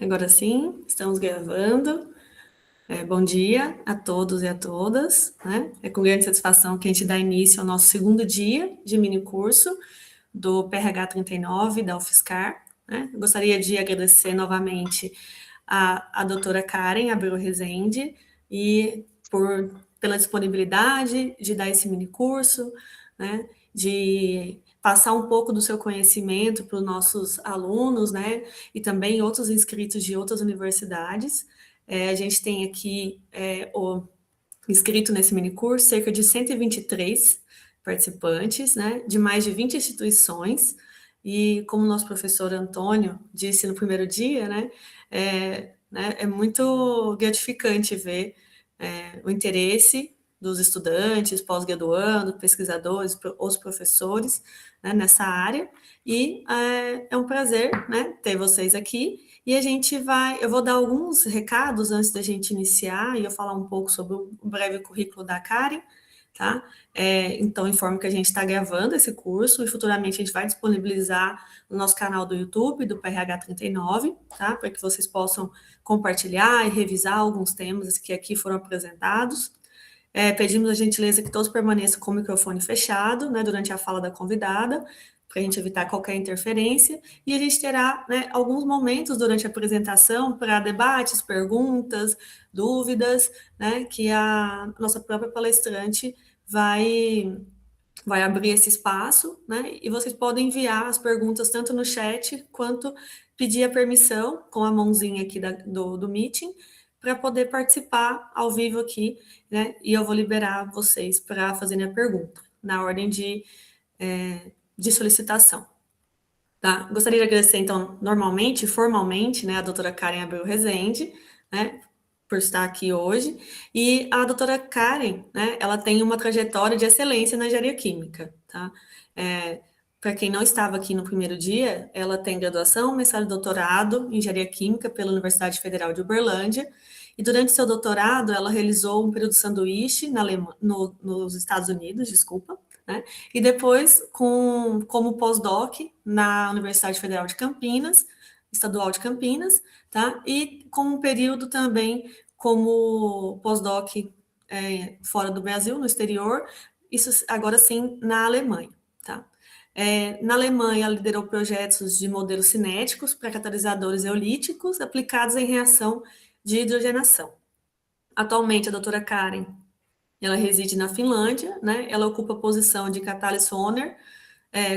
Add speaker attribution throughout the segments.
Speaker 1: Agora sim, estamos gravando. Bom dia a todos e a todas, né? É com grande satisfação que a gente dá início ao nosso segundo dia de mini curso do PRH 39 da UFSCar, né? Eu gostaria de agradecer novamente a doutora Karen Abreu Rezende e pela disponibilidade de dar esse mini curso, né? De passar um pouco do seu conhecimento para os nossos alunos, né? E também outros inscritos de outras universidades. A gente tem aqui inscrito nesse minicurso cerca de 123 participantes, né, de mais de 20 instituições, e como nosso professor Antônio disse no primeiro dia, é muito gratificante ver o interesse dos estudantes, pós-graduandos, pesquisadores, os professores, né, nessa área, e é um prazer, né, ter vocês aqui, e eu vou dar alguns recados antes da gente iniciar, e eu falar um pouco sobre o breve currículo da Karen, tá? Então, informo que a gente está gravando esse curso, e futuramente a gente vai disponibilizar no nosso canal do YouTube, do PRH 39, tá? Para que vocês possam compartilhar e revisar alguns temas que aqui foram apresentados. Pedimos a gentileza que todos permaneçam com o microfone fechado, né, durante a fala da convidada, para a gente evitar qualquer interferência, e a gente terá, né, alguns momentos durante a apresentação para debates, perguntas, dúvidas, né, que a nossa própria palestrante vai abrir esse espaço, né, e vocês podem enviar as perguntas tanto no chat quanto pedir a permissão com a mãozinha aqui do meeting para poder participar ao vivo aqui, né? E eu vou liberar vocês para fazerem a pergunta na ordem de solicitação. Tá? Gostaria de agradecer, então, formalmente, né, a doutora Karen Abreu Rezende, né, por estar aqui hoje. E a doutora Karen, né, ela tem uma trajetória de excelência na engenharia química, tá? Para quem não estava aqui no primeiro dia, ela tem graduação, mestrado e doutorado em engenharia química pela Universidade Federal de Uberlândia. E durante seu doutorado, ela realizou um período de sanduíche nos Estados Unidos, desculpa, né? E depois, como pós-doc na Universidade Federal de Campinas, Estadual de Campinas, tá? E com um período também como pós-doc fora do Brasil, no exterior, isso agora sim na Alemanha, tá? Na Alemanha, ela liderou projetos de modelos cinéticos para catalisadores eolíticos aplicados em reação de hidrogenação. Atualmente, a doutora Karen ela reside na Finlândia, né? Ela ocupa a posição de Catalyst Owner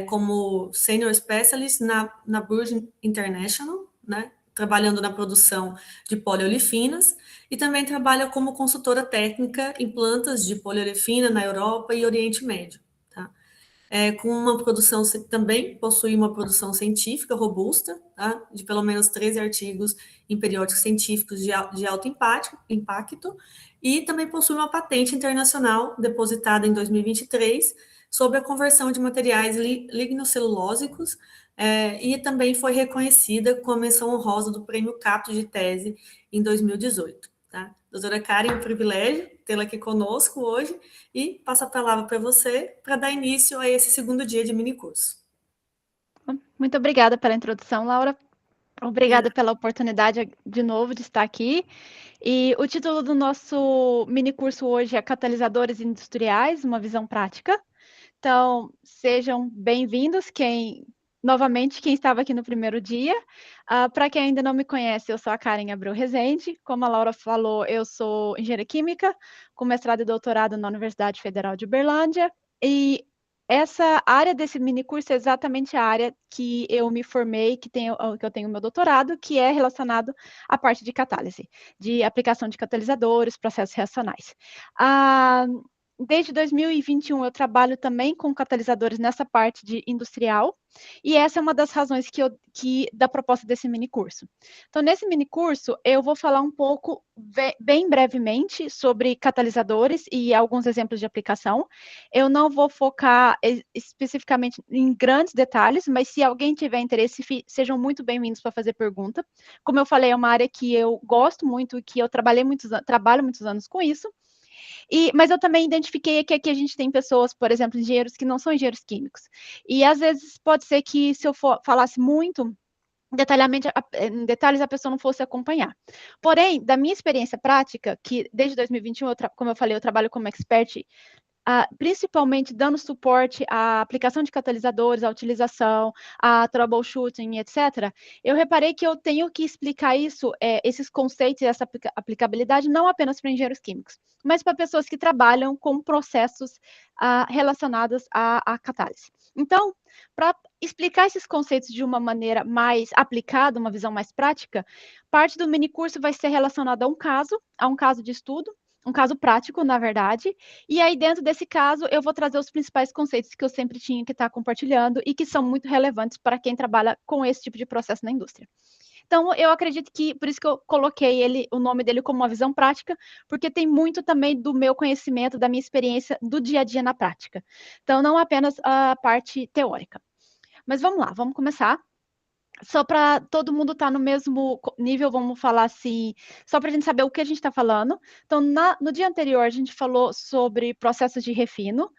Speaker 1: como Senior Specialist na Burge International, né? Trabalhando na produção de poliolifinas e também trabalha como consultora técnica em plantas de poliolefina na Europa e Oriente Médio. Tá? Com uma produção, também possui uma produção científica robusta, tá? De pelo menos 13 artigos em periódicos científicos de alto impacto, e também possui uma patente internacional depositada em 2023 sobre a conversão de materiais lignocelulósicos, e também foi reconhecida com a menção honrosa do Prêmio Capto de Tese em 2018. Tá? Doutora Karen, é um privilégio tê-la aqui conosco hoje, e passo a palavra para você para dar início a esse segundo dia de minicurso.
Speaker 2: Muito obrigada pela introdução, Laura. Obrigada pela oportunidade de novo de estar aqui. E o título do nosso minicurso hoje é Catalisadores Industriais, uma visão prática. Então, sejam bem-vindos, novamente, quem estava aqui no primeiro dia. Para quem ainda não me conhece, eu sou a Karen Abreu Rezende. Como a Laura falou, eu sou engenheira química, com mestrado e doutorado na Universidade Federal de Uberlândia. E essa área desse minicurso é exatamente a área que eu me formei, que eu tenho meu doutorado, que é relacionado à parte de catálise, de aplicação de catalisadores, processos reacionais. Desde 2021 eu trabalho também com catalisadores nessa parte de industrial, e essa é uma das razões da proposta desse mini curso. Então, nesse mini curso, eu vou falar um pouco, bem brevemente, sobre catalisadores e alguns exemplos de aplicação. Eu não vou focar especificamente em grandes detalhes, mas se alguém tiver interesse, sejam muito bem-vindos para fazer pergunta. Como eu falei, é uma área que eu gosto muito e que eu trabalho muitos anos com isso. Mas eu também identifiquei que aqui a gente tem pessoas, por exemplo, engenheiros que não são engenheiros químicos. E às vezes pode ser que se eu falasse muito, em detalhes a pessoa não fosse acompanhar. Porém, da minha experiência prática, que desde 2021, como eu falei, eu trabalho como expert, principalmente dando suporte à aplicação de catalisadores, à utilização, a troubleshooting, etc., eu reparei que eu tenho que explicar isso, esses conceitos e essa aplicabilidade, não apenas para engenheiros químicos, mas para pessoas que trabalham com processos relacionados à catálise. Então, para explicar esses conceitos de uma maneira mais aplicada, uma visão mais prática, parte do minicurso vai ser relacionada a um caso de estudo, um caso prático, na verdade, e aí dentro desse caso eu vou trazer os principais conceitos que eu sempre tinha que estar compartilhando e que são muito relevantes para quem trabalha com esse tipo de processo na indústria. Então, eu acredito que, por isso que eu coloquei o nome dele como uma visão prática, porque tem muito também do meu conhecimento, da minha experiência do dia a dia na prática. Então, não apenas a parte teórica. Mas vamos lá, vamos começar. Só para todo mundo estar no mesmo nível, vamos falar assim, só para a gente saber o que a gente está falando. Então, no dia anterior, a gente falou sobre processos de refino.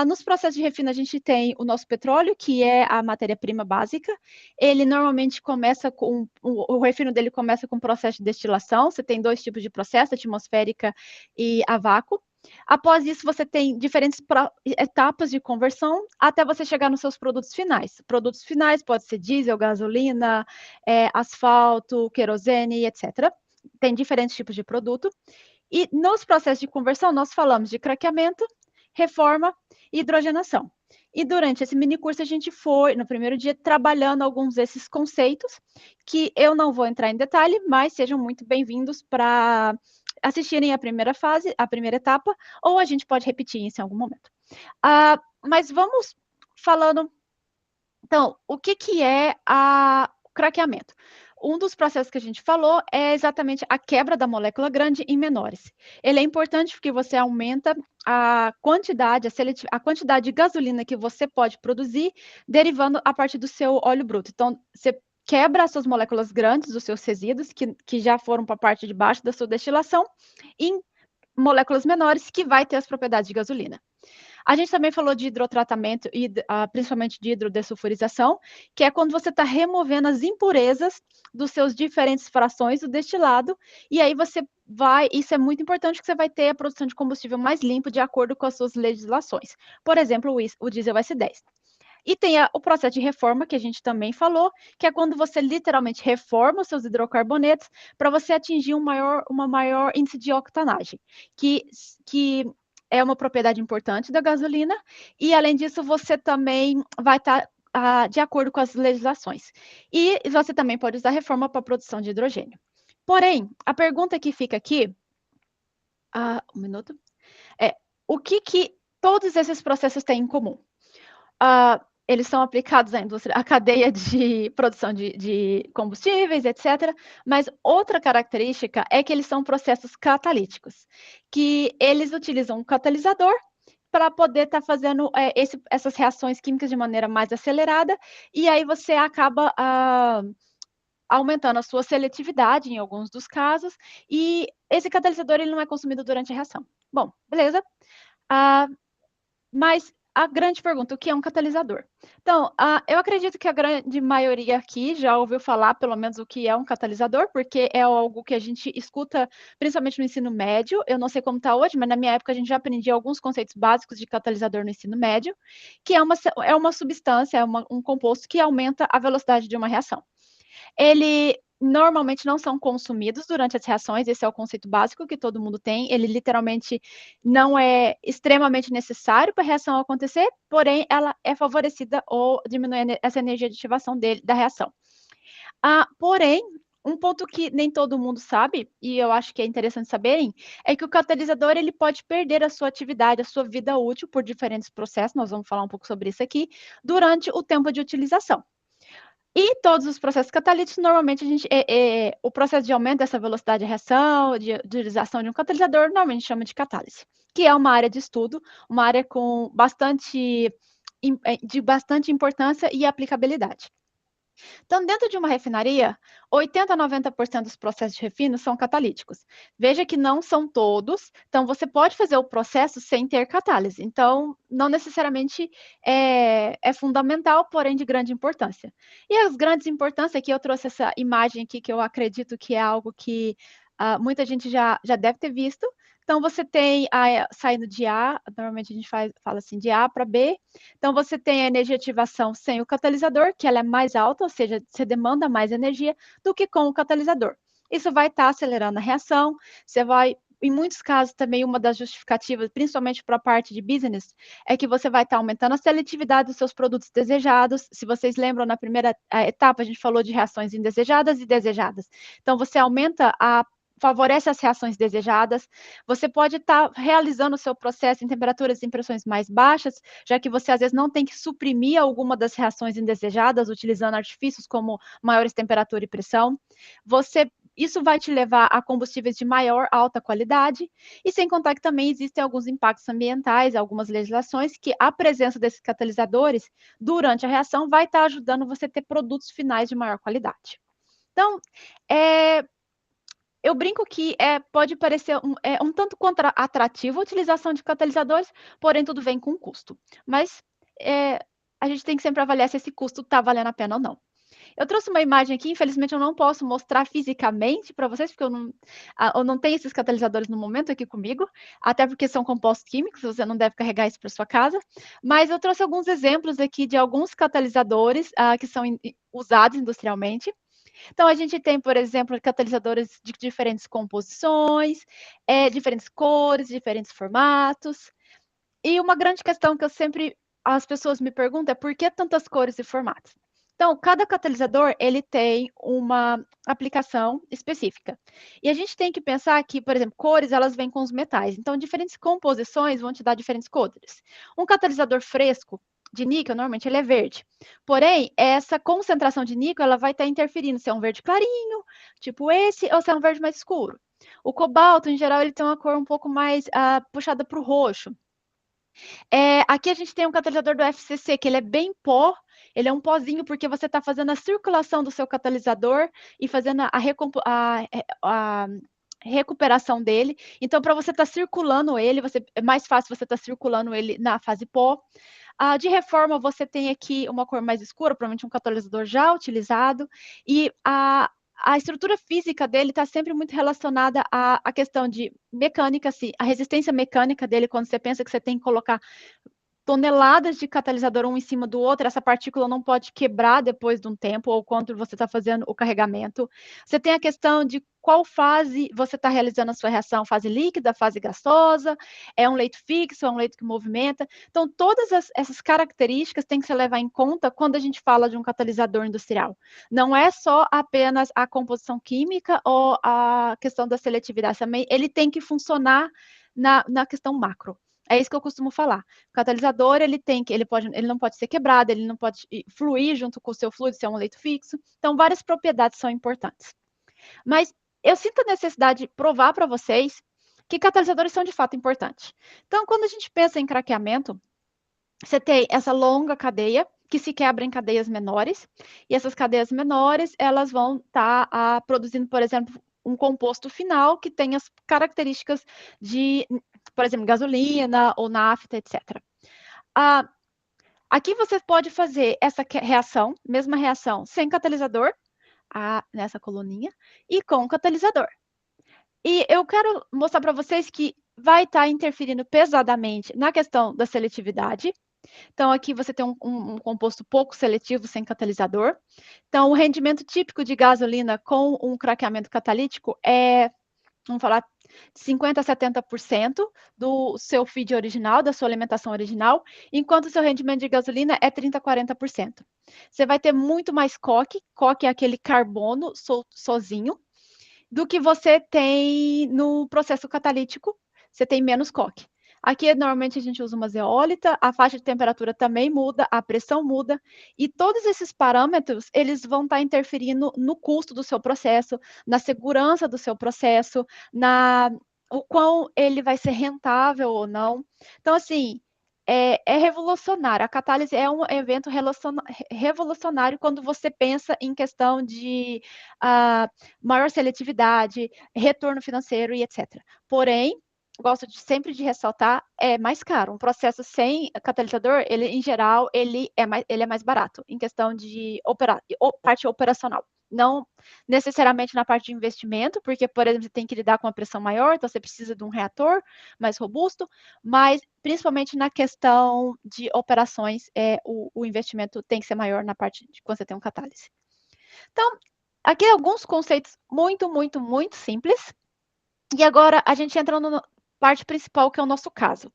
Speaker 2: Nos processos de refino, a gente tem o nosso petróleo, que é a matéria-prima básica. Ele normalmente começa com, o refino dele começa com processo de destilação. Você tem dois tipos de processo, atmosférica e a vácuo. Após isso, você tem diferentes etapas de conversão até você chegar nos seus produtos finais. Produtos finais pode ser diesel, gasolina, asfalto, querosene, etc. Tem diferentes tipos de produto. E nos processos de conversão, nós falamos de craqueamento, reforma e hidrogenação. E durante esse mini curso, a gente foi, no primeiro dia, trabalhando alguns desses conceitos, que eu não vou entrar em detalhe, mas sejam muito bem-vindos para assistirem a primeira fase, a primeira etapa, ou a gente pode repetir isso em algum momento. Mas vamos falando, então, o que é o craqueamento? Um dos processos que a gente falou é exatamente a quebra da molécula grande em menores. Ele é importante porque você aumenta a quantidade de gasolina que você pode produzir derivando a partir do seu óleo bruto. Então, você quebra as suas moléculas grandes, os seus resíduos, que já foram para a parte de baixo da sua destilação, em moléculas menores que vai ter as propriedades de gasolina. A gente também falou de hidrotratamento e principalmente de hidrodesulfurização, que é quando você está removendo as impurezas dos seus diferentes frações do destilado, e aí isso é muito importante, que você vai ter a produção de combustível mais limpo de acordo com as suas legislações. Por exemplo, o diesel S10. E tem o processo de reforma, que a gente também falou, que é quando você literalmente reforma os seus hidrocarbonetos para você atingir uma maior índice de octanagem, que é uma propriedade importante da gasolina, e além disso, você também vai estar de acordo com as legislações. E você também pode usar a reforma para a produção de hidrogênio. Porém, a pergunta que fica aqui, um minuto, o que todos esses processos têm em comum? Eles são aplicados à indústria, à cadeia de produção de combustíveis, etc. Mas outra característica é que eles são processos catalíticos, que eles utilizam um catalisador para poder estar fazendo essas reações químicas de maneira mais acelerada, e aí você acaba aumentando a sua seletividade em alguns dos casos, e esse catalisador ele não é consumido durante a reação. Bom, beleza. Mas a grande pergunta, o que é um catalisador? Então, eu acredito que a grande maioria aqui já ouviu falar, pelo menos, o que é um catalisador, porque é algo que a gente escuta, principalmente no ensino médio. Eu não sei como está hoje, mas na minha época a gente já aprendia alguns conceitos básicos de catalisador no ensino médio, que é uma substância, um composto que aumenta a velocidade de uma reação. Ele normalmente não são consumidos durante as reações, esse é o conceito básico que todo mundo tem, ele literalmente não é extremamente necessário para a reação acontecer, porém ela é favorecida ou diminui essa energia de ativação da reação. Porém, um ponto que nem todo mundo sabe, e eu acho que é interessante saberem, é que o catalisador ele pode perder a sua atividade, a sua vida útil por diferentes processos, nós vamos falar um pouco sobre isso aqui, durante o tempo de utilização. E todos os processos catalíticos, normalmente, o processo de aumento dessa velocidade de reação, de utilização de um catalisador, normalmente chama de catálise, que é uma área de estudo, uma área de bastante importância e aplicabilidade. Então, dentro de uma refinaria, 80 a 90% dos processos de refino são catalíticos. Veja que não são todos, então você pode fazer o processo sem ter catálise. Então, não necessariamente é fundamental, porém de grande importância. E as grandes importâncias, aqui eu trouxe essa imagem aqui, que eu acredito que é algo que muita gente já deve ter visto. Então, você tem saindo de A, normalmente a gente fala assim, de A para B. Então, você tem a energia de ativação sem o catalisador, que ela é mais alta, ou seja, você demanda mais energia do que com o catalisador. Isso vai estar acelerando a reação, você vai, em muitos casos também, uma das justificativas, principalmente para a parte de business, é que você vai estar aumentando a seletividade dos seus produtos desejados. Se vocês lembram, na primeira etapa, a gente falou de reações indesejadas e desejadas. Então, você favorece as reações desejadas. Você pode estar realizando o seu processo em temperaturas e pressões mais baixas, já que você às vezes não tem que suprimir alguma das reações indesejadas utilizando artifícios como maiores temperatura e pressão. Isso vai te levar a combustíveis de maior alta qualidade, e sem contar que também existem alguns impactos ambientais, algumas legislações, que a presença desses catalisadores durante a reação vai estar ajudando você a ter produtos finais de maior qualidade. Então, eu brinco que pode parecer um tanto atrativo a utilização de catalisadores, porém tudo vem com custo. Mas a gente tem que sempre avaliar se esse custo está valendo a pena ou não. Eu trouxe uma imagem aqui, infelizmente eu não posso mostrar fisicamente para vocês, porque eu não tenho esses catalisadores no momento aqui comigo, até porque são compostos químicos, você não deve carregar isso para sua casa. Mas eu trouxe alguns exemplos aqui de alguns catalisadores que são usados industrialmente. Então, a gente tem, por exemplo, catalisadores de diferentes composições, diferentes cores, diferentes formatos. E uma grande questão que as pessoas me perguntam é por que tantas cores e formatos? Então, cada catalisador, ele tem uma aplicação específica. E a gente tem que pensar que, por exemplo, cores, elas vêm com os metais. Então, diferentes composições vão te dar diferentes cores. Um catalisador fresco, de níquel, normalmente ele é verde. Porém, essa concentração de níquel, ela vai estar interferindo se é um verde clarinho, tipo esse, ou se é um verde mais escuro. O cobalto, em geral, ele tem uma cor um pouco mais puxada para o roxo. Aqui a gente tem um catalisador do FCC, que ele é bem pó, ele é um pozinho, porque você está fazendo a circulação do seu catalisador e fazendo a recuperação dele. Então, para você estar circulando ele, é mais fácil você estar circulando ele na fase pó. De reforma, você tem aqui uma cor mais escura, provavelmente um catalisador já utilizado, e a estrutura física dele está sempre muito relacionada à questão de mecânica, assim, a resistência mecânica dele, quando você pensa que você tem que colocar toneladas de catalisador um em cima do outro, essa partícula não pode quebrar depois de um tempo, ou quando você está fazendo o carregamento. Você tem a questão de qual fase você está realizando a sua reação, fase líquida, fase gasosa, é um leito fixo, é um leito que movimenta. Então, todas essas características têm que se levar em conta quando a gente fala de um catalisador industrial. Não é só apenas a composição química ou a questão da seletividade, também ele tem que funcionar na questão macro. É isso que eu costumo falar. O catalisador, ele não pode ser quebrado, ele não pode fluir junto com o seu fluido, se é um leito fixo. Então, várias propriedades são importantes. Mas eu sinto a necessidade de provar para vocês que catalisadores são de fato importantes. Então, quando a gente pensa em craqueamento, você tem essa longa cadeia que se quebra em cadeias menores, e essas cadeias menores, elas vão estar produzindo, por exemplo, um composto final que tem as características de, por exemplo, gasolina ou nafta, etc. Aqui você pode fazer essa reação, mesma reação, sem catalisador, nessa coluninha, e com catalisador. E eu quero mostrar para vocês que vai estar interferindo pesadamente na questão da seletividade. Então, aqui você tem um composto pouco seletivo sem catalisador. Então, o rendimento típico de gasolina com um craqueamento catalítico vamos falar, de 50% a 70% do seu feed original, da sua alimentação original, enquanto o seu rendimento de gasolina é 30% a 40%. Você vai ter muito mais coque é aquele carbono sozinho, do que você tem no processo catalítico, você tem menos coque. Aqui, normalmente, a gente usa uma zeólita, a faixa de temperatura também muda, a pressão muda, e todos esses parâmetros, eles vão estar interferindo no custo do seu processo, na segurança do seu processo, o quão ele vai ser rentável ou não. Então, assim, é revolucionário. A catálise é um evento revolucionário quando você pensa em questão de maior seletividade, retorno financeiro e etc. Porém, gosto sempre de ressaltar, é mais caro. Um processo sem catalisador, ele, em geral, ele é mais barato, em questão de parte operacional. Não necessariamente na parte de investimento, porque, por exemplo, você tem que lidar com uma pressão maior, então você precisa de um reator mais robusto, mas principalmente na questão de operações, o investimento tem que ser maior na parte de quando você tem um catálise. Então, aqui alguns conceitos muito, muito, muito simples. E agora a gente entra na parte principal, que é o nosso caso.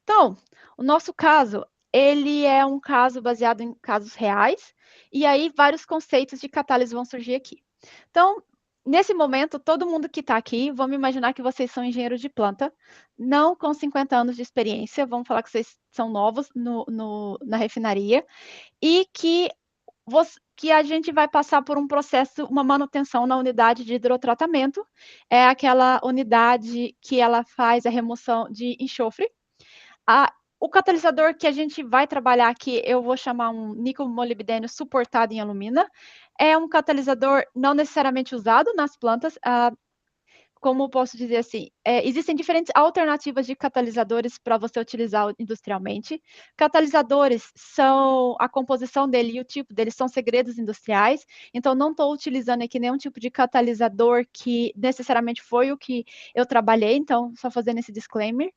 Speaker 2: Então, o nosso caso, ele é um caso baseado em casos reais, e aí vários conceitos de catálise vão surgir aqui. Então, nesse momento, todo mundo que está aqui, vamos imaginar que vocês são engenheiros de planta, não com 50 anos de experiência, vamos falar que vocês são novos na refinaria, e que a gente vai passar por um processo, uma manutenção na unidade de hidrotratamento, é aquela unidade que ela faz a remoção de enxofre. O catalisador que a gente vai trabalhar aqui, eu vou chamar um níquel molibdênio suportado em alumina. É um catalisador não necessariamente usado nas plantas, como posso dizer assim, existem diferentes alternativas de catalisadores para você utilizar industrialmente. Catalisadores são, a composição dele e o tipo deles são segredos industriais, então não estou utilizando aqui nenhum tipo de catalisador que necessariamente foi o que eu trabalhei, então só fazendo esse disclaimer.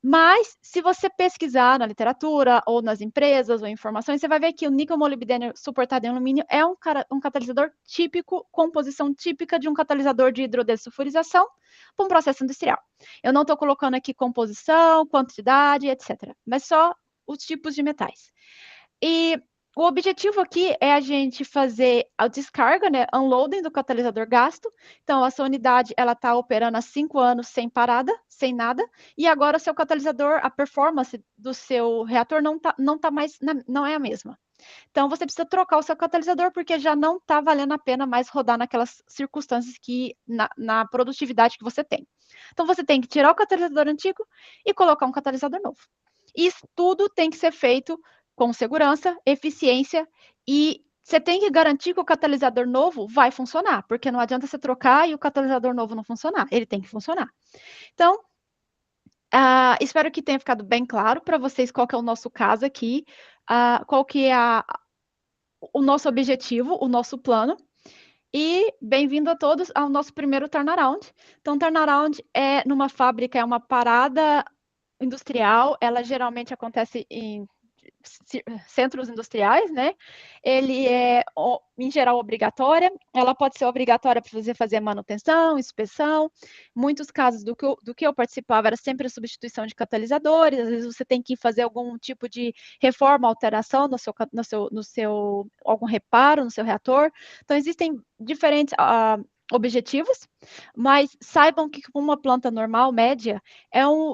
Speaker 2: Mas, se você pesquisar na literatura, ou nas empresas, ou informações, você vai ver que o níquel molibdênio suportado em alumínio é um catalisador típico, composição típica de um catalisador de hidrodesulfurização para um processo industrial. Eu não estou colocando aqui composição, quantidade, etc., mas só os tipos de metais. E o objetivo aqui é a gente fazer a descarga, né, unloading do catalisador gasto. Então, a sua unidade ela está operando há 5 anos sem parada, sem nada, e agora seu catalisador, a performance do seu reator não tá mais, não é a mesma. Então, você precisa trocar o seu catalisador, porque já não está valendo a pena mais rodar naquelas circunstâncias que, na produtividade que você tem. Então, você tem que tirar o catalisador antigo e colocar um catalisador novo. Isso tudo tem que ser feito com segurança, eficiência, e você tem que garantir que o catalisador novo vai funcionar, porque não adianta você trocar e o catalisador novo não funcionar, ele tem que funcionar. Então, espero que tenha ficado bem claro para vocês qual que é o nosso caso aqui, qual que é o nosso objetivo, o nosso plano. E bem-vindo a todos ao nosso primeiro turnaround. Então, turnaround é numa fábrica, é uma parada industrial, ela geralmente acontece em centros industriais, né? Ele é, em geral, obrigatória. Ela pode ser obrigatória para você fazer manutenção, inspeção. Muitos casos do que eu participava era sempre a substituição de catalisadores. Às vezes você tem que fazer algum tipo de reforma, alteração no seu algum reparo no seu reator. Então, existem diferentes objetivos, mas saibam que uma planta normal, média,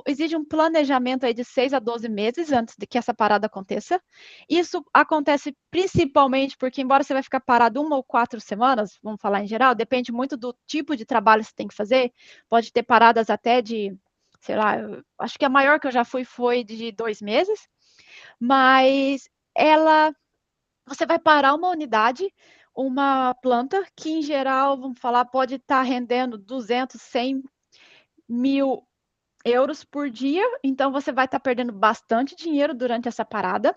Speaker 2: exige um planejamento aí de 6 a 12 meses antes de que essa parada aconteça. Isso acontece principalmente porque, embora você vai ficar parado 1 ou 4 semanas, vamos falar em geral, depende muito do tipo de trabalho que você tem que fazer, pode ter paradas até de, sei lá, acho que a maior que eu já fui foi de 2 meses, mas você vai parar uma unidade, uma planta que, em geral, vamos falar, pode estar rendendo 200, 100 mil euros por dia, então você vai estar perdendo bastante dinheiro durante essa parada.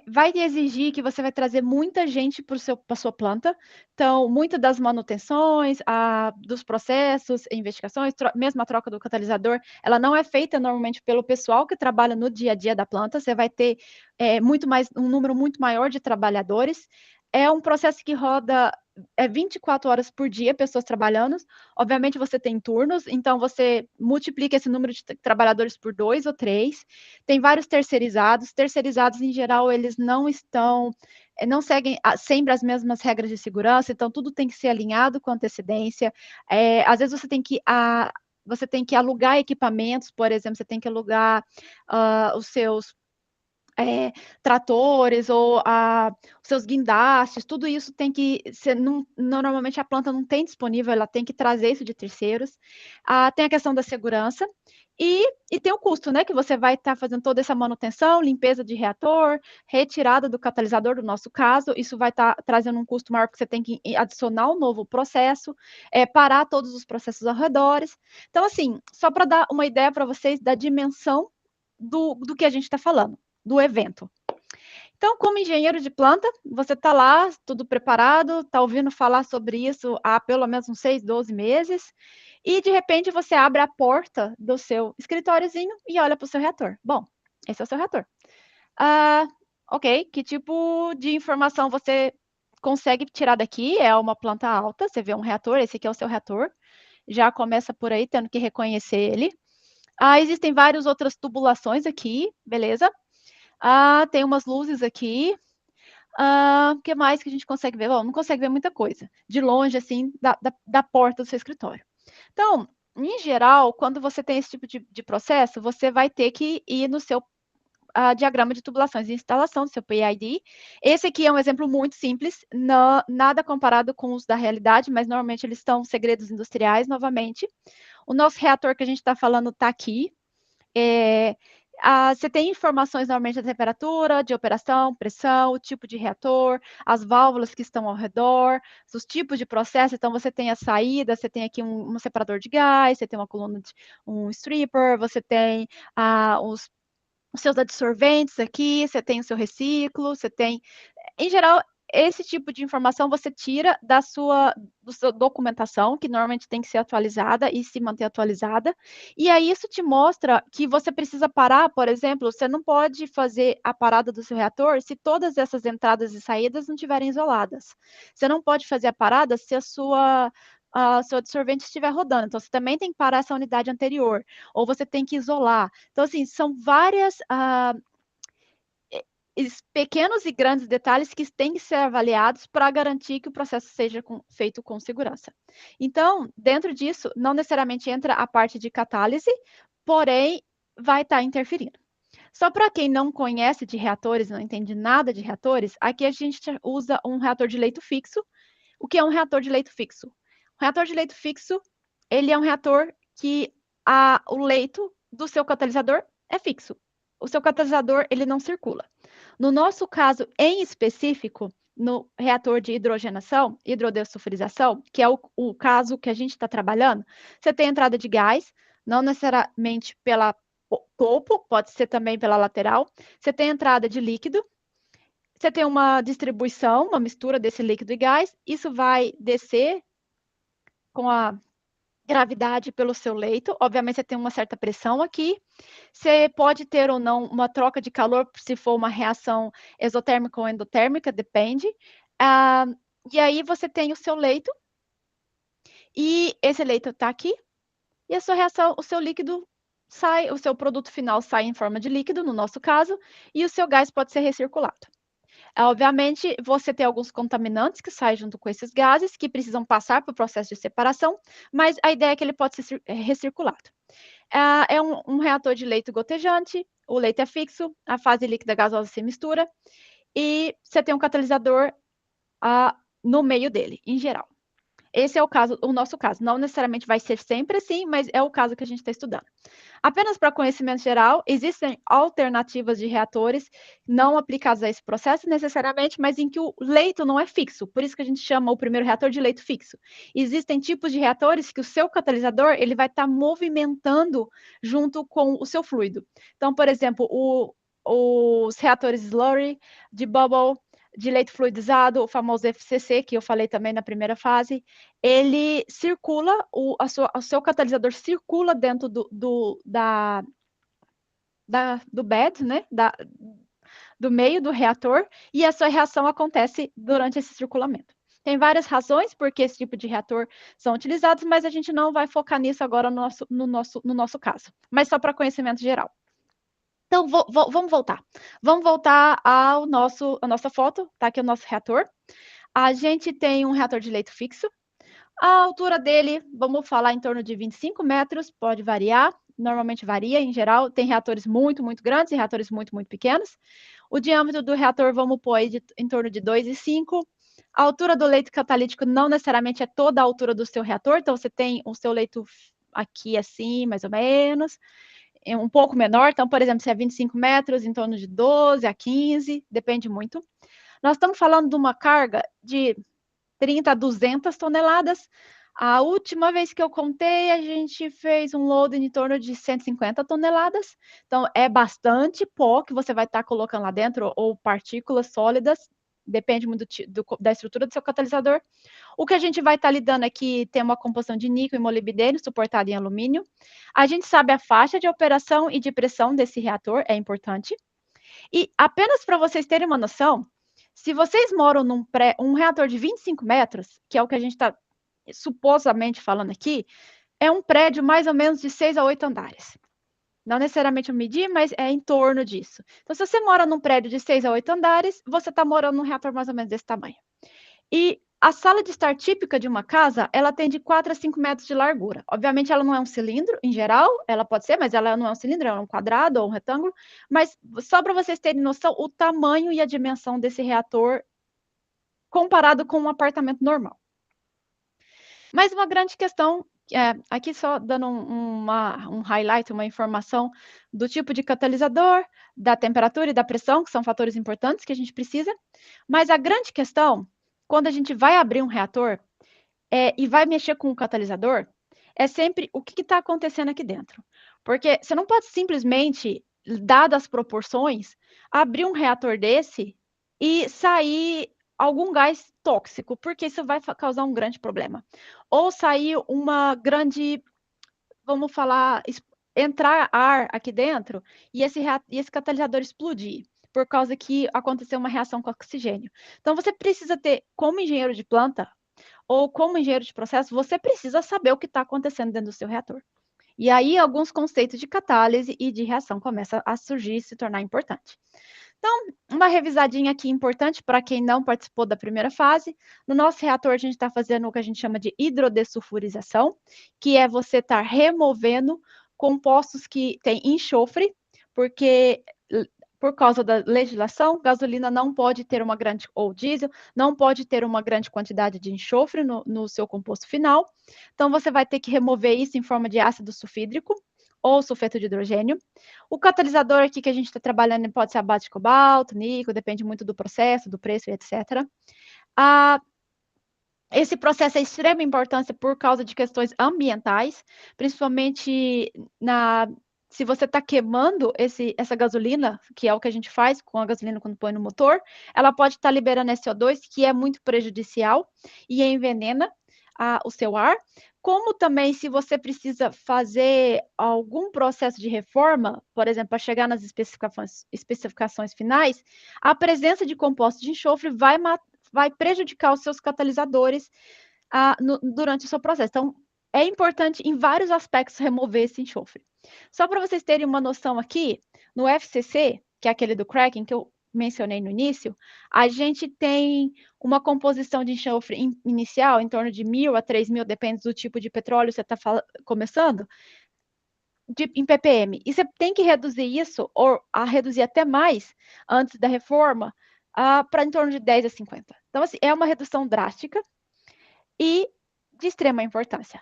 Speaker 2: Vai exigir que você vai trazer muita gente para a sua planta, então, muitas das manutenções, dos processos, investigações, mesmo a troca do catalisador, ela não é feita normalmente pelo pessoal que trabalha no dia a dia da planta, você vai ter um número muito maior de trabalhadores. É um processo que roda 24 horas por dia, pessoas trabalhando. Obviamente, você tem turnos, então você multiplica esse número de trabalhadores por 2 ou 3. Tem vários terceirizados. Terceirizados, em geral, eles não seguem sempre as mesmas regras de segurança, então tudo tem que ser alinhado com antecedência. Às vezes você tem que alugar equipamentos, por exemplo, você tem que alugar os seus tratores ou os seus guindastes, tudo isso tem que ser, normalmente a planta não tem disponível, ela tem que trazer isso de terceiros. Tem a questão da segurança e tem o custo, né, que você vai estar fazendo toda essa manutenção, limpeza de reator, retirada do catalisador, do nosso caso, isso vai estar trazendo um custo maior, porque você tem que adicionar um novo processo, parar todos os processos ao redor. Então, assim, só para dar uma ideia para vocês da dimensão do que a gente está falando, do evento. Então, como engenheiro de planta, você está lá, tudo preparado, está ouvindo falar sobre isso há pelo menos uns 6, 12 meses, e de repente você abre a porta do seu escritóriozinho e olha para o seu reator. Bom, esse é o seu reator. Ok, que tipo de informação você consegue tirar daqui? É uma planta alta, você vê um reator, esse aqui é o seu reator. Já começa por aí, tendo que reconhecer ele. Existem várias outras tubulações aqui, beleza? Tem umas luzes aqui. O que mais que a gente consegue ver? Bom, não consegue ver muita coisa. De longe, assim, da porta do seu escritório. Então, em geral, quando você tem esse tipo de processo, você vai ter que ir no seu diagrama de tubulações e instalação, do seu PID. Esse aqui é um exemplo muito simples, nada comparado com os da realidade, mas normalmente eles estão segredos industriais, novamente. O nosso reator que a gente está falando está aqui. Você tem informações normalmente da temperatura, de operação, pressão, o tipo de reator, as válvulas que estão ao redor, os tipos de processo. Então, você tem a saída, você tem aqui um separador de gás, você tem uma coluna de um stripper, você tem os seus adsorventes aqui, você tem o seu reciclo, você tem... Em geral, esse tipo de informação você tira da sua documentação, que normalmente tem que ser atualizada e se manter atualizada. E aí isso te mostra que você precisa parar, por exemplo, você não pode fazer a parada do seu reator se todas essas entradas e saídas não estiverem isoladas. Você não pode fazer a parada se seu absorvente estiver rodando. Então, você também tem que parar essa unidade anterior, ou você tem que isolar. Então, assim, são várias pequenos e grandes detalhes que têm que ser avaliados para garantir que o processo seja feito com segurança. Então, dentro disso, não necessariamente entra a parte de catálise, porém, vai estar interferindo. Só para quem não conhece de reatores, não entende nada de reatores, aqui a gente usa um reator de leito fixo. O que é um reator de leito fixo? Um reator de leito fixo, ele é um reator que o leito do seu catalisador é fixo. O seu catalisador, ele não circula. No nosso caso em específico, no reator de hidrogenação, hidrodesulfurização, que é o caso que a gente está trabalhando, você tem entrada de gás, não necessariamente pela topo, pode ser também pela lateral. Você tem entrada de líquido, você tem uma distribuição, uma mistura desse líquido e gás, isso vai descer com a gravidade pelo seu leito. Obviamente, você tem uma certa pressão aqui. Você pode ter ou não uma troca de calor, se for uma reação exotérmica ou endotérmica, depende. E aí, você tem o seu leito. E esse leito está aqui. E a sua reação, o seu líquido sai, o seu produto final sai em forma de líquido, no nosso caso, e o seu gás pode ser recirculado. Obviamente, você tem alguns contaminantes que saem junto com esses gases, que precisam passar para o processo de separação, mas a ideia é que ele pode ser recirculado. É um reator de leito gotejante, o leito é fixo, a fase líquida gasosa se mistura, e você tem um catalisador no meio dele, em geral. Esse é o nosso caso. Não necessariamente vai ser sempre assim, mas é o caso que a gente está estudando. Apenas para conhecimento geral, existem alternativas de reatores não aplicados a esse processo necessariamente, mas em que o leito não é fixo. Por isso que a gente chama o primeiro reator de leito fixo. Existem tipos de reatores que o seu catalisador ele vai estar movimentando junto com o seu fluido. Então, por exemplo, os reatores slurry, de bubble, de leito fluidizado, o famoso FCC, que eu falei também na primeira fase, ele circula, o seu catalisador circula dentro do bed, né, do meio do reator, e a sua reação acontece durante esse circulamento. Tem várias razões por que esse tipo de reator são utilizados, mas a gente não vai focar nisso agora no nosso caso, mas só para conhecimento geral. Então, vamos voltar. Vamos voltar à nossa foto, tá aqui o nosso reator. A gente tem um reator de leito fixo. A altura dele, vamos falar em torno de 25 metros, pode variar. normalmente varia, em geral, tem reatores muito, muito grandes e reatores muito, muito pequenos. O diâmetro do reator, vamos pôr aí em torno de 2,5. A altura do leito catalítico não necessariamente é toda a altura do seu reator, então você tem o seu leito aqui assim, mais ou menos, um pouco menor, então, por exemplo, se é 25 metros, em torno de 12 a 15, depende muito. Nós estamos falando de uma carga de 30 a 200 toneladas. A última vez que eu contei, a gente fez um load em torno de 150 toneladas. Então, é bastante pó que você vai estar colocando lá dentro, ou partículas sólidas, depende muito da estrutura do seu catalisador. O que a gente vai estar lidando aqui tem uma composição de níquel e molibdênio suportada em alumínio. A gente sabe a faixa de operação e de pressão desse reator, é importante. E apenas para vocês terem uma noção, se vocês moram um reator de 25 metros, que é o que a gente está supostamente falando aqui, é um prédio mais ou menos de 6 a 8 andares. Não necessariamente eu medir, mas é em torno disso. Então, se você mora num prédio de 6 a 8 andares, você está morando num reator mais ou menos desse tamanho. E a sala de estar típica de uma casa, ela tem de 4 a 5 metros de largura. Obviamente, ela não é um cilindro, em geral, ela pode ser, mas ela não é um cilindro, ela é um quadrado ou um retângulo. Mas só para vocês terem noção, o tamanho e a dimensão desse reator comparado com um apartamento normal. Mas uma grande questão, aqui só dando um highlight, uma informação do tipo de catalisador, da temperatura e da pressão, que são fatores importantes que a gente precisa. Mas a grande questão, quando a gente vai abrir um reator e vai mexer com o catalisador, é sempre o que está acontecendo aqui dentro. Porque você não pode simplesmente, dadas as proporções, abrir um reator desse e sair algum gás tóxico, porque isso vai causar um grande problema. Ou sair uma grande, vamos falar, entrar ar aqui dentro e esse catalisador explodir, por causa que aconteceu uma reação com oxigênio. Então, você precisa ter, como engenheiro de planta, ou como engenheiro de processo, você precisa saber o que está acontecendo dentro do seu reator. E aí, alguns conceitos de catálise e de reação começam a surgir e se tornar importante. Então, uma revisadinha aqui importante para quem não participou da primeira fase. No nosso reator, a gente está fazendo o que a gente chama de hidrodesulfurização, que é você estar removendo compostos que têm enxofre, porque por causa da legislação, gasolina não pode ter uma grande, ou diesel, não pode ter uma grande quantidade de enxofre no seu composto final. Então, você vai ter que remover isso em forma de ácido sulfídrico ou sulfeto de hidrogênio. O catalisador aqui que a gente está trabalhando pode ser a base de cobalto, níquel, depende muito do processo, do preço, etc. Esse processo é de extrema importância por causa de questões ambientais, principalmente se você está queimando essa gasolina, que é o que a gente faz com a gasolina quando põe no motor, ela pode estar liberando SO2, que é muito prejudicial e envenena o seu ar. Como também, se você precisa fazer algum processo de reforma, por exemplo, para chegar nas especificações finais, a presença de compostos de enxofre vai prejudicar os seus catalisadores durante o seu processo. Então, é importante, em vários aspectos, remover esse enxofre. Só para vocês terem uma noção aqui, no FCC, que é aquele do cracking que eu mencionei no início, a gente tem uma composição de enxofre inicial em torno de 1.000 a 3.000, depende do tipo de petróleo que você está começando, em ppm. E você tem que reduzir isso, ou a reduzir até mais, antes da reforma, para em torno de 10 a 50. Então, assim, é uma redução drástica e de extrema importância.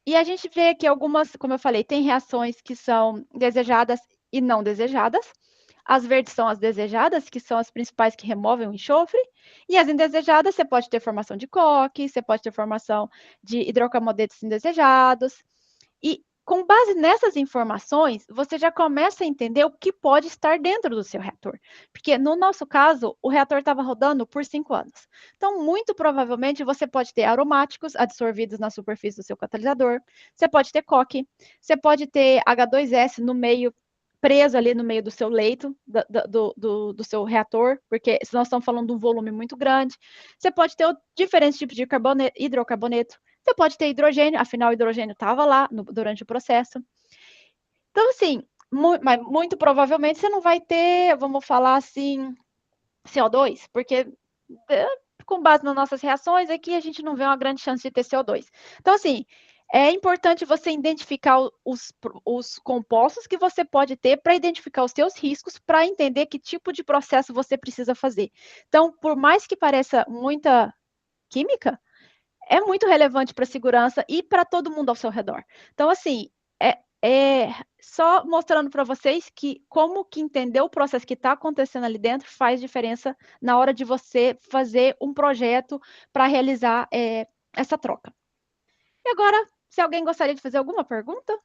Speaker 2: E a gente vê aqui algumas, como eu falei, tem reações que são desejadas e não desejadas. As verdes são as desejadas, que são as principais que removem o enxofre, e as indesejadas, você pode ter formação de coque, você pode ter formação de hidrocarbonetos indesejados. E com base nessas informações, você já começa a entender o que pode estar dentro do seu reator. Porque no nosso caso, o reator estava rodando por 5 anos. Então, muito provavelmente, você pode ter aromáticos absorvidos na superfície do seu catalisador, você pode ter coque, você pode ter H2S no meio, preso ali no meio do seu leito, do seu reator, porque se nós estamos falando de um volume muito grande, você pode ter diferentes tipos de hidrocarboneto, você pode ter hidrogênio, afinal o hidrogênio estava lá durante o processo. Então, assim, mas muito provavelmente você não vai ter, vamos falar assim, CO2, porque com base nas nossas reações aqui a gente não vê uma grande chance de ter CO2. Então, assim, é importante você identificar os compostos que você pode ter para identificar os seus riscos, para entender que tipo de processo você precisa fazer. Então, por mais que pareça muita química, é muito relevante para a segurança e para todo mundo ao seu redor. Então, assim, é só mostrando para vocês que como que entender o processo que está acontecendo ali dentro faz diferença na hora de você fazer um projeto para realizar essa troca. E agora, se alguém gostaria de fazer alguma pergunta?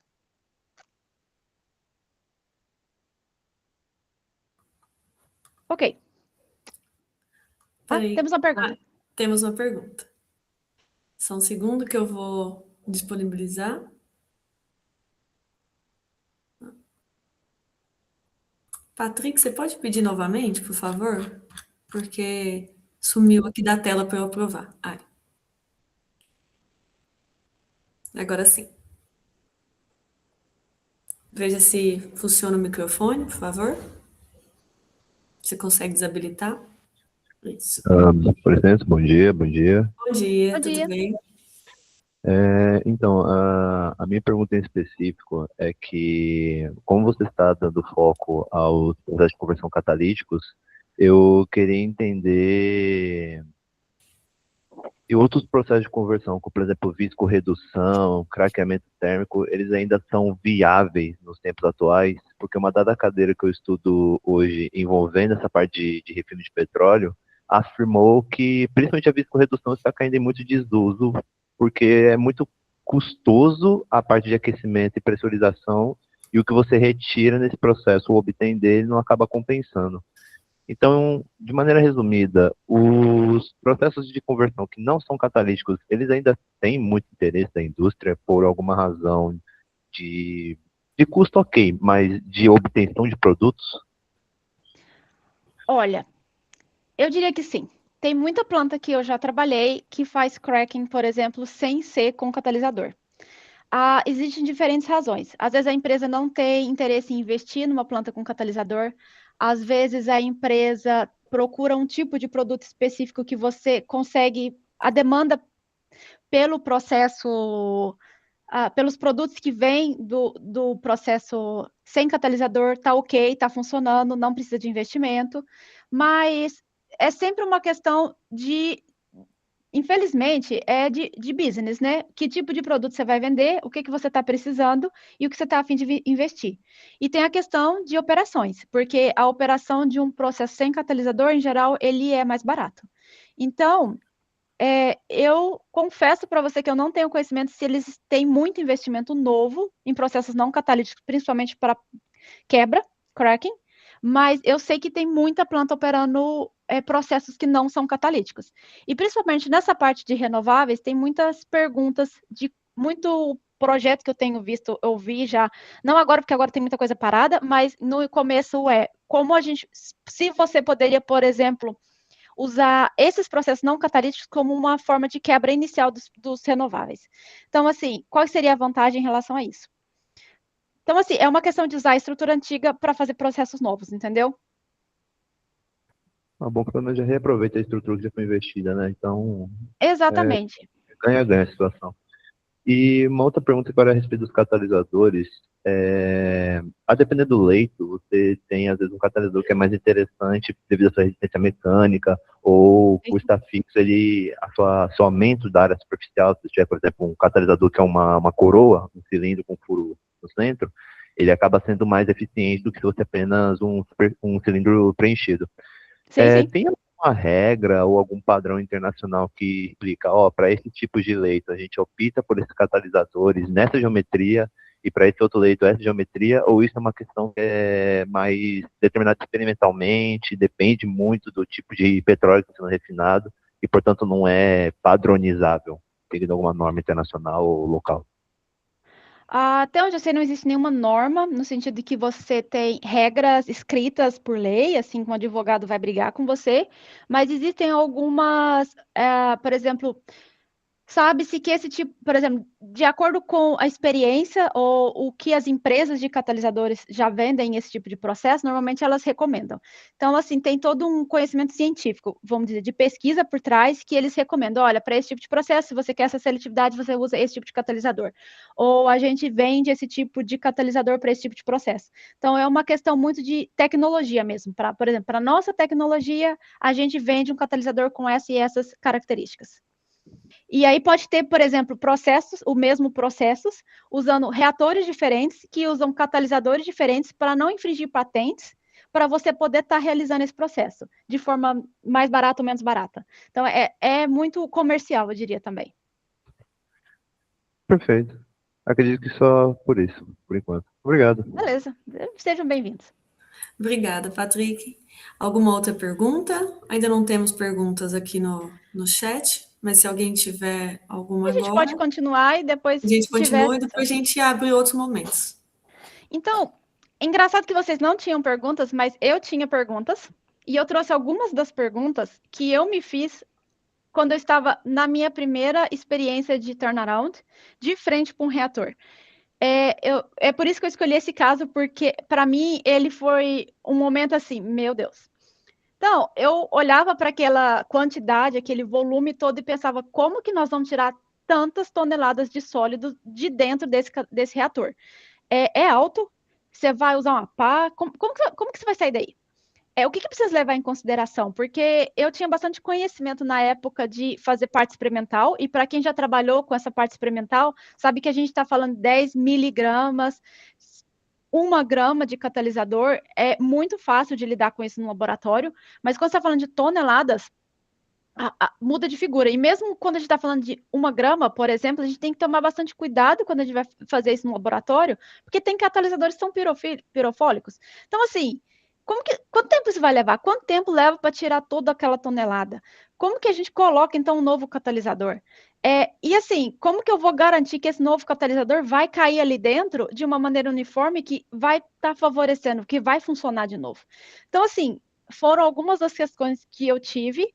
Speaker 2: Ok.
Speaker 1: Peraí.
Speaker 2: Temos uma pergunta.
Speaker 1: Temos uma pergunta. Só um segundo que eu vou disponibilizar. Patrick, você pode pedir novamente, por favor? Porque sumiu aqui da tela para eu aprovar. Agora sim. Veja se funciona o microfone, por favor. Você consegue desabilitar? Isso.
Speaker 3: Por exemplo, bom dia, bom dia.
Speaker 1: Bom dia,
Speaker 2: Bom
Speaker 1: tudo
Speaker 2: dia.
Speaker 1: bem?
Speaker 3: Então, a minha pergunta em específico é que, como você está dando foco aos processos de conversão catalíticos, eu queria entender e outros processos de conversão, como, por exemplo, viscorredução, craqueamento térmico, eles ainda são viáveis nos tempos atuais? Porque uma dada cadeira que eu estudo hoje envolvendo essa parte de refino de petróleo afirmou que, principalmente a viscorredução, está caindo em muito desuso, porque é muito custoso a parte de aquecimento e pressurização, e o que você retira nesse processo ou obtém dele não acaba compensando. Então, de maneira resumida, os processos de conversão que não são catalíticos, eles ainda têm muito interesse da indústria por alguma razão de custo, ok, mas de obtenção de produtos?
Speaker 2: Olha, eu diria que sim. Tem muita planta que eu já trabalhei que faz cracking, por exemplo, sem ser com catalisador. Existem diferentes razões. Às vezes a empresa não tem interesse em investir numa planta com catalisador. Às vezes a empresa procura um tipo de produto específico que você consegue, a demanda pelo processo, pelos produtos que vêm do processo sem catalisador, está ok, está funcionando, não precisa de investimento. Mas é sempre uma questão de, infelizmente, é de business, né? Que tipo de produto você vai vender, o que você está precisando e o que você está a fim de investir. E tem a questão de operações, porque a operação de um processo sem catalisador, em geral, ele é mais barato. Então, eu confesso para você que eu não tenho conhecimento se eles têm muito investimento novo em processos não catalíticos, principalmente para quebra, cracking, mas eu sei que tem muita planta operando processos que não são catalíticos. E principalmente nessa parte de renováveis, tem muitas perguntas de muito projeto que eu tenho visto, eu vi já, não agora, porque agora tem muita coisa parada, mas no começo como a gente, se você poderia, por exemplo, usar esses processos não catalíticos como uma forma de quebra inicial dos renováveis. Então, assim, qual seria a vantagem em relação a isso? Então, assim, é uma questão de usar a estrutura antiga para fazer processos novos, entendeu?
Speaker 3: Bom, pelo menos já reaproveita a estrutura que já foi investida, né? Então,
Speaker 2: Exatamente.
Speaker 3: ganha-ganha a situação. E uma outra pergunta agora a respeito dos catalisadores. A depender do leito, você tem às vezes um catalisador que é mais interessante devido à sua resistência mecânica, ou por estar fixo, seu aumento da área superficial, se tiver, por exemplo, um catalisador que é uma coroa, um cilindro com furo no centro, ele acaba sendo mais eficiente do que se fosse apenas um cilindro preenchido.
Speaker 2: Sim.
Speaker 3: Tem alguma regra ou algum padrão internacional que explica, para esse tipo de leito a gente opta por esses catalisadores nessa geometria e para esse outro leito essa geometria, ou isso é uma questão que é mais determinada experimentalmente, depende muito do tipo de petróleo que está sendo refinado e, portanto, não é padronizável, seguindo alguma norma internacional ou local?
Speaker 2: Até onde eu sei, não existe nenhuma norma, no sentido de que você tem regras escritas por lei, assim como um advogado vai brigar com você, mas existem algumas, por exemplo, Sabe-se que esse tipo, por exemplo, de acordo com a experiência ou o que as empresas de catalisadores já vendem esse tipo de processo, normalmente elas recomendam. Então, assim, tem todo um conhecimento científico, vamos dizer, de pesquisa por trás, que eles recomendam, olha, para esse tipo de processo, se você quer essa seletividade, você usa esse tipo de catalisador. Ou a gente vende esse tipo de catalisador para esse tipo de processo. Então, é uma questão muito de tecnologia mesmo. Por exemplo, para a nossa tecnologia, a gente vende um catalisador com essa e essas características. E aí pode ter, por exemplo, processos, o mesmo processos, usando reatores diferentes, que usam catalisadores diferentes para não infringir patentes, para você poder estar realizando esse processo de forma mais barata ou menos barata. Então, é muito comercial, eu diria também.
Speaker 3: Perfeito. Acredito que só por isso, por enquanto. Obrigado.
Speaker 2: Beleza, sejam bem-vindos.
Speaker 1: Obrigada, Patrick. Alguma outra pergunta? Ainda não temos perguntas aqui no chat, mas se alguém tiver alguma
Speaker 2: A gente
Speaker 1: agora,
Speaker 2: pode continuar e depois,
Speaker 1: a gente
Speaker 2: se tiver...
Speaker 1: continua e depois a gente abre outros momentos.
Speaker 2: Então, engraçado que vocês não tinham perguntas, mas eu tinha perguntas, e eu trouxe algumas das perguntas que eu me fiz quando eu estava na minha primeira experiência de turnaround, de frente para um reator. É por isso que eu escolhi esse caso, porque, para mim, ele foi um momento assim, meu Deus. Então, eu olhava para aquela quantidade, aquele volume todo e pensava, como que nós vamos tirar tantas toneladas de sólido de dentro desse reator? É alto? Você vai usar uma pá? Como que você vai sair daí? O que precisa levar em consideração? Porque eu tinha bastante conhecimento na época de fazer parte experimental, e para quem já trabalhou com essa parte experimental, sabe que a gente está falando 10 miligramas, 1 grama de catalisador, é muito fácil de lidar com isso no laboratório, mas quando você está falando de toneladas, muda de figura. E mesmo quando a gente está falando de 1 grama, por exemplo, a gente tem que tomar bastante cuidado quando a gente vai fazer isso no laboratório, porque tem catalisadores que são pirofólicos. Então, assim, quanto tempo isso vai levar? Quanto tempo leva para tirar toda aquela tonelada? Como que a gente coloca, então, um novo catalisador? E assim, como que eu vou garantir que esse novo catalisador vai cair ali dentro de uma maneira uniforme que vai estar favorecendo, que vai funcionar de novo? Então, assim, foram algumas das questões que eu tive,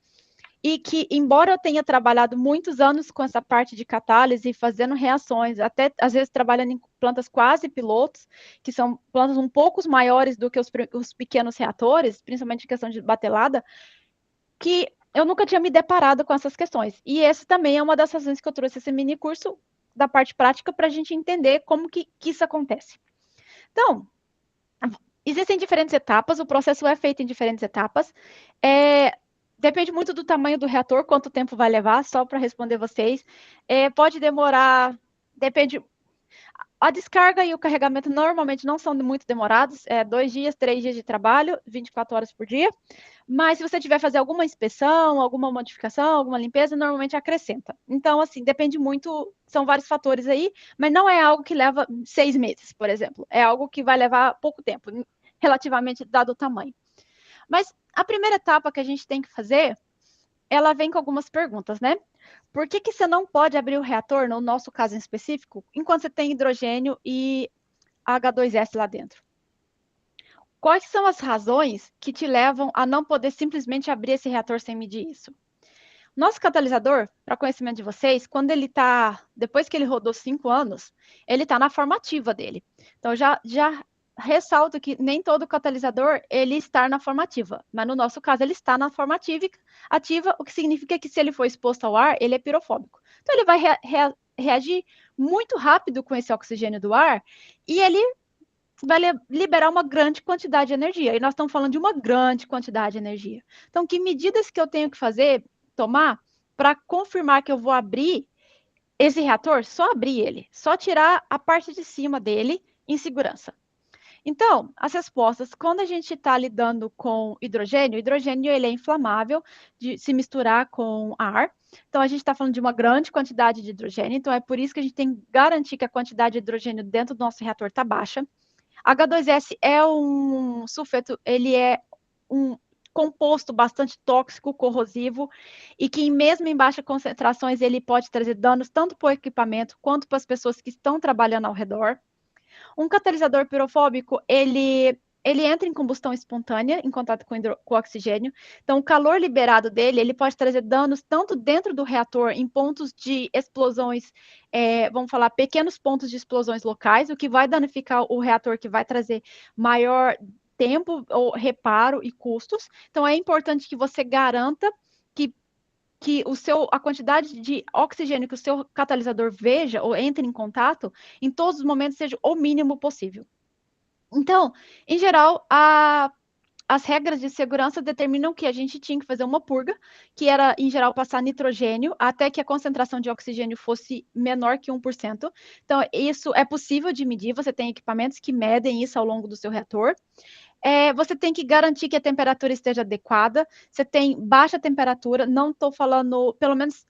Speaker 2: e que, embora eu tenha trabalhado muitos anos com essa parte de catálise, fazendo reações, até às vezes trabalhando em plantas quase pilotos, que são plantas um pouco maiores do que os pequenos reatores, principalmente em questão de batelada, que eu nunca tinha me deparado com essas questões. E esse também é uma das razões que eu trouxe esse mini curso da parte prática para a gente entender como que isso acontece. Então, existem diferentes etapas, o processo é feito em diferentes etapas. Depende muito do tamanho do reator, quanto tempo vai levar, só para responder vocês. Pode demorar, depende. A descarga e o carregamento normalmente não são muito demorados, 2 dias, 3 dias de trabalho, 24 horas por dia. Mas se você tiver fazer alguma inspeção, alguma modificação, alguma limpeza, normalmente acrescenta. Então, assim, depende muito, são vários fatores aí, mas não é algo que leva 6 meses, por exemplo. É algo que vai levar pouco tempo, relativamente dado o tamanho. Mas a primeira etapa que a gente tem que fazer, ela vem com algumas perguntas, né? Por que você não pode abrir o reator, no nosso caso em específico, enquanto você tem hidrogênio e H2S lá dentro? Quais são as razões que te levam a não poder simplesmente abrir esse reator sem medir isso? Nosso catalisador, para conhecimento de vocês, quando ele está, depois que ele rodou 5 anos, ele está na formativa dele. Então, já ressalto que nem todo catalisador ele está na formativa, mas no nosso caso ele está na formativa ativa, o que significa que se ele for exposto ao ar, ele é pirofóbico. Então, ele vai reagir muito rápido com esse oxigênio do ar e ele vai liberar uma grande quantidade de energia. E nós estamos falando de uma grande quantidade de energia. Então, que medidas que eu tenho que tomar para confirmar que eu vou abrir esse reator? Só abrir ele, só tirar a parte de cima dele em segurança. Então, as respostas, quando a gente está lidando com hidrogênio, o hidrogênio ele é inflamável de se misturar com ar. Então, a gente está falando de uma grande quantidade de hidrogênio, então é por isso que a gente tem que garantir que a quantidade de hidrogênio dentro do nosso reator está baixa. H2S é um sulfeto, ele é um composto bastante tóxico, corrosivo, e que mesmo em baixas concentrações ele pode trazer danos tanto para o equipamento quanto para as pessoas que estão trabalhando ao redor. Um catalisador pirofóbico, ele ele entra em combustão espontânea, em contato com oxigênio. Então, o calor liberado dele, ele pode trazer danos tanto dentro do reator, em pontos de explosões, vamos falar, pequenos pontos de explosões locais, o que vai danificar o reator, que vai trazer maior tempo, ou reparo e custos. Então, é importante que você garanta que a quantidade de oxigênio que o seu catalisador veja ou entre em contato, em todos os momentos, seja o mínimo possível. Então, em geral, as regras de segurança determinam que a gente tinha que fazer uma purga, que era, em geral, passar nitrogênio até que a concentração de oxigênio fosse menor que 1%. Então, isso é possível de medir, você tem equipamentos que medem isso ao longo do seu reator. Você tem que garantir que a temperatura esteja adequada, você tem baixa temperatura, não estou falando, pelo menos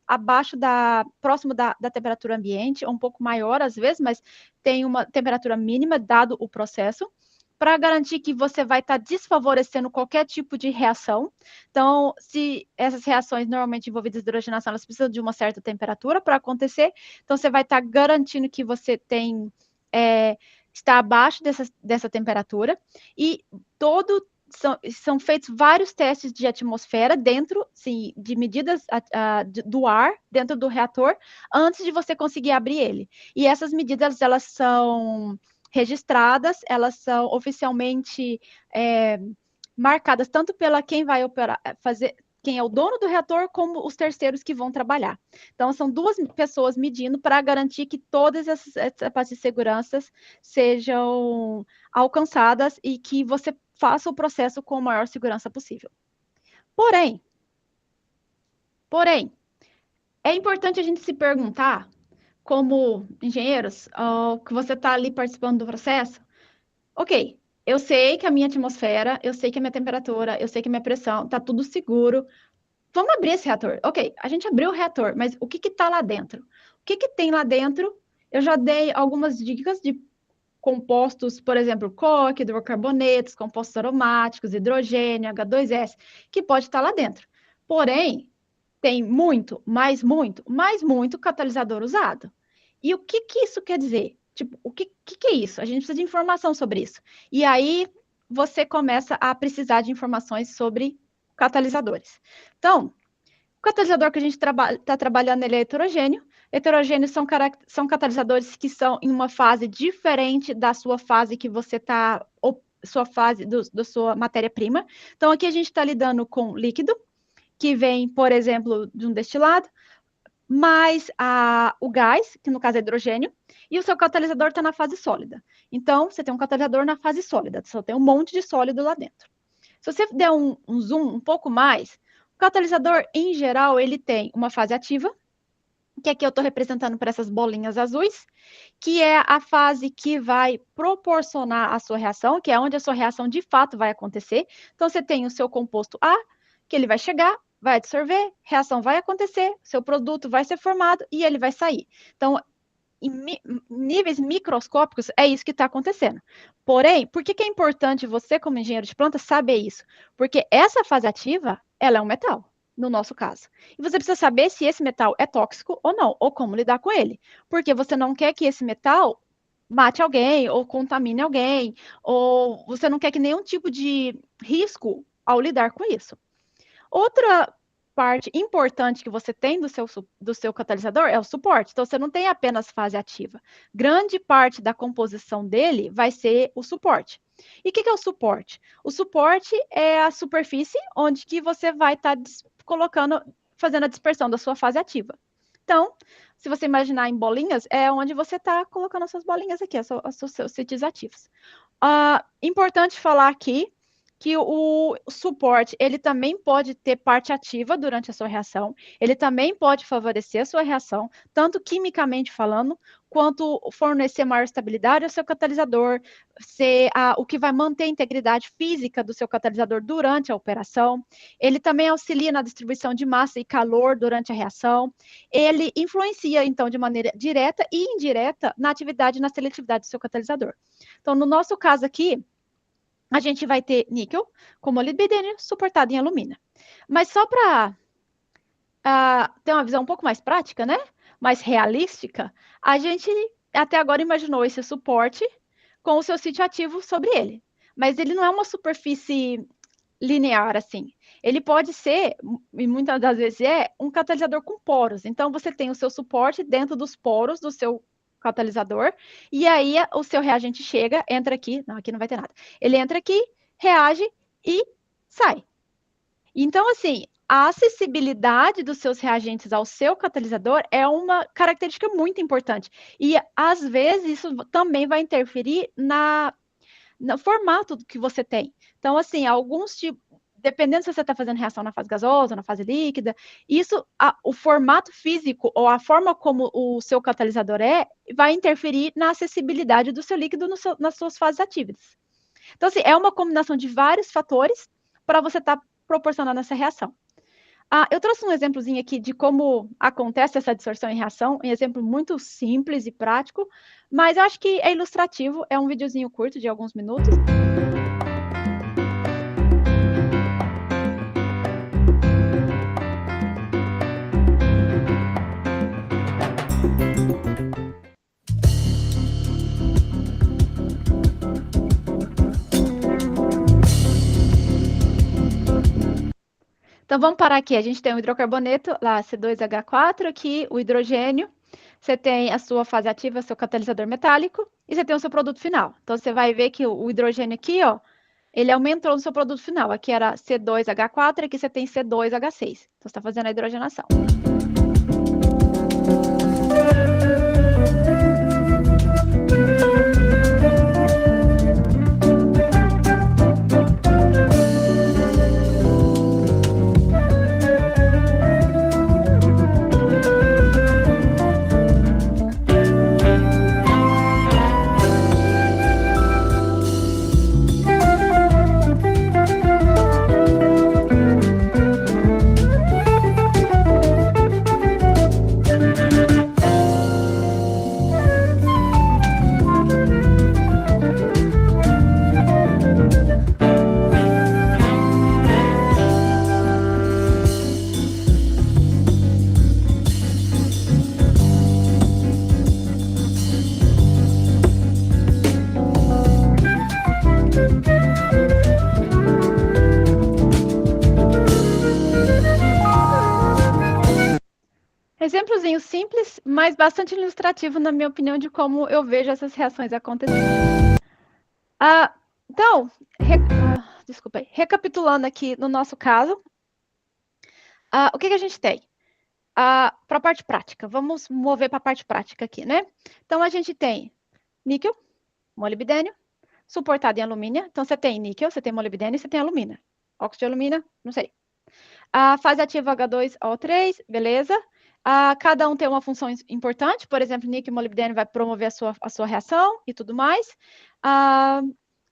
Speaker 2: próximo da temperatura ambiente, ou um pouco maior às vezes, mas tem uma temperatura mínima, dado o processo, para garantir que você vai estar desfavorecendo qualquer tipo de reação. Então, se essas reações normalmente envolvidas em hidrogenação, elas precisam de uma certa temperatura para acontecer, então você vai estar garantindo que você está abaixo dessa temperatura, e são feitos vários testes de atmosfera dentro, sim, de medidas do ar dentro do reator, antes de você conseguir abrir ele. E essas medidas, elas são registradas, elas são oficialmente marcadas tanto pela quem vai quem é o dono do reator, como os terceiros que vão trabalhar. Então, são duas pessoas medindo para garantir que todas essas etapas de segurança sejam alcançadas e que você faça o processo com a maior segurança possível. Porém, é importante a gente se perguntar, como engenheiros, que você está ali participando do processo, ok, eu sei que a minha atmosfera, eu sei que a minha temperatura, eu sei que a minha pressão, está tudo seguro. Vamos abrir esse reator. Ok, a gente abriu o reator, mas o que está lá dentro? O que tem lá dentro? Eu já dei algumas dicas de compostos, por exemplo, coque, hidrocarbonetos, compostos aromáticos, hidrogênio, H2S, que pode estar lá dentro. Porém, tem muito catalisador usado. E o que isso quer dizer? Tipo, o que é isso? A gente precisa de informação sobre isso. E aí, você começa a precisar de informações sobre catalisadores. Então, o catalisador que a gente está trabalhando, ele é heterogêneo. Heterogêneos são catalisadores que são em uma fase diferente da sua fase que você está, sua fase da sua matéria-prima. Então, aqui a gente está lidando com líquido, que vem, por exemplo, de um destilado, mais o gás, que no caso é hidrogênio, e o seu catalisador está na fase sólida. Então, você tem um catalisador na fase sólida, só tem um monte de sólido lá dentro. Se você der um zoom um pouco mais, o catalisador, em geral, ele tem uma fase ativa, que aqui eu estou representando por essas bolinhas azuis, que é a fase que vai proporcionar a sua reação, que é onde a sua reação de fato vai acontecer. Então, você tem o seu composto A, que ele vai chegar, vai absorver, reação vai acontecer, seu produto vai ser formado e ele vai sair. Então, em níveis microscópicos, é isso que está acontecendo. Porém, por que é importante você, como engenheiro de planta, saber isso? Porque essa fase ativa, ela é um metal, no nosso caso. E você precisa saber se esse metal é tóxico ou não, ou como lidar com ele. Porque você não quer que esse metal mate alguém, ou contamine alguém, ou você não quer que nenhum tipo de risco ao lidar com isso. Outra parte importante que você tem do seu catalisador é o suporte. Então, você não tem apenas fase ativa. Grande parte da composição dele vai ser o suporte. E o que é o suporte? O suporte é a superfície onde que você vai estar fazendo a dispersão da sua fase ativa. Então, se você imaginar em bolinhas, é onde você está colocando as suas bolinhas aqui, os seus sítios ativos. Importante falar aqui que o suporte, ele também pode ter parte ativa durante a sua reação, ele também pode favorecer a sua reação, tanto quimicamente falando, quanto fornecer maior estabilidade ao seu catalisador, ser o que vai manter a integridade física do seu catalisador durante a operação. Ele também auxilia na distribuição de massa e calor durante a reação. Ele influencia, então, de maneira direta e indireta na atividade e na seletividade do seu catalisador. Então, no nosso caso aqui, a gente vai ter níquel com molibdênio suportado em alumínio. Mas só para ter uma visão um pouco mais prática, né? Mais realística, a gente até agora imaginou esse suporte com o seu sítio ativo sobre ele. mas ele não é uma superfície linear, assim. Ele pode ser, e muitas das vezes um catalisador com poros. Então, você tem o seu suporte dentro dos poros do seu catalisador, e aí o seu reagente chega, entra aqui, não, aqui não vai ter nada. Ele entra aqui, reage e sai. Então, assim, a acessibilidade dos seus reagentes ao seu catalisador é uma característica muito importante. E, às vezes, isso também vai interferir no formato que você tem. Então, assim, alguns tipos, dependendo se você está fazendo reação na fase gasosa, na fase líquida, o formato físico ou a forma como o seu catalisador vai interferir na acessibilidade do seu líquido nas suas fases ativas. Então, assim, é uma combinação de vários fatores para você estar proporcionando essa reação. Eu trouxe um exemplozinho aqui de como acontece essa dissorção em reação, um exemplo muito simples e prático, mas eu acho que é ilustrativo, é um videozinho curto de alguns minutos. Então, vamos parar aqui. A gente tem o hidrocarboneto, lá, C2H4, aqui o hidrogênio. Você tem a sua fase ativa, seu catalisador metálico, e você tem o seu produto final. Então, você vai ver que o hidrogênio aqui, ó, ele aumentou no seu produto final. Aqui era C2H4, aqui você tem C2H6. Então, você está fazendo a hidrogenação. Exemplozinho simples, mas bastante ilustrativo, na minha opinião, de como eu vejo essas reações acontecendo. Então, desculpa aí. Recapitulando aqui no nosso caso, o que a gente tem? Para a parte prática, vamos mover para a parte prática aqui, né? Então, a gente tem níquel, molibdênio, suportado em alumínio. Então, você tem níquel, você tem molibdênio e você tem alumínio. Óxido de alumínio, não sei. A fase ativa H2O3, beleza. Cada um tem uma função importante, por exemplo, níquel e molibdênio vai promover a sua reação e tudo mais.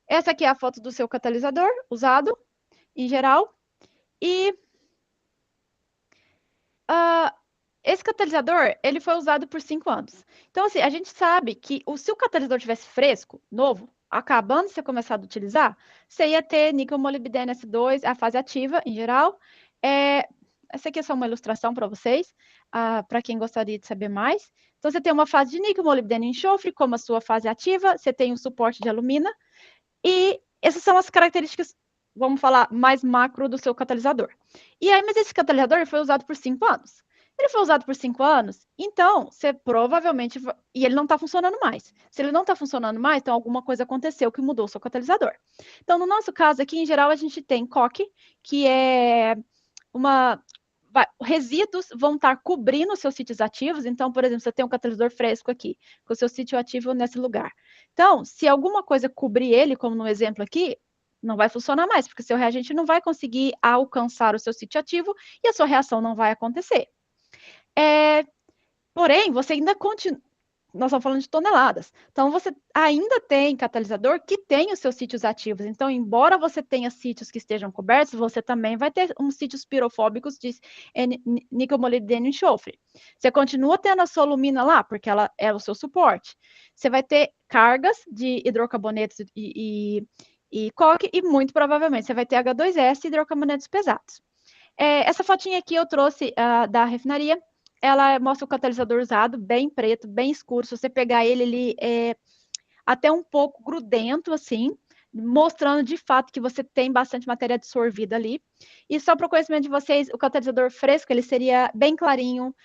Speaker 2: Essa aqui é a foto do seu catalisador usado, em geral. E esse catalisador, ele foi usado por 5 anos. Então, assim, a gente sabe que se o catalisador tivesse fresco, novo, acabando de ser começado a utilizar, você ia ter níquel, molibdênio, S2, a fase ativa, em geral. Essa aqui é só uma ilustração para vocês, para quem gostaria de saber mais. Então, você tem uma fase de níquel, molibdênio e enxofre como a sua fase ativa, você tem um suporte de alumina, e essas são as características, vamos falar, mais macro do seu catalisador. E aí, mas esse catalisador foi usado por 5 anos. Ele foi usado por 5 anos, então, você provavelmente... E ele não está funcionando mais. Se ele não está funcionando mais, então alguma coisa aconteceu que mudou o seu catalisador. Então, no nosso caso aqui, em geral, a gente tem coque, que é resíduos vão estar cobrindo os seus sítios ativos. Então, por exemplo, você tem um catalisador fresco aqui, com o seu sítio ativo nesse lugar. Então, se alguma coisa cobrir ele, como no exemplo aqui, não vai funcionar mais, porque seu reagente não vai conseguir alcançar o seu sítio ativo e a sua reação não vai acontecer. Porém, você ainda continua... Nós estamos falando de toneladas. Então, você ainda tem catalisador que tem os seus sítios ativos. Então, embora você tenha sítios que estejam cobertos, você também vai ter uns sítios pirofóbicos de níquel, molibdênio e enxofre. Você continua tendo a sua alumina lá, porque ela é o seu suporte. Você vai ter cargas de hidrocarbonetos e coque, e muito provavelmente você vai ter H2S e hidrocarbonetos pesados. Essa fotinha aqui eu trouxe da refinaria. Ela mostra o catalisador usado, bem preto, bem escuro. Se você pegar ele é até um pouco grudento, assim. mostrando de fato que você tem bastante matéria absorvida ali. E só para o conhecimento de vocês, o catalisador fresco, ele seria bem clarinho,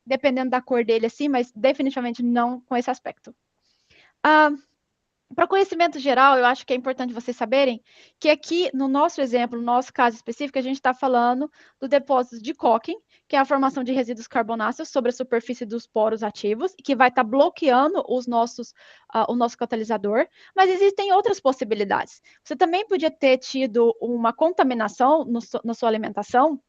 Speaker 2: dependendo da cor dele, assim, mas definitivamente não com esse aspecto. Para conhecimento geral, eu acho que é importante vocês saberem que aqui, no nosso exemplo, no nosso caso específico, a gente está falando do depósito de Cocking, que é a formação de resíduos carbonáceos sobre a superfície dos poros ativos, que vai estar bloqueando o nosso catalisador, mas existem outras possibilidades. Você também podia ter tido uma contaminação na sua alimentação,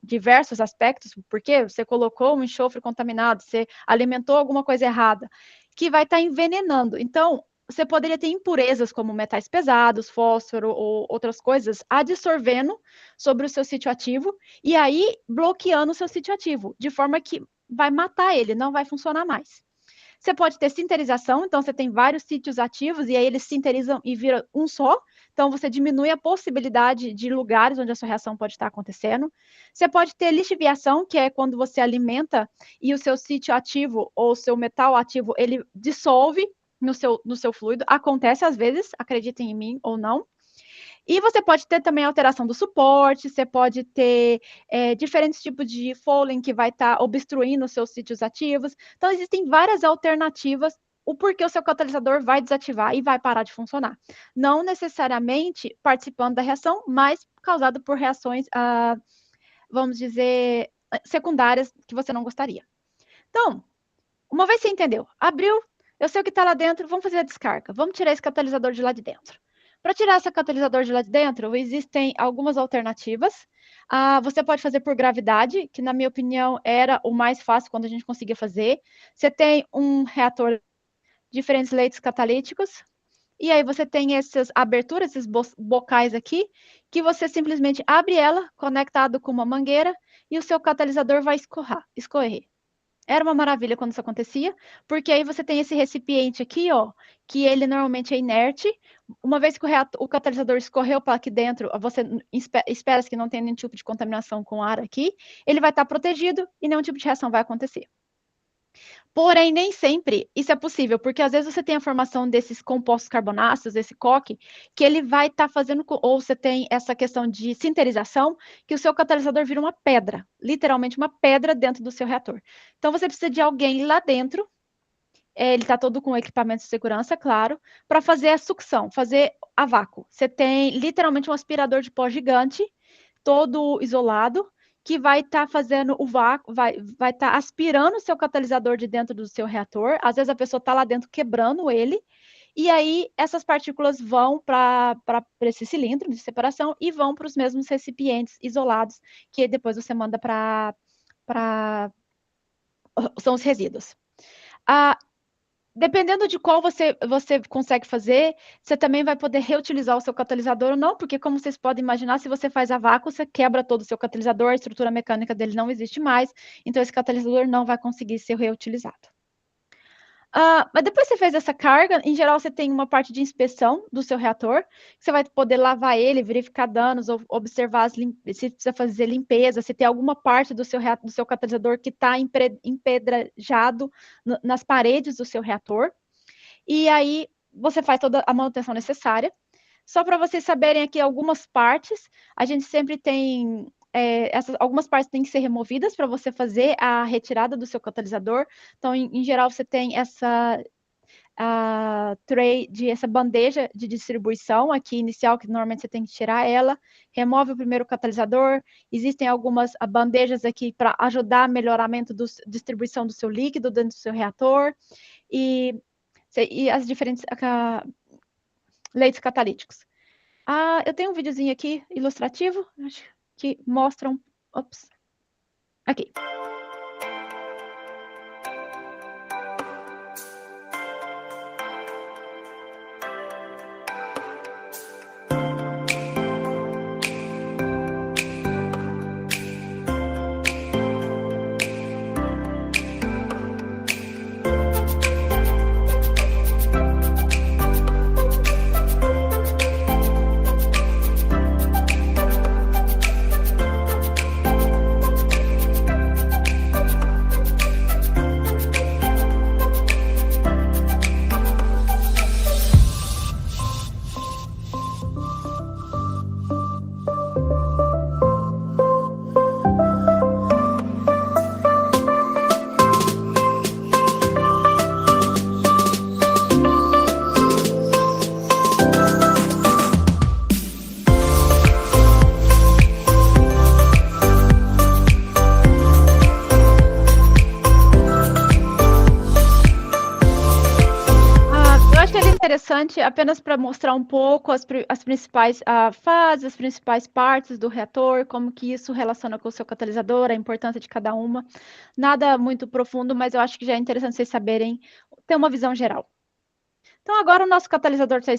Speaker 2: diversos aspectos, porque você colocou um enxofre contaminado, você alimentou alguma coisa errada, que vai estar envenenando. Então, você poderia ter impurezas como metais pesados, fósforo ou outras coisas adsorvendo sobre o seu sítio ativo e aí bloqueando o seu sítio ativo, de forma que vai matar ele, não vai funcionar mais. Você pode ter sinterização, então você tem vários sítios ativos e aí eles sinterizam e viram um só, então você diminui a possibilidade de lugares onde a sua reação pode estar acontecendo. Você pode ter lixiviação, que é quando você alimenta e o seu sítio ativo ou o seu metal ativo, ele dissolve no seu fluido, acontece às vezes, acreditem em mim ou não. E você pode ter também alteração do suporte, você pode ter diferentes tipos de fouling que vai estar obstruindo os seus sítios ativos. Então, existem várias alternativas, o porquê o seu catalisador vai desativar e vai parar de funcionar. Não necessariamente participando da reação, mas causado por reações, vamos dizer, secundárias que você não gostaria. Então, uma vez você entendeu, abriu, eu sei o que está lá dentro, vamos fazer a descarga. Vamos tirar esse catalisador de lá de dentro. Para tirar esse catalisador de lá de dentro, existem algumas alternativas. Você pode fazer por gravidade, que na minha opinião era o mais fácil quando a gente conseguia fazer. Você tem um reator, diferentes leitos catalíticos, e aí você tem essas aberturas, esses bocais aqui, que você simplesmente abre ela, conectado com uma mangueira, e o seu catalisador vai escorrer. Era uma maravilha quando isso acontecia, porque aí você tem esse recipiente aqui, ó, que ele normalmente é inerte. Uma vez que o catalisador escorreu para aqui dentro, você espera que não tenha nenhum tipo de contaminação com ar aqui, ele vai estar protegido e nenhum tipo de reação vai acontecer. Porém, nem sempre isso é possível, porque às vezes você tem a formação desses compostos carbonáceos, esse coque, que ele vai estar fazendo, ou você tem essa questão de sinterização, que o seu catalisador vira uma pedra, literalmente uma pedra dentro do seu reator. Então, você precisa de alguém lá dentro, ele está todo com equipamento de segurança, claro, para fazer a sucção, fazer a vácuo. Você tem literalmente um aspirador de pó gigante, todo isolado, que vai estar fazendo o vácuo, vai estar aspirando o seu catalisador de dentro do seu reator. Às vezes a pessoa está lá dentro quebrando ele, e aí essas partículas vão para esse cilindro de separação e vão para os mesmos recipientes isolados, que depois você manda são os resíduos. Dependendo de qual você consegue fazer, você também vai poder reutilizar o seu catalisador ou não, porque como vocês podem imaginar, se você faz a vácuo, você quebra todo o seu catalisador, a estrutura mecânica dele não existe mais, então esse catalisador não vai conseguir ser reutilizado. Mas depois que você fez essa carga, em geral você tem uma parte de inspeção do seu reator, você vai poder lavar ele, verificar danos, ou observar se precisa fazer limpeza, se tem alguma parte do seu catalisador que está empedrejado nas paredes do seu reator. E aí você faz toda a manutenção necessária. Só para vocês saberem aqui algumas partes, a gente sempre tem... algumas partes têm que ser removidas para você fazer a retirada do seu catalisador. Então, em geral, você tem essa essa bandeja de distribuição aqui inicial, que normalmente você tem que tirar ela, remove o primeiro catalisador. Existem algumas bandejas aqui para ajudar no melhoramento da distribuição do seu líquido dentro do seu reator e as diferentes leitos catalíticos. Eu tenho um videozinho aqui ilustrativo, acho que mostram... Ops. Aqui. interessante apenas para mostrar um pouco as principais fases, as principais partes do reator, como que isso relaciona com o seu catalisador, a importância de cada uma. Nada muito profundo, mas eu acho que já é interessante vocês saberem, ter uma visão geral. Então, agora o nosso catalisador está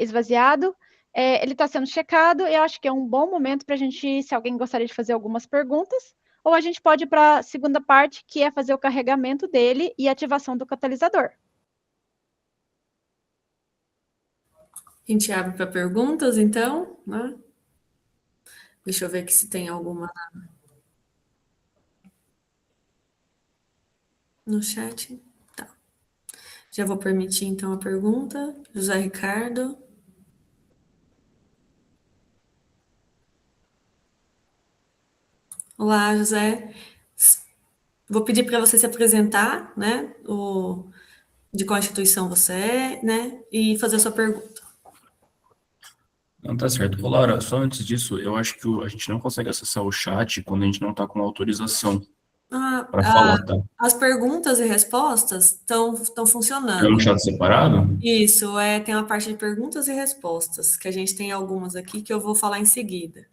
Speaker 2: esvaziado, ele está sendo checado, e eu acho que é um bom momento para a gente, se alguém gostaria de fazer algumas perguntas, ou a gente pode ir para a segunda parte, que é fazer o carregamento dele e ativação do catalisador.
Speaker 1: A gente abre para perguntas, então, né? Deixa eu ver aqui se tem alguma no chat. Tá. Já vou permitir, então, a pergunta. José Ricardo. Olá, José. Vou pedir para você se apresentar, né? De qual instituição você é, né? E fazer a sua pergunta.
Speaker 4: Não, tá certo. Ô, Laura, só antes disso, eu acho que a gente não consegue acessar o chat quando a gente não tá com autorização para falar, tá?
Speaker 1: As perguntas e respostas estão
Speaker 4: É
Speaker 1: funcionando.
Speaker 4: um chat separado?
Speaker 1: Isso, tem uma parte de perguntas e respostas, que a gente tem algumas aqui que eu vou falar em seguida.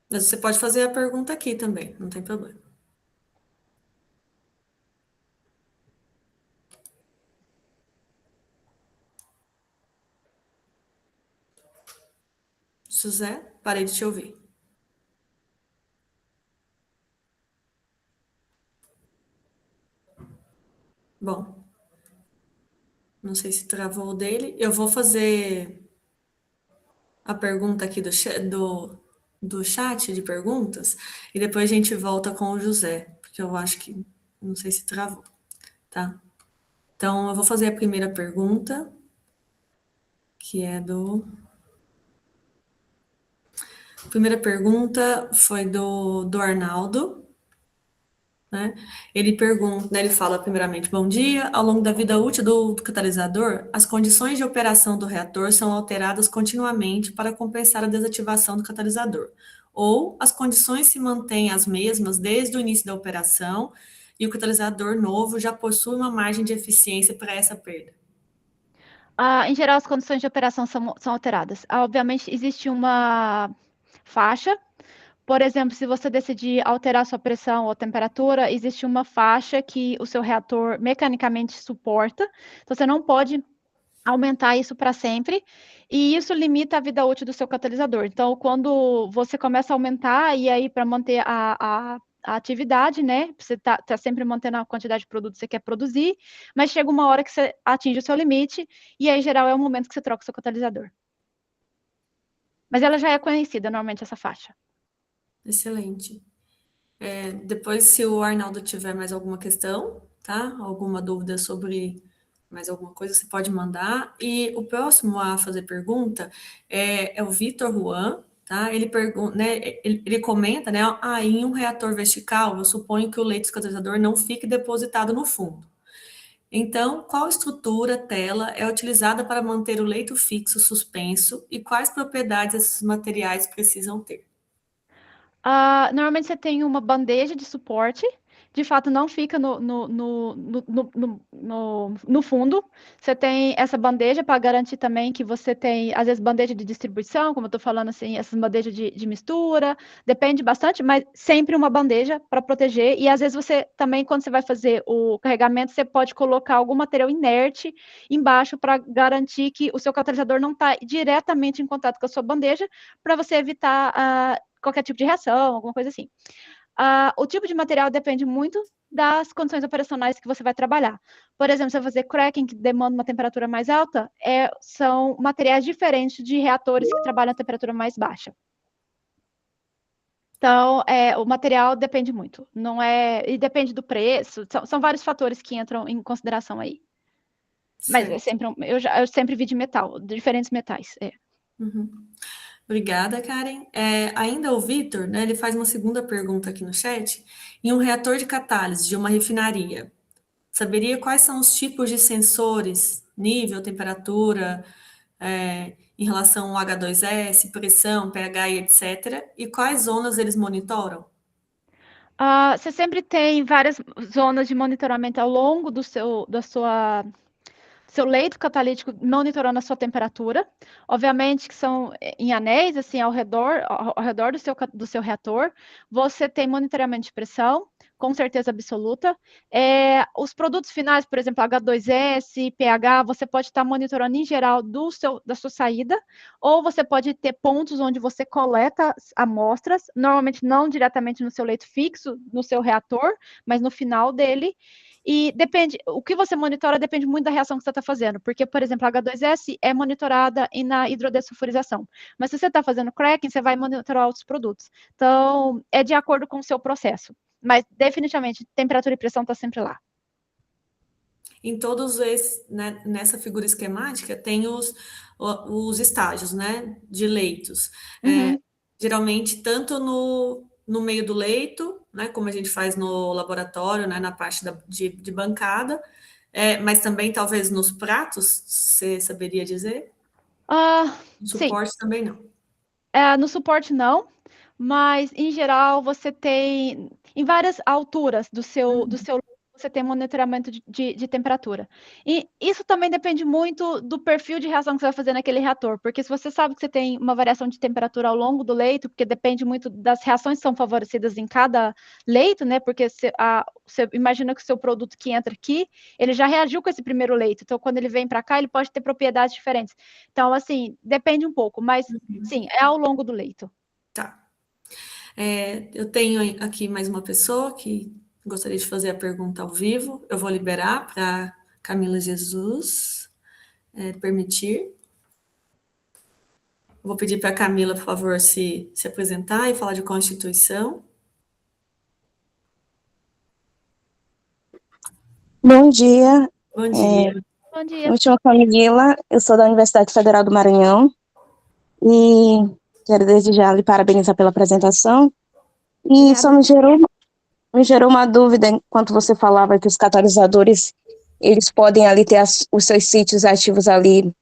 Speaker 1: Mas você pode fazer a pergunta aqui também, não tem problema. José, parei de te ouvir. Bom, não sei se travou o dele. Eu vou fazer a pergunta aqui do chat de perguntas e depois a gente volta com o José, porque eu acho que não sei se travou, tá? Então, eu vou fazer a primeira pergunta, que é A primeira pergunta foi do Arnaldo, né? Ele pergunta, né, ele fala primeiramente, bom dia, ao longo da vida útil do catalisador, as condições de operação do reator são alteradas continuamente para compensar a desativação do catalisador, ou as condições se mantêm as mesmas desde o início da operação e o catalisador novo já possui uma margem de eficiência para essa perda.
Speaker 2: Em geral, as condições de operação são alteradas. Obviamente, existe uma faixa. Por exemplo, se você decidir alterar sua pressão ou temperatura, existe uma faixa que o seu reator mecanicamente suporta. Então, você não pode aumentar isso para sempre, e isso limita a vida útil do seu catalisador. Então, quando você começa a aumentar, e aí para manter a atividade, né? Você tá sempre mantendo a quantidade de produto que você quer produzir, mas chega uma hora que você atinge o seu limite, e aí, em geral, é o momento que você troca o seu catalisador. Mas ela já é conhecida, normalmente, essa faixa.
Speaker 1: Excelente. Depois, se o Arnaldo tiver mais alguma questão, tá? Alguma dúvida sobre mais alguma coisa, você pode mandar. E o próximo a fazer pergunta é o Vitor Juan, tá? Ele pergunta, né? Ele comenta, né? Em um reator vertical, eu suponho que o leite catalisador não fique depositado no fundo. Então, qual estrutura, tela é utilizada para manter o leito fixo suspenso e quais propriedades esses materiais precisam ter?
Speaker 2: Normalmente você tem uma bandeja de suporte, de fato não fica no fundo. Você tem essa bandeja para garantir também que você tem, às vezes, bandeja de distribuição, como eu estou falando assim, essas bandejas de mistura, depende bastante, mas sempre uma bandeja para proteger. E às vezes você também, quando você vai fazer o carregamento, você pode colocar algum material inerte embaixo para garantir que o seu catalisador não está diretamente em contato com a sua bandeja, para você evitar qualquer tipo de reação, alguma coisa assim. O tipo de material depende muito das condições operacionais que você vai trabalhar. Por exemplo, se você fazer cracking, que demanda uma temperatura mais alta, são materiais diferentes de reatores que trabalham a temperatura mais baixa. Então, o material depende muito. Não e depende do preço, são vários fatores que entram em consideração aí. Mas é sempre eu sempre vi de metal, de diferentes metais.
Speaker 1: Uhum. Obrigada, Karen. Ainda o Vitor, né, ele faz uma segunda pergunta aqui no chat. Em um reator de catálise de uma refinaria, saberia quais são os tipos de sensores, nível, temperatura, em relação ao H2S, pressão, pH e etc., e quais zonas eles monitoram?
Speaker 2: Você sempre tem várias zonas de monitoramento ao longo do seu leito catalítico, monitorando a sua temperatura. Obviamente que são em anéis, assim, ao redor do seu reator. Você tem monitoramento de pressão, com certeza absoluta. Os produtos finais, por exemplo, H2S, pH, você pode estar monitorando em geral da sua saída, ou você pode ter pontos onde você coleta amostras, normalmente não diretamente no seu leito fixo, no seu reator, mas no final dele. E o que você monitora depende muito da reação que você está fazendo, porque, por exemplo, a H2S é monitorada na hidrodesulfurização, mas se você está fazendo cracking, você vai monitorar outros produtos. Então, é de acordo com o seu processo, mas definitivamente, temperatura e pressão está sempre lá.
Speaker 1: Em todos esses, né, nessa figura esquemática, tem os estágios, né, de leitos.
Speaker 2: Uhum.
Speaker 1: Geralmente, tanto no meio do leito, né, como a gente faz no laboratório, né, na parte de bancada, mas também talvez nos pratos, você saberia dizer? No suporte
Speaker 2: Sim.
Speaker 1: também não.
Speaker 2: No suporte não, mas em geral você tem em várias alturas do seu você tem monitoramento de temperatura. E isso também depende muito do perfil de reação que você vai fazer naquele reator, porque se você sabe que você tem uma variação de temperatura ao longo do leito, porque depende muito das reações que são favorecidas em cada leito, né? Porque você imagina que o seu produto que entra aqui, ele já reagiu com esse primeiro leito, então quando ele vem para cá, ele pode ter propriedades diferentes. Então, assim, depende um pouco, mas sim, é ao longo do leito.
Speaker 1: Tá. Eu tenho aqui mais uma pessoa que gostaria de fazer a pergunta ao vivo. Eu vou liberar para Camila Jesus permitir. Vou pedir para a Camila, por favor, se apresentar e falar de Constituição.
Speaker 5: Bom dia.
Speaker 1: Bom dia.
Speaker 2: Bom dia.
Speaker 5: Me chamo Camila, eu sou da Universidade Federal do Maranhão e quero desde já lhe parabenizar pela apresentação. E
Speaker 2: Obrigada.
Speaker 5: só me gerou uma dúvida enquanto você falava que os catalisadores, eles podem ali ter os seus sítios ativos ali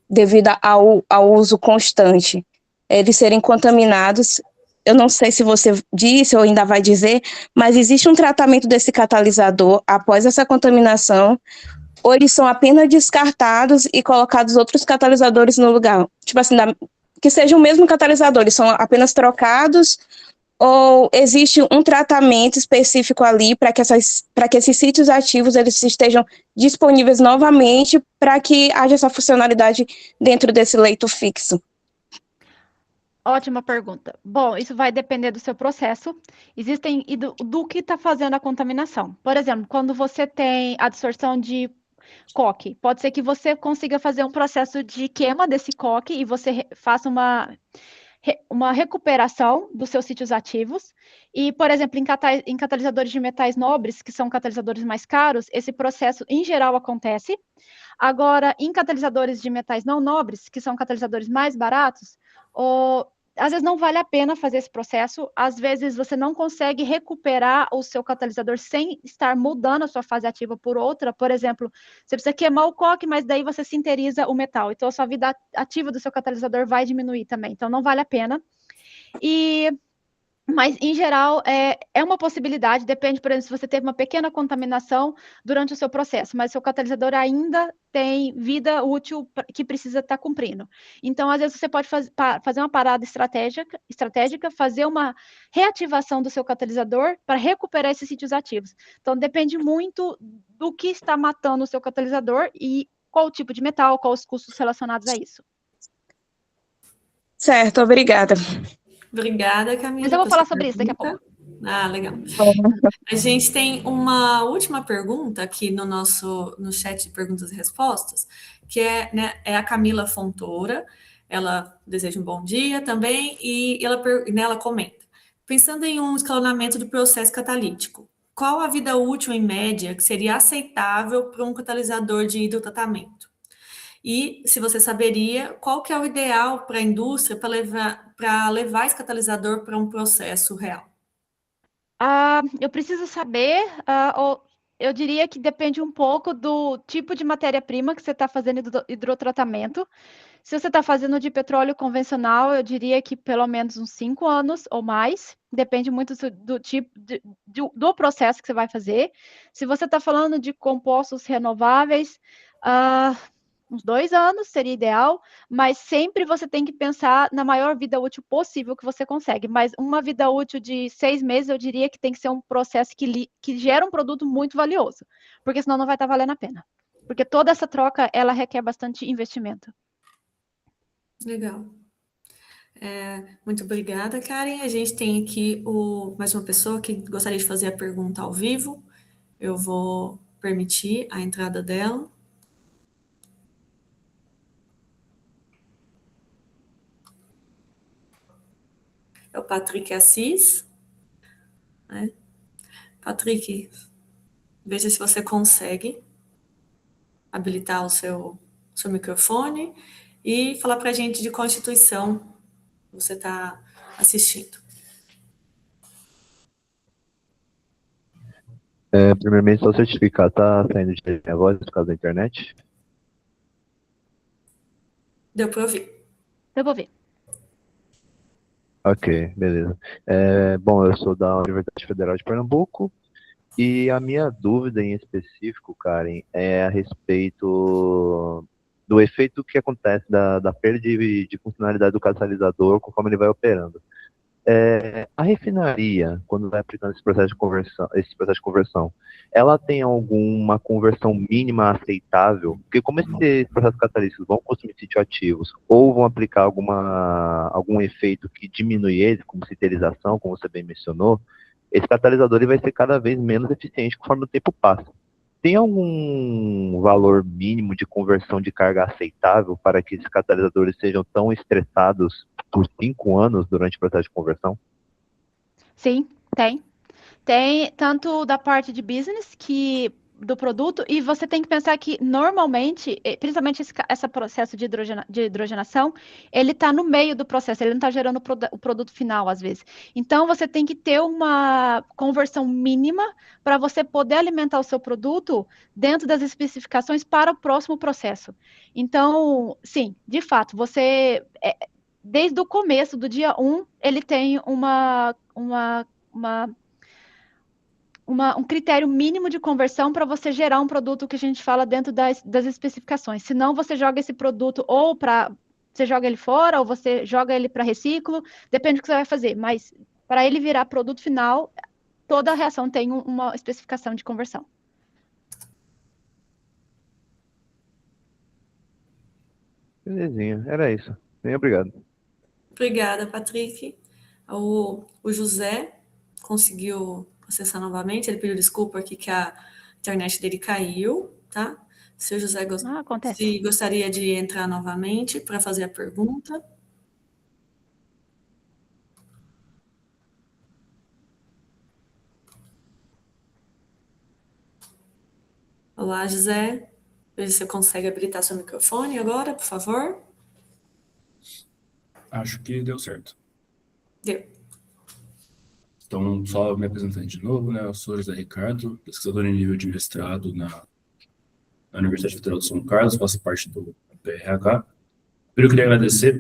Speaker 5: devido ao uso constante, eles serem contaminados. Eu não sei se você disse ou ainda vai dizer, mas existe um tratamento desse catalisador após essa contaminação, ou eles são apenas descartados e colocados outros catalisadores no lugar? Tipo assim, que seja o mesmo catalisador, eles são apenas trocados, ou existe um tratamento específico ali para que esses sítios ativos eles estejam disponíveis novamente para que haja essa funcionalidade dentro desse leito fixo?
Speaker 2: Ótima pergunta. Bom, isso vai depender do seu processo. Existem e do que está fazendo a contaminação. Por exemplo, quando você tem a absorção de coque, pode ser que você consiga fazer um processo de queima desse coque e você faça uma recuperação dos seus sítios ativos. E, por exemplo, em catalisadores de metais nobres, que são catalisadores mais caros, esse processo, em geral, acontece. Agora, em catalisadores de metais não nobres, que são catalisadores mais baratos, às vezes não vale a pena fazer esse processo, às vezes você não consegue recuperar o seu catalisador sem estar mudando a sua fase ativa por outra. Por exemplo, você precisa queimar o coque, mas daí você sinteriza o metal, então a sua vida ativa do seu catalisador vai diminuir também, então não vale a pena. Mas, em geral, é uma possibilidade, depende, por exemplo, se você teve uma pequena contaminação durante o seu processo, mas seu catalisador ainda tem vida útil que precisa estar cumprindo. Então, às vezes, você pode fazer uma parada estratégica, fazer uma reativação do seu catalisador para recuperar esses sítios ativos. Então, depende muito do que está matando o seu catalisador e qual o tipo de metal, quais os custos relacionados a isso.
Speaker 5: Certo, obrigada.
Speaker 1: Obrigada, Camila.
Speaker 2: Mas eu vou falar sobre isso daqui a pouco.
Speaker 1: Legal. A gente tem uma última pergunta aqui no chat de perguntas e respostas, que é a Camila Fontoura. Ela deseja um bom dia também e ela comenta: pensando em um escalonamento do processo catalítico, qual a vida útil em média que seria aceitável para um catalisador de hidrotratamento? E se você saberia qual que é o ideal para a indústria para levar esse catalisador para um processo real?
Speaker 2: Eu preciso saber, eu diria que depende um pouco do tipo de matéria-prima que você está fazendo hidrotratamento. Se você está fazendo de petróleo convencional, eu diria que pelo menos uns 5 anos ou mais, depende muito do tipo, do processo que você vai fazer. Se você está falando de compostos renováveis, uns 2 anos seria ideal, mas sempre você tem que pensar na maior vida útil possível que você consegue. Mas uma vida útil de 6 meses, eu diria que tem que ser um processo que gera um produto muito valioso, porque senão não vai estar valendo a pena. Porque toda essa troca, ela requer bastante investimento.
Speaker 1: Legal. Muito obrigada, Karen. A gente tem aqui mais uma pessoa que gostaria de fazer a pergunta ao vivo. Eu vou permitir a entrada dela. É o Patrick Assis. Patrick, veja se você consegue habilitar o seu microfone e falar para a gente de qual instituição você está assistindo.
Speaker 3: Primeiramente, só certificar, tá saindo de minha voz por causa da internet?
Speaker 1: Deu para ouvir?
Speaker 2: Eu vou ver.
Speaker 3: Ok, beleza. Bom, eu sou da Universidade Federal de Pernambuco e a minha dúvida em específico, Karen, é a respeito do efeito que acontece da perda de funcionalidade do catalisador conforme ele vai operando. A refinaria, quando vai aplicando esse processo de conversão, ela tem alguma conversão mínima aceitável? Porque como esses processos catalíticos vão consumir sítios ativos ou vão aplicar algum efeito que diminui eles, como citerização, como você bem mencionou, esse catalisador ele vai ser cada vez menos eficiente conforme o tempo passa. Tem algum valor mínimo de conversão de carga aceitável para que esses catalisadores sejam tão estressados por 5 anos durante o processo de conversão?
Speaker 2: Sim, tem. Tem tanto da parte de business do produto, e você tem que pensar que normalmente, principalmente esse processo de hidrogenação, ele está no meio do processo, ele não está gerando o produto final, às vezes. Então, você tem que ter uma conversão mínima para você poder alimentar o seu produto dentro das especificações para o próximo processo. Então, sim, de fato, desde o começo do dia 1, ele tem um critério mínimo de conversão para você gerar um produto que a gente fala dentro das especificações. Senão, você joga esse produto você joga ele fora, ou você joga ele para reciclo, depende do que você vai fazer. Mas, para ele virar produto final, toda a reação tem uma especificação de conversão.
Speaker 3: Belezinha, era isso. Bem obrigado.
Speaker 1: Obrigada, Patrick. O José conseguiu acessar novamente. Ele pediu desculpa aqui que a internet dele caiu, tá? Se o José gostaria de entrar novamente para fazer a pergunta. Olá, José. Veja se você consegue habilitar seu microfone agora, por favor.
Speaker 4: Acho que deu certo.
Speaker 1: Deu.
Speaker 4: Então, só me apresentando de novo, né? Eu sou José Ricardo, pesquisador em nível de mestrado na Universidade Federal de São Carlos, faço parte do PRH. Eu queria agradecer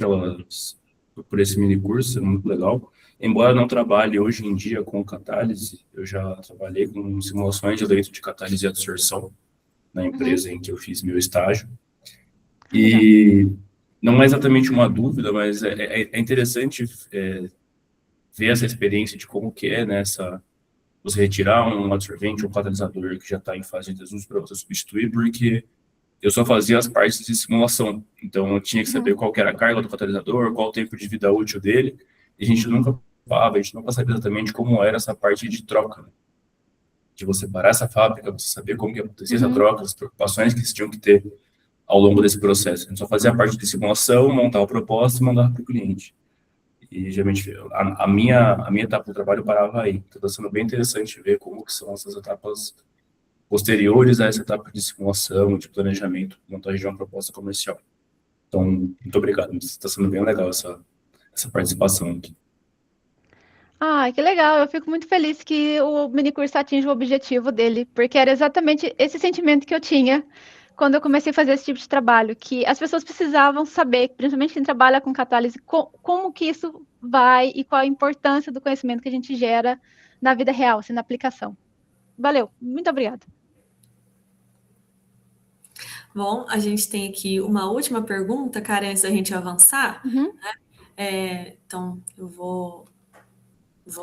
Speaker 4: por esse mini curso, é muito legal. Embora eu não trabalhe hoje em dia com catálise, eu já trabalhei com simulações de leito de catálise e absorção na empresa em que eu fiz meu estágio. E não é exatamente uma dúvida, mas é interessante ver essa experiência de como que é, né, você retirar um absorvente ou um catalisador que já está em fase de desuso para você substituir, porque eu só fazia as partes de simulação. Então, eu tinha que saber qual que era a carga do catalisador, qual o tempo de vida útil dele, e a gente nunca sabia exatamente como era essa parte de troca, né? De você parar essa fábrica, você saber como que acontecia essa troca, as preocupações que se tinham que ter ao longo desse processo. A gente só fazia a parte de simulação, montar a proposta e mandar para o cliente. E, geralmente, a minha etapa de trabalho parava aí. Então, está sendo bem interessante ver como que são essas etapas posteriores a essa etapa de simulação, de planejamento, montagem de uma proposta comercial. Então, muito obrigado. Está sendo bem legal essa participação aqui.
Speaker 2: Ah, que legal. Eu fico muito feliz que o minicurso atinja o objetivo dele, porque era exatamente esse sentimento que eu tinha quando eu comecei a fazer esse tipo de trabalho, que as pessoas precisavam saber, principalmente quem trabalha com catálise, como que isso vai e qual a importância do conhecimento que a gente gera na vida real, assim, na aplicação. Valeu, muito obrigada.
Speaker 1: Bom, a gente tem aqui uma última pergunta, Karen, antes da gente avançar.
Speaker 2: Uhum.
Speaker 1: Então, eu vou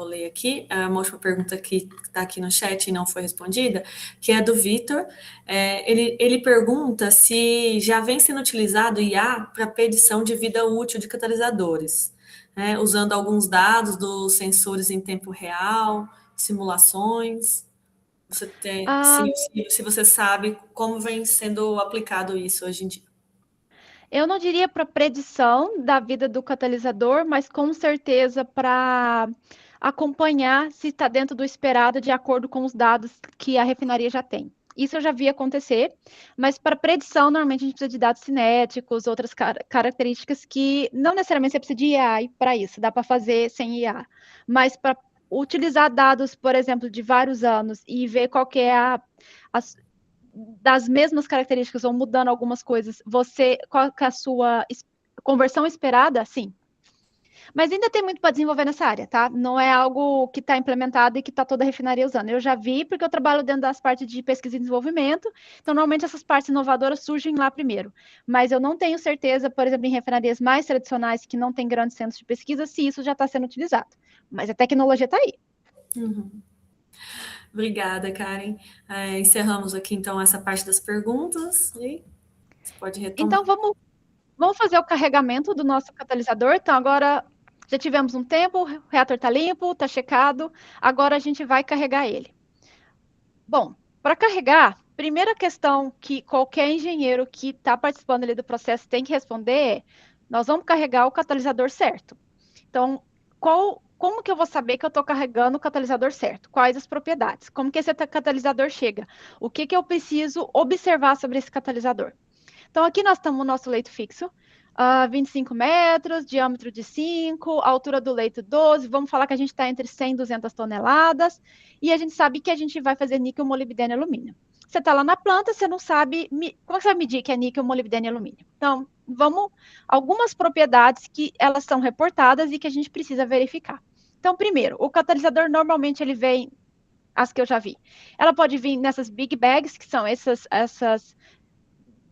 Speaker 1: ler aqui. É uma última pergunta que está aqui no chat e não foi respondida, que é do Vitor. Ele pergunta se já vem sendo utilizado IA para predição de vida útil de catalisadores, né, usando alguns dados dos sensores em tempo real, simulações. Se você sabe como vem sendo aplicado isso hoje em dia.
Speaker 2: Eu não diria para predição da vida do catalisador, mas com certeza para acompanhar se está dentro do esperado de acordo com os dados que a refinaria já tem. Isso eu já vi acontecer, mas para predição, normalmente a gente precisa de dados cinéticos, outras características que não necessariamente você precisa de IA para isso, dá para fazer sem IA. Mas para utilizar dados, por exemplo, de vários anos e ver qual que é das mesmas características ou mudando algumas coisas, qual que é a sua conversão esperada? Sim. Mas ainda tem muito para desenvolver nessa área, tá? Não é algo que está implementado e que está toda a refinaria usando. Eu já vi, porque eu trabalho dentro das partes de pesquisa e desenvolvimento, então normalmente essas partes inovadoras surgem lá primeiro. Mas eu não tenho certeza, por exemplo, em refinarias mais tradicionais que não tem grandes centros de pesquisa, se isso já está sendo utilizado. Mas a tecnologia está aí.
Speaker 1: Uhum. Obrigada, Karen. Encerramos aqui, então, essa parte das perguntas e você pode retomar.
Speaker 2: Então, vamos fazer o carregamento do nosso catalisador. Então, agora já tivemos um tempo, o reator está limpo, está checado. Agora a gente vai carregar ele. Bom, para carregar, primeira questão que qualquer engenheiro que está participando ali do processo tem que responder é: nós vamos carregar o catalisador certo. Então, como que eu vou saber que eu estou carregando o catalisador certo? Quais as propriedades? Como que esse catalisador chega? O que eu preciso observar sobre esse catalisador? Então, aqui nós estamos no nosso leito fixo, 25 metros, diâmetro de 5, altura do leito 12, vamos falar que a gente está entre 100 e 200 toneladas, e a gente sabe que a gente vai fazer níquel, molibdênio e alumínio. Você está lá na planta, você não sabe, como você vai medir que é níquel, molibdênio e alumínio? Então, algumas propriedades que elas são reportadas e que a gente precisa verificar. Então, primeiro, o catalisador normalmente ele vem, as que eu já vi, ela pode vir nessas big bags, que são essas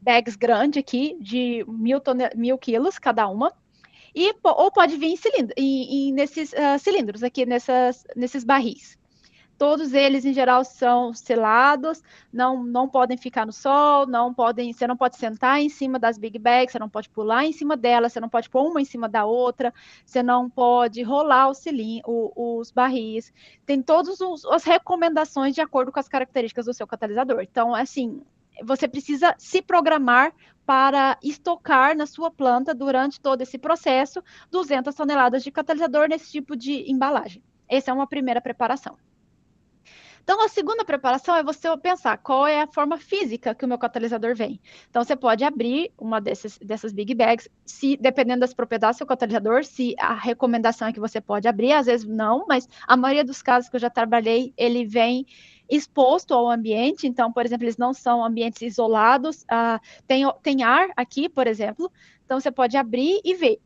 Speaker 2: bags grandes aqui, de 1.000 quilos cada uma, ou pode vir nesses cilindros aqui, nesses barris. Todos eles, em geral, são selados, não podem ficar no sol, você não pode sentar em cima das big bags, você não pode pular em cima delas, você não pode pôr uma em cima da outra, você não pode rolar os barris. Tem todas as recomendações de acordo com as características do seu catalisador. Então, assim, você precisa se programar para estocar na sua planta, durante todo esse processo, 200 toneladas de catalisador nesse tipo de embalagem. Essa é uma primeira preparação. Então, a segunda preparação é você pensar qual é a forma física que o meu catalisador vem. Então, você pode abrir uma dessas big bags, dependendo das propriedades do seu catalisador, se a recomendação é que você pode abrir, às vezes não, mas a maioria dos casos que eu já trabalhei, ele vem exposto ao ambiente. Então, por exemplo, eles não são ambientes isolados, tem ar aqui, por exemplo, então você pode abrir e ver.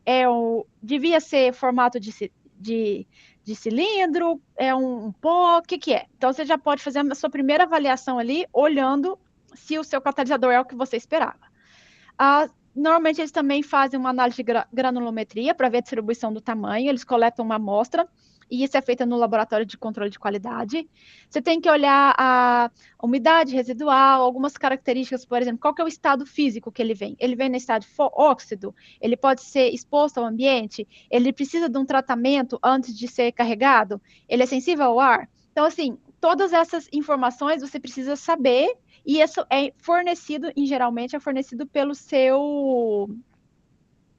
Speaker 2: Devia ser formato de cilindro, é um pó, o que é? Então, você já pode fazer a sua primeira avaliação ali, olhando se o seu catalisador é o que você esperava. Normalmente, eles também fazem uma análise de granulometria para ver a distribuição do tamanho, eles coletam uma amostra, e isso é feito no laboratório de controle de qualidade. Você tem que olhar a umidade residual, algumas características, por exemplo, qual que é o estado físico que ele vem? Ele vem no estado óxido, ele pode ser exposto ao ambiente, ele precisa de um tratamento antes de ser carregado, ele é sensível ao ar. Então, assim, todas essas informações você precisa saber, e isso geralmente é fornecido pelo seu,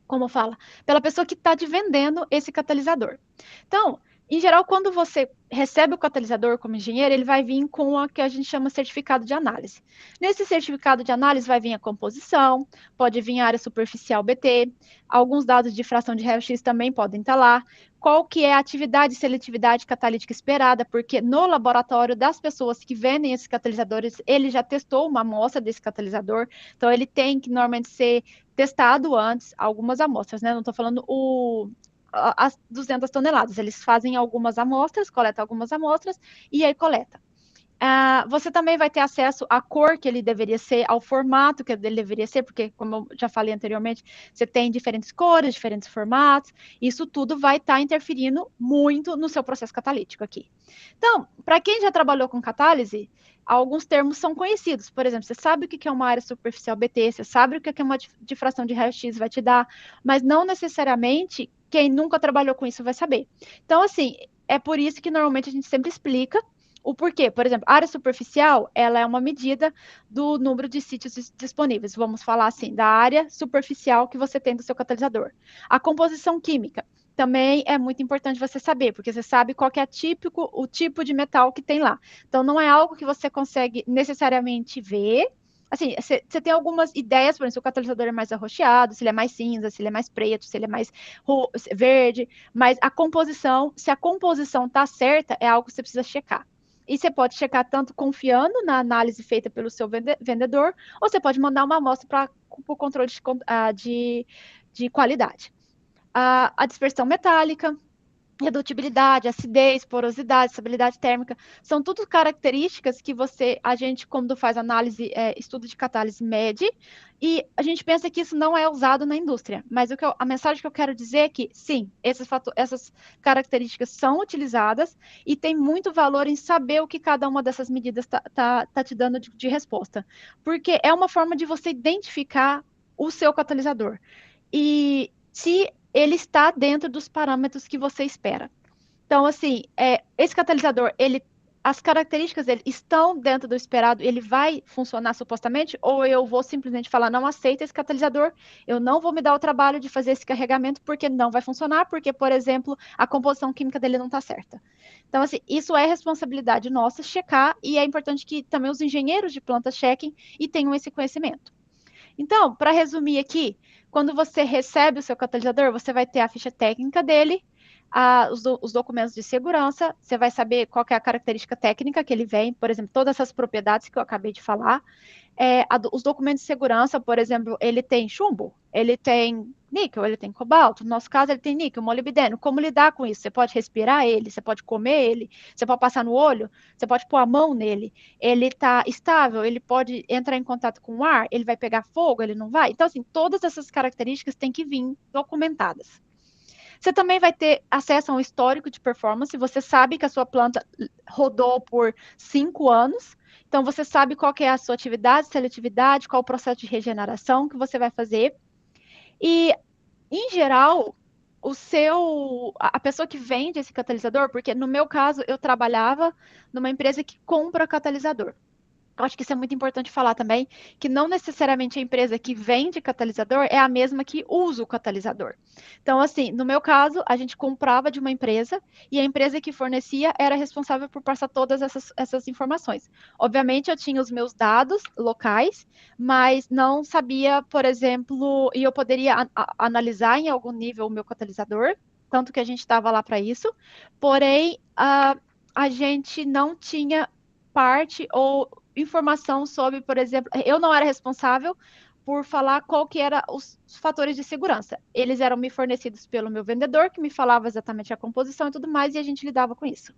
Speaker 2: como fala, pela pessoa que está te vendendo esse catalisador. Então, Em geral, quando você recebe o catalisador como engenheiro, ele vai vir com o que a gente chama certificado de análise. Nesse certificado de análise vai vir a composição, pode vir a área superficial BT, alguns dados de fração de raio-x também podem estar lá, qual que é a atividade e seletividade catalítica esperada, porque no laboratório das pessoas que vendem esses catalisadores, ele já testou uma amostra desse catalisador, então ele tem que normalmente ser testado antes, algumas amostras, né? Não estou falando as 200 toneladas. Eles fazem algumas amostras, coletam algumas amostras e aí coleta. Você também vai ter acesso à cor que ele deveria ser, ao formato que ele deveria ser, porque, como eu já falei anteriormente, você tem diferentes cores, diferentes formatos, isso tudo vai estar interferindo muito no seu processo catalítico aqui. Então, para quem já trabalhou com catálise, alguns termos são conhecidos. Por exemplo, você sabe o que é uma área superficial BT, você sabe o que é uma difração de raio-x vai te dar, mas não necessariamente quem nunca trabalhou com isso vai saber. Então, assim, é por isso que normalmente a gente sempre explica o porquê. Por exemplo, a área superficial, ela é uma medida do número de sítios disponíveis. Vamos falar assim, da área superficial que você tem do seu catalisador. A composição química também é muito importante você saber, porque você sabe qual que é o tipo de metal que tem lá. Então, não é algo que você consegue necessariamente ver. Assim, você tem algumas ideias, por exemplo, se o catalisador é mais arroxeado, se ele é mais cinza, se ele é mais preto, se ele é mais verde, mas a composição, se a composição está certa, é algo que você precisa checar. E você pode checar tanto confiando na análise feita pelo seu vendedor, ou você pode mandar uma amostra para o controle de qualidade. A dispersão metálica, redutibilidade, acidez, porosidade, estabilidade térmica, são tudo características que a gente, quando faz análise, estudo de catálise, mede, e a gente pensa que isso não é usado na indústria, mas a mensagem que eu quero dizer é que, sim, essas características são utilizadas e tem muito valor em saber o que cada uma dessas medidas tá te dando de resposta, porque é uma forma de você identificar o seu catalisador. E se ele está dentro dos parâmetros que você espera. Então, assim, esse catalisador, as características dele estão dentro do esperado, ele vai funcionar supostamente, ou eu vou simplesmente falar, não aceito esse catalisador, eu não vou me dar o trabalho de fazer esse carregamento, porque não vai funcionar, porque, por exemplo, a composição química dele não está certa. Então, assim, isso é responsabilidade nossa, checar, e é importante que também os engenheiros de planta chequem e tenham esse conhecimento. Então, para resumir aqui, quando você recebe o seu catalisador, você vai ter a ficha técnica dele, os documentos de segurança, você vai saber qual que é a característica técnica que ele vem, por exemplo, todas essas propriedades que eu acabei de falar. Os documentos de segurança, por exemplo, ele tem chumbo, ele tem níquel, ele tem cobalto, no nosso caso ele tem níquel, molibdênio. Como lidar com isso? Você pode respirar ele, você pode comer ele, você pode passar no olho, você pode pôr a mão nele, ele está estável, ele pode entrar em contato com o ar, ele vai pegar fogo, ele não vai? Então, assim, todas essas características têm que vir documentadas. Você também vai ter acesso a um histórico de performance, você sabe que a sua planta rodou por 5 anos, então você sabe qual que é a sua atividade, seletividade, qual o processo de regeneração que você vai fazer. E, em geral, a pessoa que vende esse catalisador, porque no meu caso eu trabalhava numa empresa que compra catalisador. Eu acho que isso é muito importante falar também, que não necessariamente a empresa que vende catalisador é a mesma que usa o catalisador. Então, assim, no meu caso, a gente comprava de uma empresa e a empresa que fornecia era responsável por passar todas essas informações. Obviamente, eu tinha os meus dados locais, mas não sabia, por exemplo, e eu poderia analisar em algum nível o meu catalisador, tanto que a gente estava lá para isso, porém, a gente não tinha parte ou informação sobre, por exemplo, eu não era responsável por falar qual que era os fatores de segurança. Eles eram me fornecidos pelo meu vendedor, que me falava exatamente a composição e tudo mais, e a gente lidava com isso.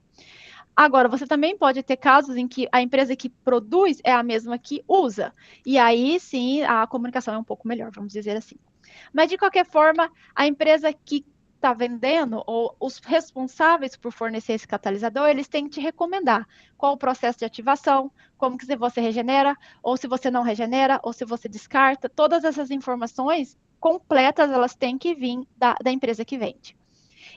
Speaker 2: Agora, você também pode ter casos em que a empresa que produz é a mesma que usa. E aí, sim, a comunicação é um pouco melhor, vamos dizer assim. Mas, de qualquer forma, a empresa que está vendendo, ou os responsáveis por fornecer esse catalisador, eles têm que te recomendar qual o processo de ativação, como que você regenera, ou se você não regenera, ou se você descarta. Todas essas informações completas, elas têm que vir da empresa que vende.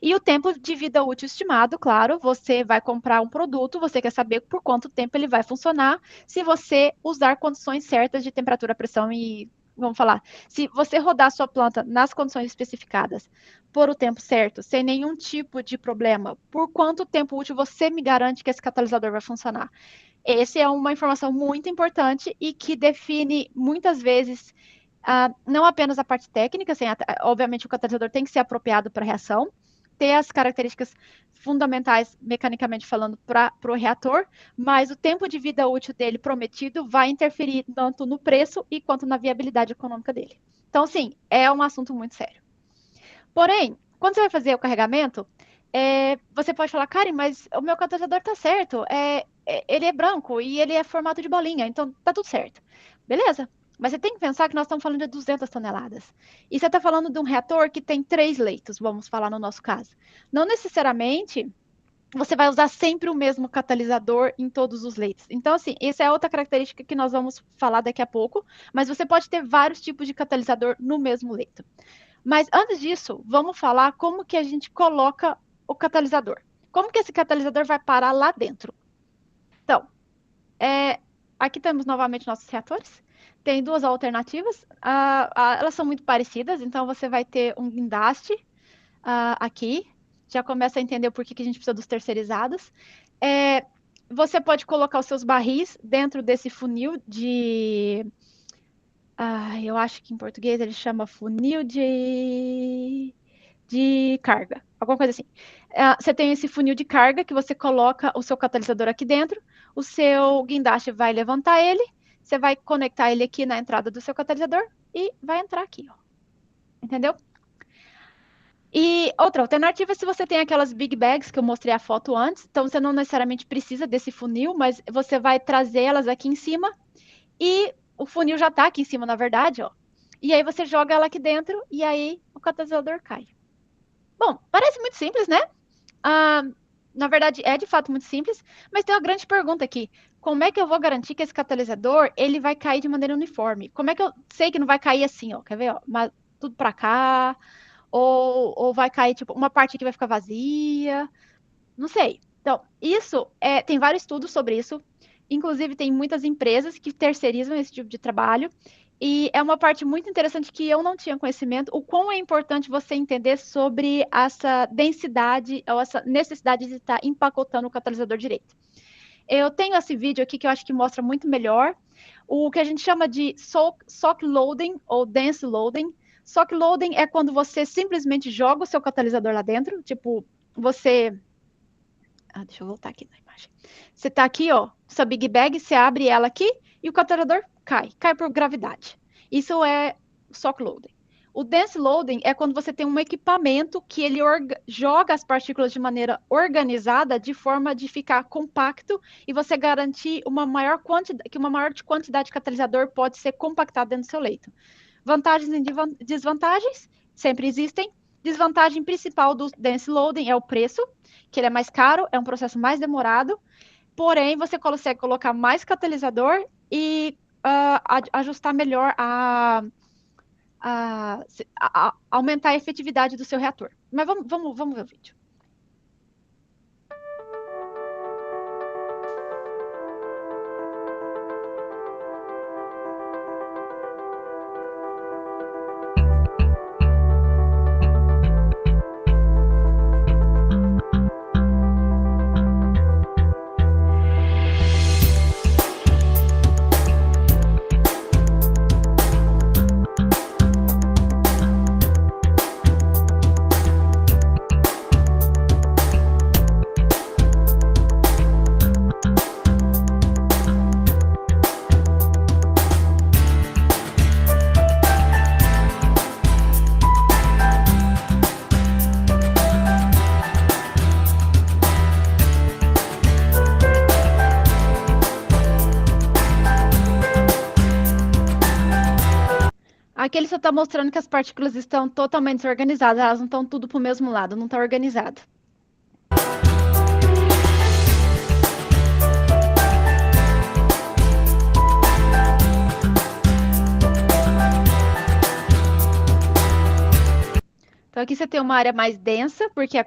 Speaker 2: E o tempo de vida útil estimado, claro, você vai comprar um produto, você quer saber por quanto tempo ele vai funcionar, se você usar condições certas de temperatura, pressão e vamos falar, se você rodar a sua planta nas condições especificadas por o tempo certo, sem nenhum tipo de problema, por quanto tempo útil você me garante que esse catalisador vai funcionar? Essa é uma informação muito importante e que define muitas vezes não apenas a parte técnica, assim, obviamente o catalisador tem que ser apropriado para a reação, ter as características fundamentais, mecanicamente falando, para o reator, mas o tempo de vida útil dele prometido vai interferir tanto no preço e quanto na viabilidade econômica dele. Então, sim, é um assunto muito sério. Porém, quando você vai fazer o carregamento, você pode falar, Karen, mas o meu catalisador está certo, ele é branco e ele é formato de bolinha, então tá tudo certo. Beleza, mas você tem que pensar que nós estamos falando de 200 toneladas. E você está falando de um reator que tem 3 leitos, vamos falar no nosso caso. Não necessariamente você vai usar sempre o mesmo catalisador em todos os leitos. Então, assim, essa é outra característica que nós vamos falar daqui a pouco, mas você pode ter vários tipos de catalisador no mesmo leito. Mas antes disso, vamos falar como que a gente coloca o catalisador. Como que esse catalisador vai parar lá dentro? Então, aqui temos novamente nossos reatores. Tem 2 alternativas. Elas são muito parecidas, então você vai ter um guindaste aqui. Já começa a entender por que a gente precisa dos terceirizados. Você pode colocar os seus barris dentro desse funil de... eu acho que em português ele chama funil de carga, alguma coisa assim. Você tem esse funil de carga que você coloca o seu catalisador aqui dentro, o seu guindaste vai levantar ele, você vai conectar ele aqui na entrada do seu catalisador e vai entrar aqui, ó. Entendeu? E outra alternativa é se você tem aquelas big bags que eu mostrei a foto antes, então você não necessariamente precisa desse funil, mas você vai trazer elas aqui em cima e o funil já está aqui em cima, na verdade, ó. E aí você joga ela aqui dentro e aí o catalisador cai. Bom, parece muito simples, né? Na verdade, é de fato muito simples, mas tem uma grande pergunta aqui. Como é que eu vou garantir que esse catalisador ele vai cair de maneira uniforme? Como é que eu sei que não vai cair assim, ó? Quer ver, ó? Tudo para cá, ou vai cair, tipo, uma parte aqui vai ficar vazia? Não sei. Então, isso, tem vários estudos sobre isso. Inclusive, tem muitas empresas que terceirizam esse tipo de trabalho. E é uma parte muito interessante que eu não tinha conhecimento, o quão é importante você entender sobre essa densidade ou essa necessidade de estar empacotando o catalisador direito. Eu tenho esse vídeo aqui que eu acho que mostra muito melhor o que a gente chama de sock loading ou dense loading. Sock loading é quando você simplesmente joga o seu catalisador lá dentro, tipo, você... deixa eu voltar aqui na imagem. Você está aqui, ó, sua big bag, você abre ela aqui e o catalisador cai por gravidade. Isso é sock loading. O dense loading é quando você tem um equipamento que ele joga as partículas de maneira organizada, de forma de ficar compacto e você garantir uma maior quantidade de catalisador pode ser compactada dentro do seu leito. Vantagens e desvantagens sempre existem. Desvantagem principal do dense loading é o preço, que ele é mais caro, é um processo mais demorado, porém você consegue colocar mais catalisador e ajustar melhor aumentar a efetividade do seu reator. Mas vamos ver o vídeo. Aqui ele só está mostrando que as partículas estão totalmente desorganizadas, elas não estão tudo para o mesmo lado, não está organizado. Então Então, aqui você tem uma área mais densa, porque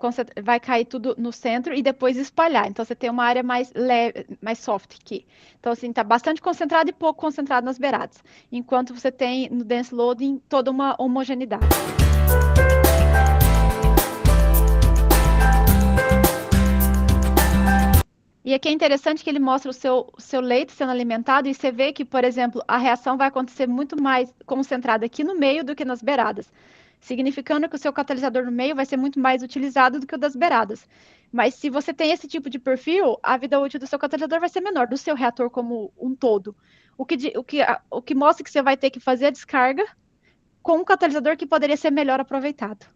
Speaker 2: vai cair tudo no centro e depois espalhar. Então, você tem uma área mais leve, mais soft aqui. Então, assim, está bastante concentrado e pouco concentrado nas beiradas. Enquanto você tem no dense loading toda uma homogeneidade. E aqui é interessante que ele mostra o seu leite sendo alimentado e você vê que, por exemplo, a reação vai acontecer muito mais concentrada aqui no meio do que nas beiradas, significando que o seu catalisador no meio vai ser muito mais utilizado do que o das beiradas. Mas se você tem esse tipo de perfil, a vida útil do seu catalisador vai ser menor, do seu reator como um todo. O que mostra que você vai ter que fazer a descarga com um catalisador que poderia ser melhor aproveitado.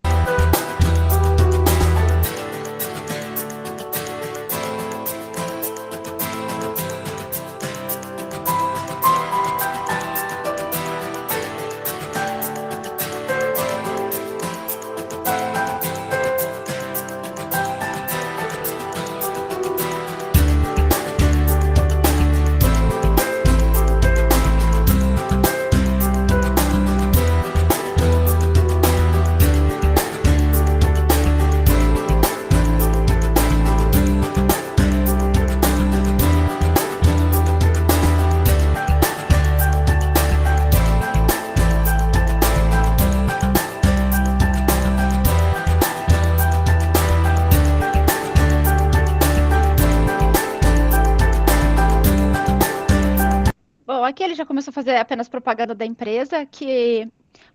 Speaker 2: Bom, aqui ele já começou a fazer apenas propaganda da empresa,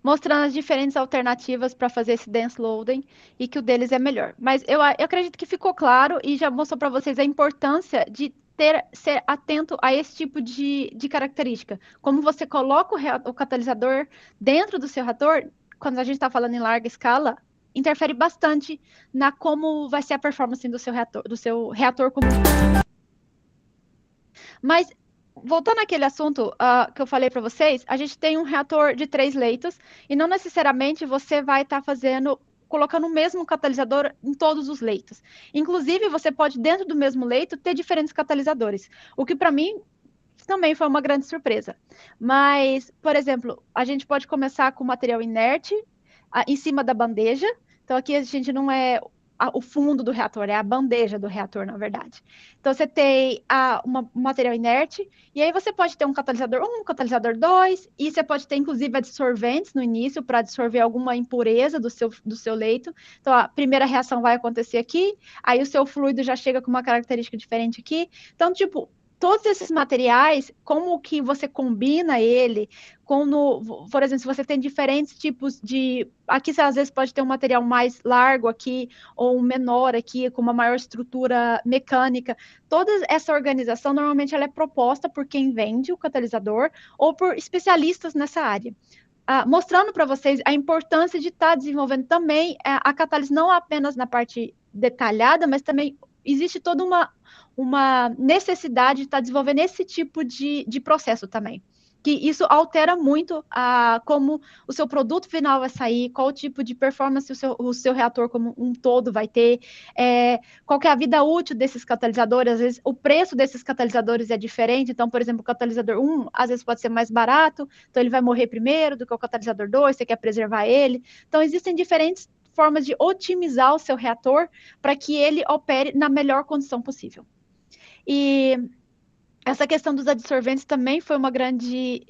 Speaker 2: mostrando as diferentes alternativas para fazer esse dense loading e que o deles é melhor. Mas eu acredito que ficou claro e já mostrou para vocês a importância de ser atento a esse tipo de característica. Como você coloca o catalisador dentro do seu reator, quando a gente está falando em larga escala, interfere bastante na como vai ser a performance do seu reator como. Mas voltando àquele assunto que eu falei para vocês, a gente tem um reator de 3 leitos e não necessariamente você vai estar colocando o mesmo catalisador em todos os leitos. Inclusive, você pode, dentro do mesmo leito, ter diferentes catalisadores, o que para mim também foi uma grande surpresa. Mas, por exemplo, a gente pode começar com material inerte em cima da bandeja. Então, aqui a gente não é o fundo do reator, é a bandeja do reator, na verdade. Então, você tem um material inerte, e aí você pode ter um catalisador 1, um catalisador 2, e você pode ter, inclusive, adsorventes no início, para absorver alguma impureza do seu leito. Então, a primeira reação vai acontecer aqui, aí o seu fluido já chega com uma característica diferente aqui. Então, tipo, todos esses materiais, como que você combina ele, por exemplo, se você tem diferentes tipos de. Aqui você às vezes pode ter um material mais largo aqui, ou um menor aqui, com uma maior estrutura mecânica. Toda essa organização, normalmente, ela é proposta por quem vende o catalisador ou por especialistas nessa área. Mostrando para vocês a importância de estar desenvolvendo também a catálise, não apenas na parte detalhada, mas também existe toda uma necessidade de estar desenvolvendo esse tipo de processo também. Que isso altera muito como o seu produto final vai sair, qual tipo de performance o seu reator como um todo vai ter, qual que é a vida útil desses catalisadores. Às vezes o preço desses catalisadores é diferente. Então, por exemplo, o catalisador 1, às vezes pode ser mais barato, então ele vai morrer primeiro do que o catalisador 2, você quer preservar ele. Então, existem diferentes formas de otimizar o seu reator para que ele opere na melhor condição possível. E essa questão dos adsorventes também foi uma grande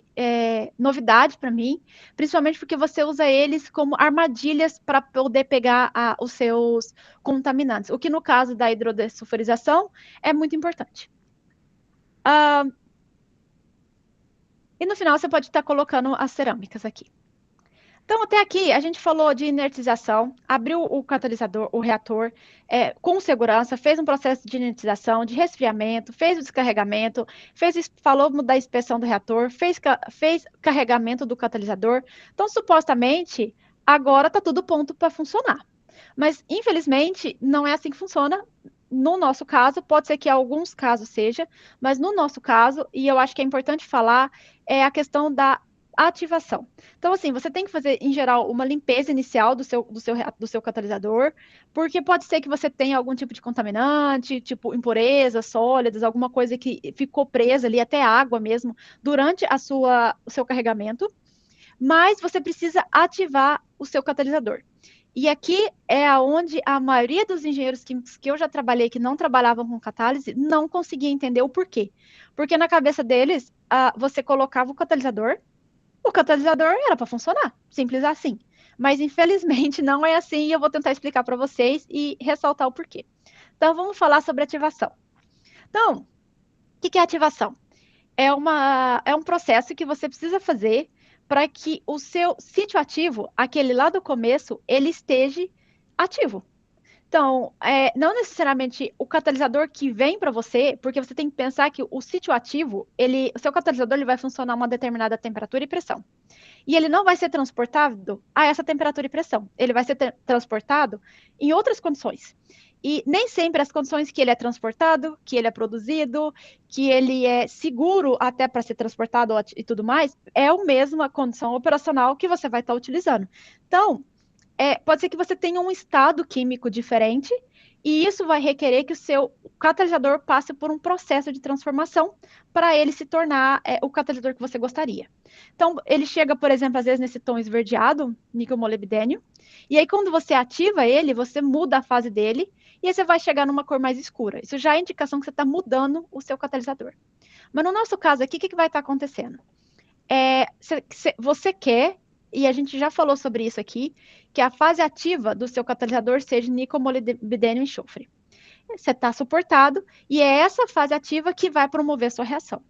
Speaker 2: novidade para mim, principalmente porque você usa eles como armadilhas para poder pegar os seus contaminantes, o que no caso da hidrodesulfurização é muito importante. E no final você pode estar colocando as cerâmicas aqui. Então, até aqui, a gente falou de inertização, abriu o catalisador, o reator, com segurança, fez um processo de inertização, de resfriamento, fez o descarregamento, falou da inspeção do reator, fez carregamento do catalisador. Então, supostamente, agora está tudo pronto para funcionar. Mas, infelizmente, não é assim que funciona. No nosso caso, pode ser que em alguns casos seja, mas no nosso caso, e eu acho que é importante falar, é a questão da ativação. Então, assim, você tem que fazer, em geral, uma limpeza inicial do seu catalisador, porque pode ser que você tenha algum tipo de contaminante, tipo impurezas sólidas, alguma coisa que ficou presa ali, até água mesmo, durante o seu carregamento, mas você precisa ativar o seu catalisador. E aqui é onde a maioria dos engenheiros químicos que eu já trabalhei, que não trabalhavam com catálise, não conseguia entender o porquê. Porque na cabeça deles, você colocava o catalisador era para funcionar, simples assim. Mas infelizmente não é assim e eu vou tentar explicar para vocês e ressaltar o porquê. Então vamos falar sobre ativação. Então, o que é ativação? É um processo que você precisa fazer para que o seu sítio ativo, aquele lá do começo, ele esteja ativo. Então, não necessariamente o catalisador que vem para você, porque você tem que pensar que o sítio ativo, o seu catalisador ele vai funcionar a uma determinada temperatura e pressão. E ele não vai ser transportado a essa temperatura e pressão. Ele vai ser transportado em outras condições. E nem sempre as condições que ele é transportado, que ele é produzido, que ele é seguro até para ser transportado e tudo mais, é a mesma condição operacional que você vai estar utilizando. Então, pode ser que você tenha um estado químico diferente e isso vai requerer que o seu catalisador passe por um processo de transformação para ele se tornar o catalisador que você gostaria. Então, ele chega, por exemplo, às vezes nesse tom esverdeado, níquel molibdênio, e aí quando você ativa ele, você muda a fase dele e aí você vai chegar numa cor mais escura. Isso já é indicação que você está mudando o seu catalisador. Mas no nosso caso aqui, o que vai estar acontecendo? Você quer, e a gente já falou sobre isso aqui, que a fase ativa do seu catalisador seja níquel, molibdênio e enxofre. Você está suportado, e é essa fase ativa que vai promover a sua reação.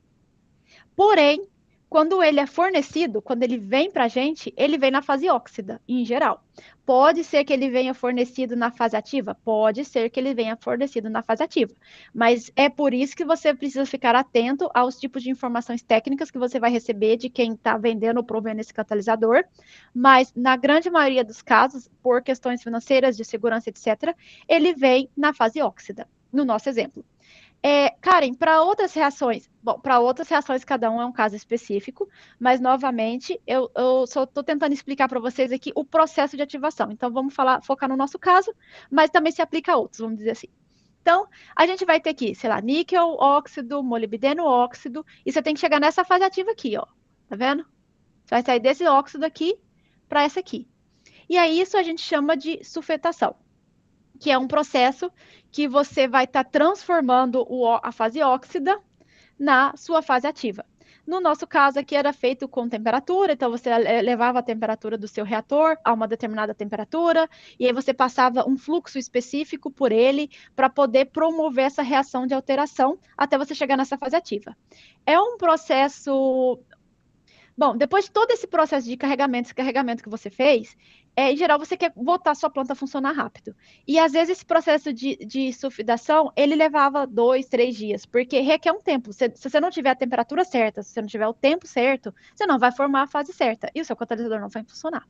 Speaker 2: Porém, quando ele é fornecido, quando ele vem para a gente, ele vem na fase óxida, em geral. Pode ser que ele venha fornecido na fase ativa? Pode ser que ele venha fornecido na fase ativa. Mas é por isso que você precisa ficar atento aos tipos de informações técnicas que você vai receber de quem está vendendo ou provendo esse catalisador. Mas, na grande maioria dos casos, por questões financeiras, de segurança, etc., ele vem na fase óxida, no nosso exemplo. Karen, para outras reações, cada um é um caso específico, mas novamente eu só estou tentando explicar para vocês aqui o processo de ativação. Então vamos focar no nosso caso, mas também se aplica a outros, vamos dizer assim. Então, a gente vai ter aqui, sei lá, níquel, óxido, molibdênio, óxido, e você tem que chegar nessa fase ativa aqui, ó. Tá vendo? Você vai sair desse óxido aqui para essa aqui. E aí isso a gente chama de sulfetação, que é um processo que você vai estar transformando a fase óxida na sua fase ativa. No nosso caso aqui era feito com temperatura, então você levava a temperatura do seu reator a uma determinada temperatura, e aí você passava um fluxo específico por ele para poder promover essa reação de alteração até você chegar nessa fase ativa. É um processo... Bom, depois de todo esse processo de carregamento que você fez, em geral você quer botar a sua planta a funcionar rápido. E às vezes esse processo de sulfidação, ele levava 2, 3 dias, porque requer um tempo. Se você não tiver a temperatura certa, se você não tiver o tempo certo, você não vai formar a fase certa, e o seu catalisador não vai funcionar.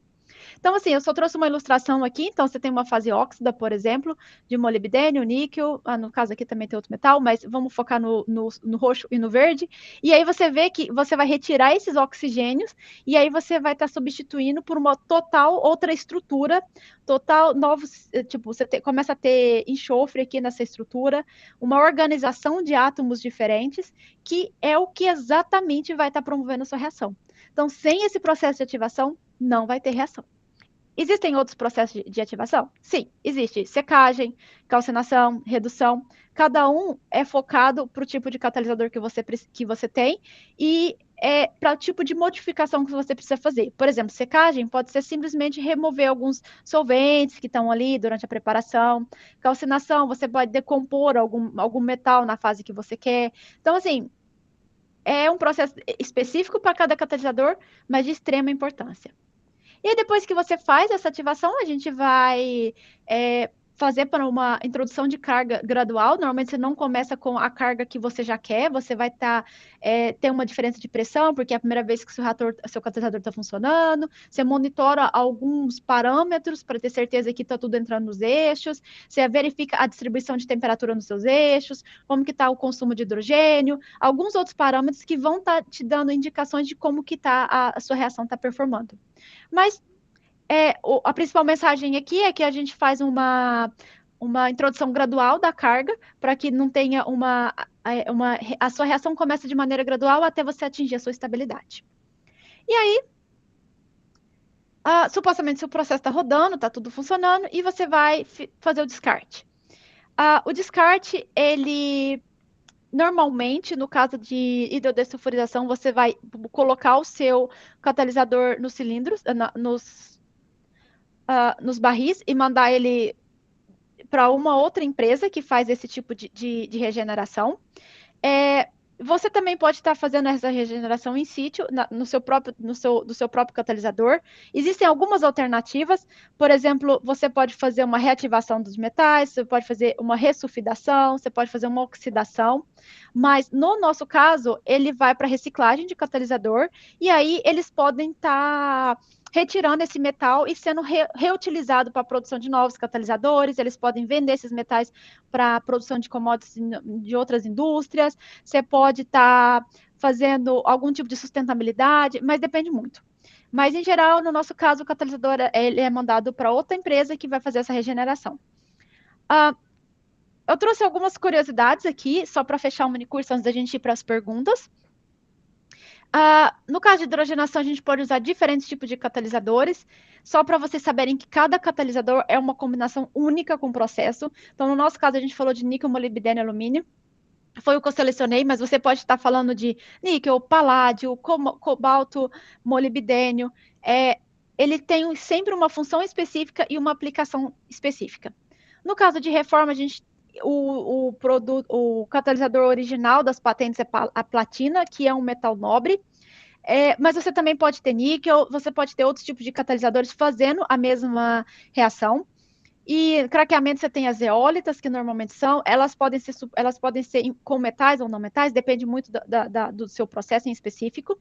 Speaker 2: Então, assim, eu só trouxe uma ilustração aqui. Então, você tem uma fase óxida, por exemplo, de molibdênio, níquel. No caso aqui também tem outro metal, mas vamos focar no roxo e no verde. E aí você vê que você vai retirar esses oxigênios e aí você vai estar substituindo por uma total outra estrutura, total novos, tipo, você começa a ter enxofre aqui nessa estrutura, uma organização de átomos diferentes, que é o que exatamente vai estar promovendo a sua reação. Então, sem esse processo de ativação, não vai ter reação. Existem outros processos de ativação? Sim, existe secagem, calcinação, redução. Cada um é focado para o tipo de catalisador que você tem e para o tipo de modificação que você precisa fazer. Por exemplo, secagem pode ser simplesmente remover alguns solventes que estão ali durante a preparação. Calcinação, você pode decompor algum metal na fase que você quer. Então, assim, é um processo específico para cada catalisador, mas de extrema importância. E aí, depois que você faz essa ativação, a gente vai fazer para uma introdução de carga gradual. Normalmente você não começa com a carga que você já quer, você vai ter uma diferença de pressão, porque é a primeira vez que o seu catalisador está funcionando. Você monitora alguns parâmetros para ter certeza que está tudo entrando nos eixos. Você verifica a distribuição de temperatura nos seus eixos, como que está o consumo de hidrogênio, alguns outros parâmetros que vão estar te dando indicações de como que a sua reação está performando. Mas a principal mensagem aqui é que a gente faz uma introdução gradual da carga, para que não tenha a sua reação comece de maneira gradual até você atingir a sua estabilidade. E aí, supostamente seu processo está rodando, está tudo funcionando, e você vai fazer o descarte. O descarte, ele normalmente, no caso de hidrodesulfurização, você vai colocar o seu catalisador nos cilindros, nos barris, e mandar ele para uma outra empresa que faz esse tipo de regeneração. Você também pode estar fazendo essa regeneração em sítio, do seu próprio catalisador. Existem algumas alternativas, por exemplo, você pode fazer uma reativação dos metais, você pode fazer uma ressulfidação, você pode fazer uma oxidação, mas no nosso caso, ele vai para reciclagem de catalisador, e aí eles podem estar retirando esse metal e sendo reutilizado para a produção de novos catalisadores, eles podem vender esses metais para a produção de commodities de outras indústrias, você pode estar fazendo algum tipo de sustentabilidade, mas depende muito. Mas, em geral, no nosso caso, o catalisador ele é mandado para outra empresa que vai fazer essa regeneração. Eu trouxe algumas curiosidades aqui, só para fechar o minicurso antes da gente ir para as perguntas. No caso de hidrogenação, a gente pode usar diferentes tipos de catalisadores, só para vocês saberem que cada catalisador é uma combinação única com o processo. Então, no nosso caso, a gente falou de níquel, molibdênio e alumínio. Foi o que eu selecionei, mas você pode estar falando de níquel, paládio, cobalto, molibdênio. Ele tem sempre uma função específica e uma aplicação específica. No caso de reforma, o catalisador original das patentes é a platina, que é um metal nobre. Mas você também pode ter níquel, você pode ter outros tipos de catalisadores fazendo a mesma reação. E craqueamento você tem as zeólitas, que normalmente elas podem ser com metais ou não metais, depende muito do seu processo em específico.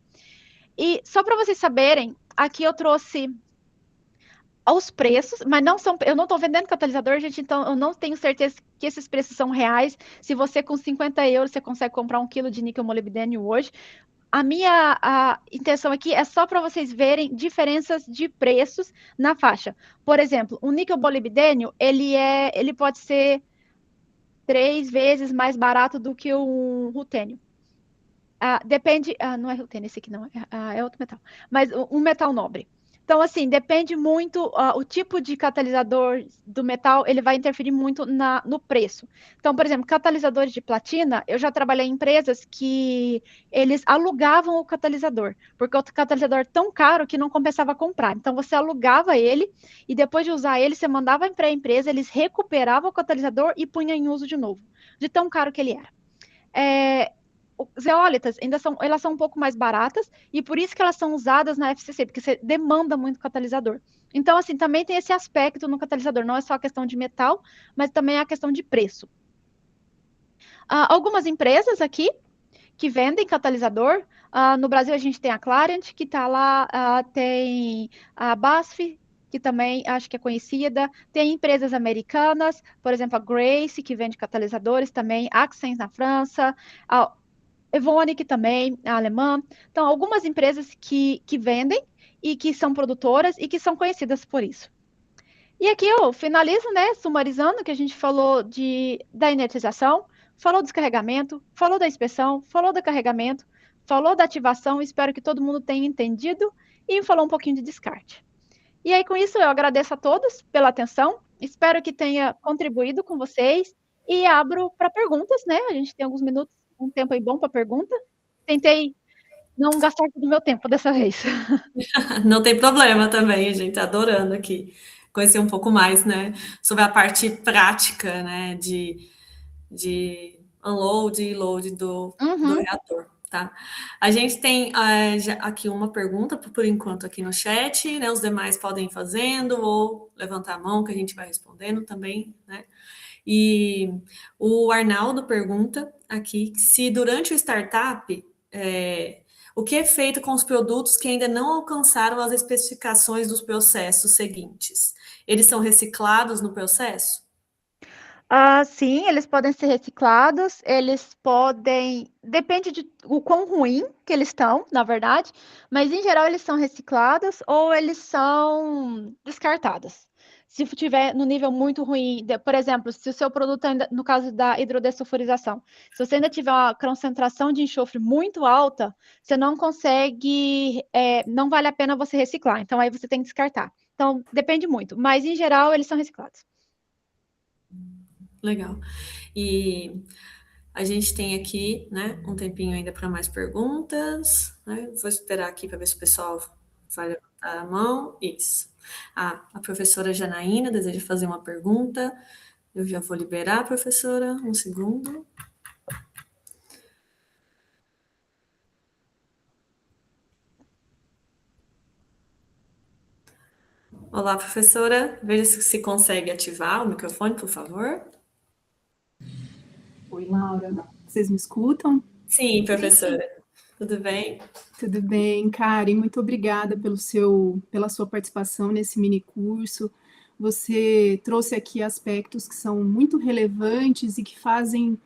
Speaker 2: E só para vocês saberem, aqui eu trouxe os preços, mas eu não estou vendendo catalisador, gente, então eu não tenho certeza que esses preços são reais. Se você com 50 euros você consegue comprar 1 quilo de níquel molibdênio hoje. A minha intenção aqui é só para vocês verem diferenças de preços na faixa. Por exemplo, o níquel molibdênio, ele pode ser 3 vezes mais barato do que um rutênio. Depende, não é rutênio esse aqui não, é outro metal, mas um metal nobre. Então, assim, depende muito, o tipo de catalisador do metal, ele vai interferir muito no preço. Então, por exemplo, catalisadores de platina, eu já trabalhei em empresas que eles alugavam o catalisador, porque o catalisador é tão caro que não compensava comprar. Então, você alugava ele e depois de usar ele, você mandava para a empresa, eles recuperavam o catalisador e punham em uso de novo, de tão caro que ele era. Zeólitas elas são um pouco mais baratas e por isso que elas são usadas na FCC, porque você demanda muito catalisador. Então, assim, também tem esse aspecto no catalisador, não é só a questão de metal, mas também a questão de preço. Algumas empresas aqui que vendem catalisador, no Brasil a gente tem a Clariant, que está lá, tem a BASF, que também acho que é conhecida, tem empresas americanas, por exemplo, a Grace, que vende catalisadores também, Axens na França, a Evonik também, a alemã. Então, algumas empresas que vendem e que são produtoras e que são conhecidas por isso. E aqui eu finalizo, né, sumarizando que a gente falou da inertização, falou do descarregamento, falou da inspeção, falou do carregamento, falou da ativação, espero que todo mundo tenha entendido e falou um pouquinho de descarte. E aí, com isso, eu agradeço a todos pela atenção, espero que tenha contribuído com vocês e abro para perguntas, né? A gente tem alguns minutos, um tempo aí bom para pergunta. Tentei não gastar todo o meu tempo dessa vez.
Speaker 1: Não tem problema também, gente, adorando aqui conhecer um pouco mais, né, sobre a parte prática, né, de unload e load do reator, tá? A gente tem aqui uma pergunta, por enquanto, aqui no chat, né, os demais podem ir fazendo ou levantar a mão que a gente vai respondendo também, né? E o Arnaldo pergunta aqui se durante o startup, o que é feito com os produtos que ainda não alcançaram as especificações dos processos seguintes? Eles são reciclados no processo?
Speaker 2: Sim, eles podem ser reciclados, depende de o quão ruim que eles estão, na verdade, mas em geral eles são reciclados ou eles são descartados. Se estiver no nível muito ruim, por exemplo, se o seu produto ainda, no caso da hidrodesulfurização, se você ainda tiver uma concentração de enxofre muito alta, você não consegue, não vale a pena você reciclar. Então, aí você tem que descartar. Então, depende muito. Mas, em geral, eles são reciclados.
Speaker 1: Legal. E a gente tem aqui, né, um tempinho ainda para mais perguntas, né? Vou esperar aqui para ver se o pessoal vai levantar a mão. Isso. A professora Janaína deseja fazer uma pergunta. Eu já vou liberar, professora. Um segundo. Olá, professora. Veja se consegue ativar o microfone, por favor.
Speaker 6: Oi, Laura. Vocês me escutam?
Speaker 1: Sim, professora. Tudo bem?
Speaker 6: Tudo bem, Karen. Muito obrigada pela sua participação nesse mini curso. Você trouxe aqui aspectos que são muito relevantes e que fazem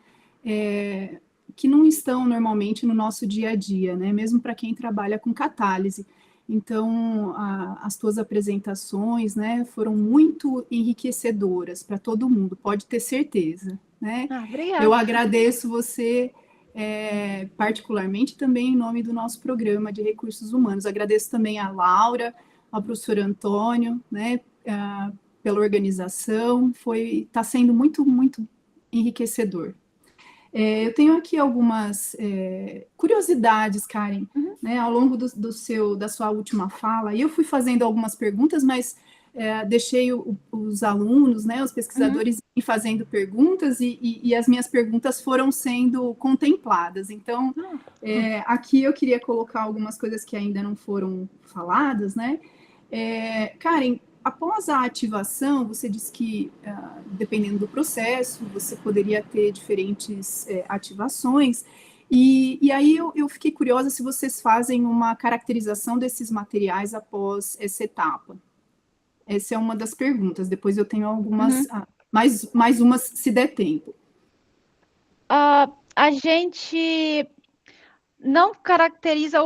Speaker 6: que não estão normalmente no nosso dia a dia, né? Mesmo para quem trabalha com catálise. Então, as tuas apresentações, né, foram muito enriquecedoras para todo mundo, pode ter certeza, né?
Speaker 2: Obrigada.
Speaker 6: Eu agradeço você particularmente também em nome do nosso programa de recursos humanos. Agradeço também a Laura, ao professor Antônio, né, pela organização. Está sendo muito, muito enriquecedor. Eu tenho aqui algumas curiosidades, Karen, né, ao longo da sua última fala, e eu fui fazendo algumas perguntas, mas deixei os alunos, né, os pesquisadores fazendo perguntas, e as minhas perguntas foram sendo contempladas. Então, aqui eu queria colocar algumas coisas que ainda não foram faladas, né? Karen, após a ativação, você disse que, dependendo do processo, você poderia ter diferentes ativações, e aí eu fiquei curiosa se vocês fazem uma caracterização desses materiais após essa etapa. Essa é uma das perguntas, depois eu tenho algumas, mais umas se der tempo.
Speaker 2: A gente não caracteriza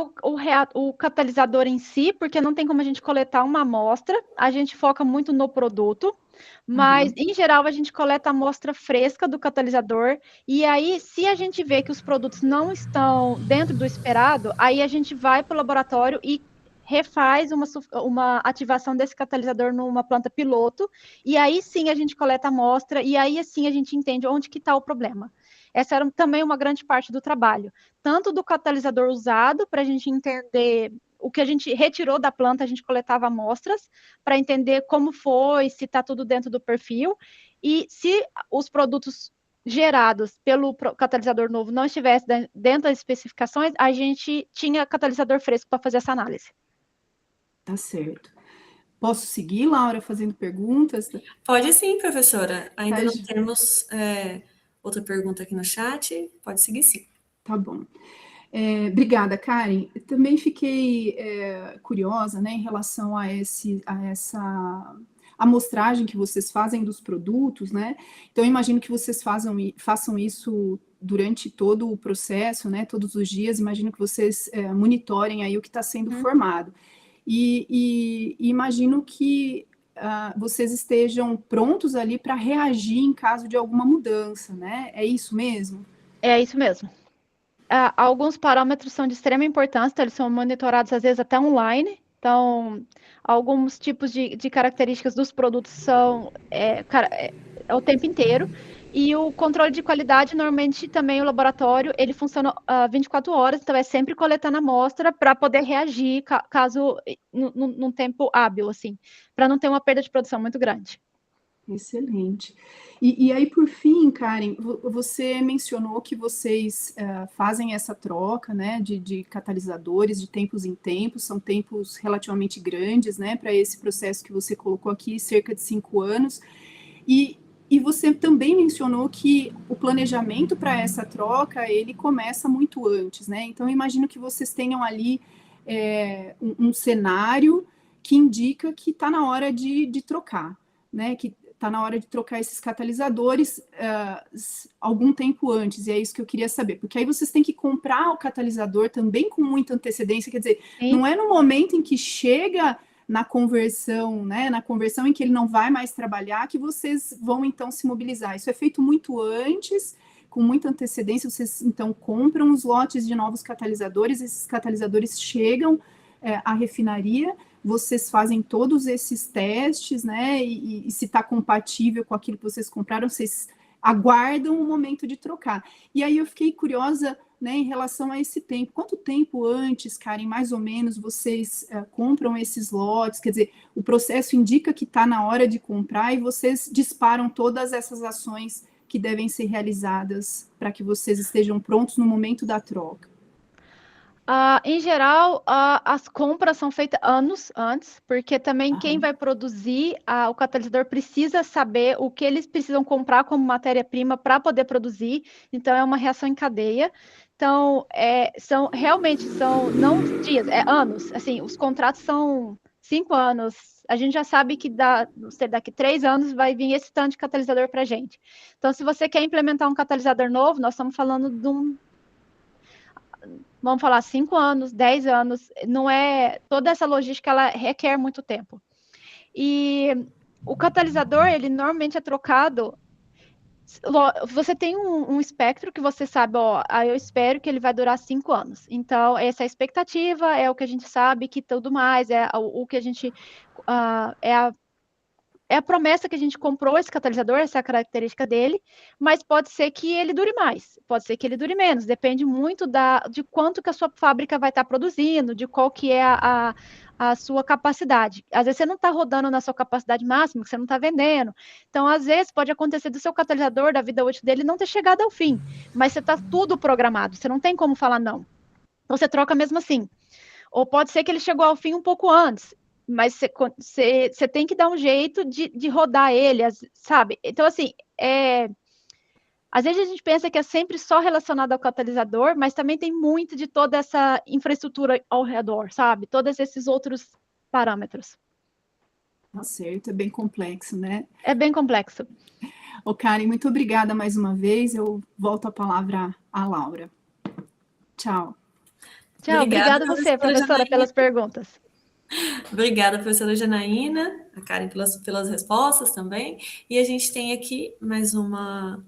Speaker 2: o catalisador em si, porque não tem como a gente coletar uma amostra, a gente foca muito no produto, mas, em geral, a gente coleta a amostra fresca do catalisador, e aí, se a gente vê que os produtos não estão dentro do esperado, aí a gente vai para o laboratório e refaz uma ativação desse catalisador numa planta piloto, e aí sim a gente coleta a amostra, e aí sim a gente entende onde que está o problema. Essa era também uma grande parte do trabalho, tanto do catalisador usado, para a gente entender o que a gente retirou da planta, a gente coletava amostras, para entender como foi, se está tudo dentro do perfil, e se os produtos gerados pelo catalisador novo não estivessem dentro das especificações, a gente tinha catalisador fresco para fazer essa análise.
Speaker 6: Tá certo. Posso seguir, Laura, fazendo perguntas?
Speaker 1: Pode sim, professora. Ainda não temos outra pergunta aqui no chat. Pode seguir sim.
Speaker 6: Tá bom. Obrigada, Karen. Eu também fiquei curiosa, né, em relação a essa amostragem que vocês fazem dos produtos, né? Então, eu imagino que vocês façam isso durante todo o processo, né? Todos os dias. Imagino que vocês monitorem aí o que está sendo formado. E imagino que vocês estejam prontos ali para reagir em caso de alguma mudança, né? É isso mesmo?
Speaker 2: É isso mesmo. Alguns parâmetros são de extrema importância, então eles são monitorados às vezes até online. Então, alguns tipos de características dos produtos são o tempo inteiro. E o controle de qualidade, normalmente também o laboratório, ele funciona 24 horas, então é sempre coletando amostra para poder reagir caso num tempo hábil, assim, para não ter uma perda de produção muito grande.
Speaker 6: Excelente. E aí, por fim, Karen, você mencionou que vocês fazem essa troca, né, de catalisadores de tempos em tempos, são tempos relativamente grandes, né, para esse processo que você colocou aqui, cerca de 5 anos, e você também mencionou que o planejamento para essa troca, ele começa muito antes, né, então eu imagino que vocês tenham ali um cenário que indica que está na hora de trocar, né, que está na hora de trocar esses catalisadores algum tempo antes, e é isso que eu queria saber, porque aí vocês têm que comprar o catalisador também com muita antecedência, quer dizer, Sim. Não é no momento em que chega na conversão, né, na conversão em que ele não vai mais trabalhar, que vocês vão então se mobilizar. Isso é feito muito antes, com muita antecedência, vocês então compram os lotes de novos catalisadores, esses catalisadores chegam à refinaria, vocês fazem todos esses testes, né, e se está compatível com aquilo que vocês compraram, vocês aguardam o momento de trocar. E aí eu fiquei curiosa, né, em relação a esse tempo. Quanto tempo antes, Karen, mais ou menos, vocês compram esses lotes? Quer dizer, o processo indica que está na hora de comprar e vocês disparam todas essas ações que devem ser realizadas para que vocês estejam prontos no momento da troca.
Speaker 2: Em geral, as compras são feitas anos antes, porque também quem vai produzir o catalisador precisa saber o que eles precisam comprar como matéria-prima para poder produzir, então é uma reação em cadeia. Então, realmente são não dias, anos. Assim, os contratos são 5 anos. A gente já sabe que daqui 3 anos vai vir esse tanto de catalisador para a gente. Então, se você quer implementar um catalisador novo, nós estamos falando de vamos falar 5 anos, 10 anos, não é, toda essa logística, ela requer muito tempo. E o catalisador, ele normalmente é trocado, você tem um espectro que você sabe, eu espero que ele vai durar 5 anos. Então, essa é a expectativa, é o que a gente sabe, que tudo mais, é o que a gente, é a promessa que a gente comprou esse catalisador, essa é a característica dele, mas pode ser que ele dure mais, pode ser que ele dure menos, depende muito de quanto que a sua fábrica vai estar produzindo, de qual que é a sua capacidade. Às vezes você não está rodando na sua capacidade máxima, que você não está vendendo. Então, às vezes, pode acontecer do seu catalisador, da vida útil dele, não ter chegado ao fim, mas você está tudo programado, você não tem como falar não. Então, você troca mesmo assim. Ou pode ser que ele chegou ao fim um pouco antes, mas você tem que dar um jeito de rodar ele, sabe? Então, assim, às vezes a gente pensa que é sempre só relacionado ao catalisador, mas também tem muito de toda essa infraestrutura ao redor, sabe? Todos esses outros parâmetros.
Speaker 6: Tá certo, é bem complexo, né?
Speaker 2: É bem complexo.
Speaker 6: Karen, muito obrigada mais uma vez. Eu volto a palavra à Laura. Tchau.
Speaker 2: Tchau, obrigada a você, professora, pelas perguntas.
Speaker 1: Obrigada, professora Janaína, a Karen pelas respostas também. E a gente tem aqui mais uma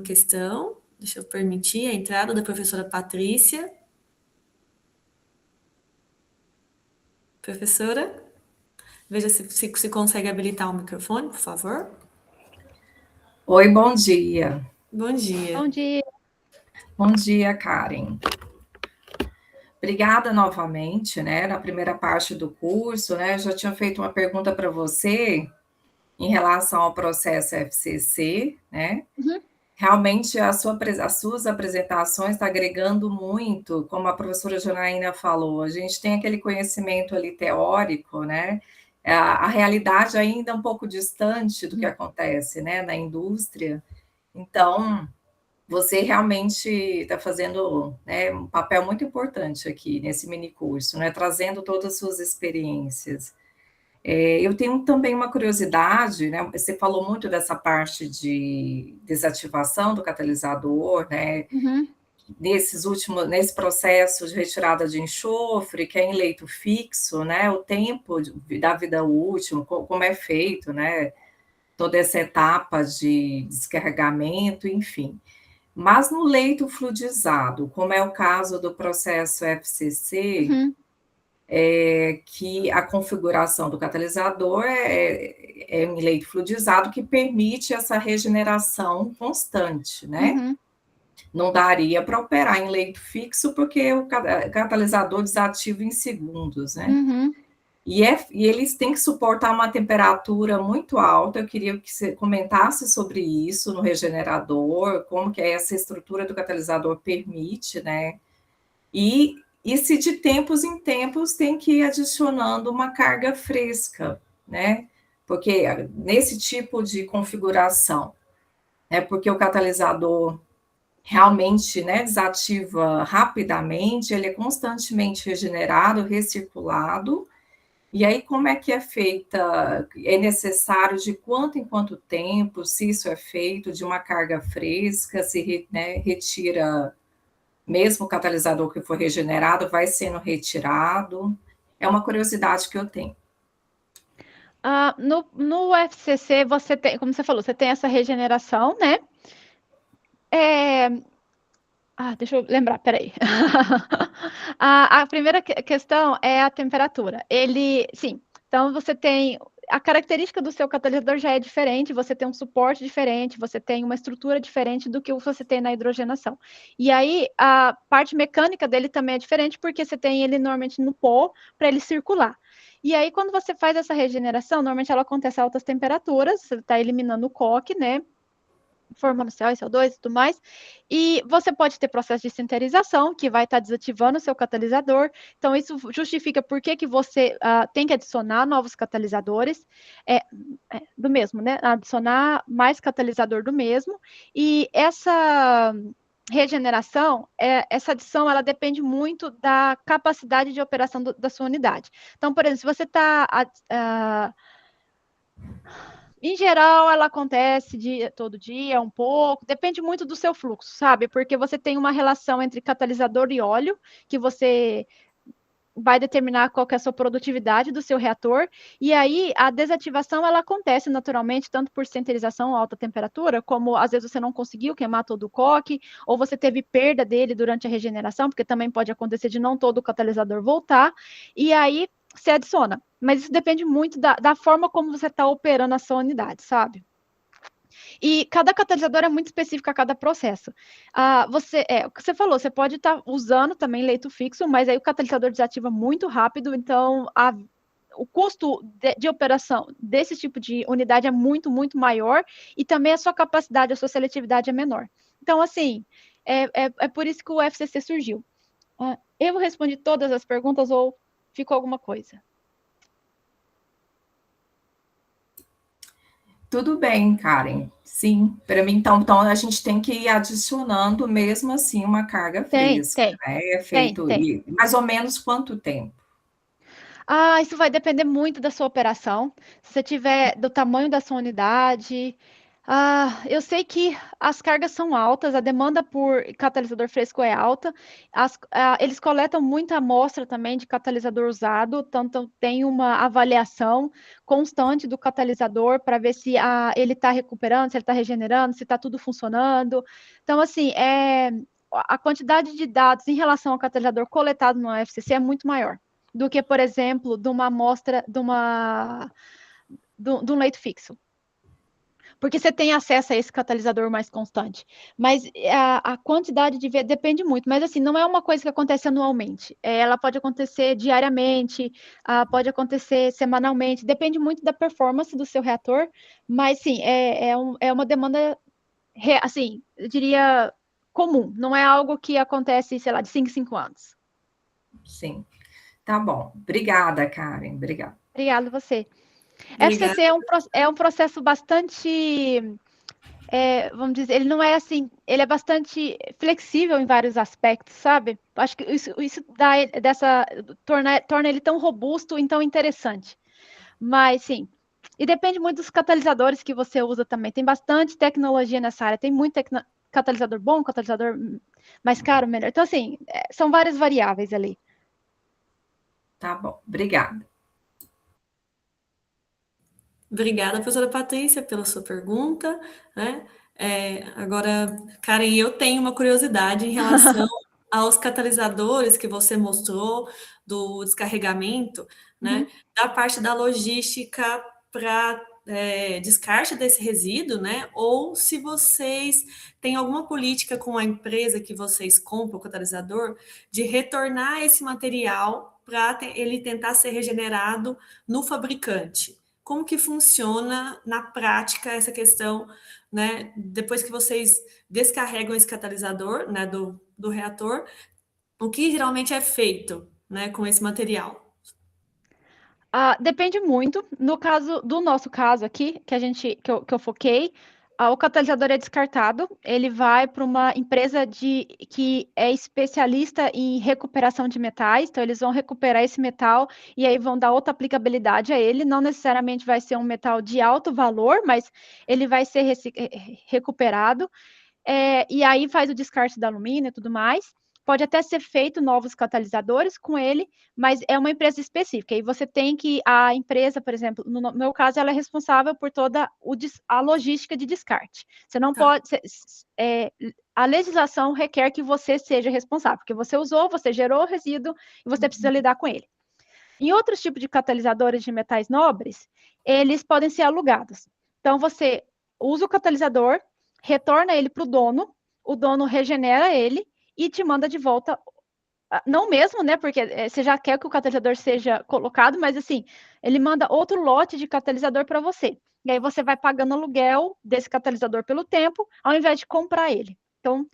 Speaker 1: questão, deixa eu permitir a entrada da professora Patrícia. Professora, veja se consegue habilitar o microfone, por favor.
Speaker 7: Oi, bom dia.
Speaker 1: Bom dia.
Speaker 2: Bom dia.
Speaker 7: Bom dia, Karen. Obrigada novamente, né? Na primeira parte do curso, né? Eu já tinha feito uma pergunta para você em relação ao processo FCC, né?
Speaker 2: Uhum.
Speaker 7: Realmente as suas apresentações estão agregando muito, como a professora Janaína falou, a gente tem aquele conhecimento ali teórico, né? A realidade ainda é um pouco distante do que acontece, né, na indústria. Então, você realmente está fazendo, né, um papel muito importante aqui nesse mini curso, né, trazendo todas as suas experiências. Eu tenho também uma curiosidade, né, você falou muito dessa parte de desativação do catalisador, né, nesse processo de retirada de enxofre, que é em leito fixo, né, o tempo da vida útil, como é feito, né, toda essa etapa de descarregamento, enfim. Mas no leito fluidizado, como é o caso do processo FCC, que a configuração do catalisador é em leito fluidizado, que permite essa regeneração constante, né? Não daria para operar em leito fixo, porque o catalisador desativa em segundos, né? E eles têm que suportar uma temperatura muito alta. Eu queria que você comentasse sobre isso no regenerador, como que essa estrutura do catalisador permite, né? E se de tempos em tempos tem que ir adicionando uma carga fresca, né? Porque nesse tipo de configuração, né? Porque o catalisador realmente, né, desativa rapidamente, ele é constantemente regenerado, recirculado. E aí, como é que é feita? É necessário de quanto em quanto tempo, se isso é feito, de uma carga fresca, se retira, mesmo o catalisador que for regenerado, vai sendo retirado? É uma curiosidade que eu tenho.
Speaker 2: No FCC, você tem, como você falou, você tem essa regeneração, né? Deixa eu lembrar, peraí. A primeira questão é a temperatura. Sim, então você tem a característica do seu catalisador já é diferente, você tem um suporte diferente, você tem uma estrutura diferente do que você tem na hidrogenação. E aí, a parte mecânica dele também é diferente, porque você tem ele normalmente no pó para ele circular. E aí, quando você faz essa regeneração, normalmente ela acontece a altas temperaturas, você está eliminando o coque, né? Formando CO e CO2 e tudo mais, e você pode ter processo de sinterização, que vai estar desativando o seu catalisador, então isso justifica por que você tem que adicionar novos catalisadores, do mesmo, né, adicionar mais catalisador do mesmo, e essa regeneração, essa adição, ela depende muito da capacidade de operação da sua unidade. Então, por exemplo, se você está... Em geral, ela acontece todo dia, um pouco, depende muito do seu fluxo, sabe? Porque você tem uma relação entre catalisador e óleo, que você vai determinar qual que é a sua produtividade do seu reator, e aí a desativação, ela acontece naturalmente, tanto por sinterização a alta temperatura, como às vezes você não conseguiu queimar todo o coque, ou você teve perda dele durante a regeneração, porque também pode acontecer de não todo o catalisador voltar, e aí você adiciona. Mas isso depende muito da forma como você está operando a sua unidade, sabe? E cada catalisador é muito específico a cada processo. O que você falou, você pode estar usando também leito fixo, mas aí o catalisador desativa muito rápido, então o custo de operação desse tipo de unidade é muito, muito maior, e também a sua capacidade, a sua seletividade é menor. Então, assim, é por isso que o FCC surgiu. Eu respondi todas as perguntas ou ficou alguma coisa?
Speaker 7: Tudo bem, Karen. Sim, para mim, então a gente tem que ir adicionando mesmo assim uma carga fresca, né? É feito mais ou menos quanto tempo?
Speaker 2: Isso vai depender muito da sua operação. Se você tiver do tamanho da sua unidade. Eu sei que as cargas são altas, a demanda por catalisador fresco é alta. Eles coletam muita amostra também de catalisador usado, tanto tem uma avaliação constante do catalisador para ver se ele está recuperando, se ele está regenerando, se está tudo funcionando. Então, assim, a quantidade de dados em relação ao catalisador coletado no FCC é muito maior do que, por exemplo, de uma amostra de um leito fixo. Porque você tem acesso a esse catalisador mais constante. Mas a quantidade de vezes depende muito. Mas, assim, não é uma coisa que acontece anualmente. Ela pode acontecer diariamente, pode acontecer semanalmente. Depende muito da performance do seu reator. Mas, sim, é uma demanda, assim, eu diria, comum. Não é algo que acontece, sei lá, de 5 em 5 anos.
Speaker 7: Sim. Tá bom. Obrigada, Karen. Obrigada.
Speaker 2: Obrigada a você. FCC é um processo bastante, vamos dizer, ele não é assim, ele é bastante flexível em vários aspectos, sabe? Acho que isso torna ele tão robusto e tão interessante. Mas, sim, e depende muito dos catalisadores que você usa também. Tem bastante tecnologia nessa área, tem muito catalisador bom, catalisador mais caro, melhor. Então, assim, são várias variáveis ali.
Speaker 7: Tá bom, obrigada.
Speaker 1: Obrigada, professora Patrícia, pela sua pergunta, né? Agora, Karen, eu tenho uma curiosidade em relação aos catalisadores que você mostrou, do descarregamento, né? Da parte da logística para descarte desse resíduo, né? Ou se vocês têm alguma política com a empresa que vocês compram o catalisador de retornar esse material para ele tentar ser regenerado no fabricante. Como que funciona na prática essa questão, né? Depois que vocês descarregam esse catalisador, né, do reator, o que geralmente é feito, né, com esse material?
Speaker 2: Depende muito. Do nosso caso aqui, que eu foquei, o catalisador é descartado, ele vai para uma empresa que é especialista em recuperação de metais, então eles vão recuperar esse metal e aí vão dar outra aplicabilidade a ele, não necessariamente vai ser um metal de alto valor, mas ele vai ser recuperado, e aí faz o descarte do alumínio e tudo mais. pode até ser feito novos catalisadores com ele, mas é uma empresa específica, e você tem que, a empresa, por exemplo, no meu caso, ela é responsável por toda a logística de descarte. Você não pode, a legislação requer que você seja responsável, porque você usou, você gerou resíduo, e você precisa lidar com ele. Em outros tipos de catalisadores de metais nobres, eles podem ser alugados. Então, você usa o catalisador, retorna ele para o dono regenera ele e te manda de volta, não mesmo, né, porque você já quer que o catalisador seja colocado, mas assim, ele manda outro lote de catalisador para você. E aí você vai pagando aluguel desse catalisador pelo tempo, ao invés de comprar ele. Então,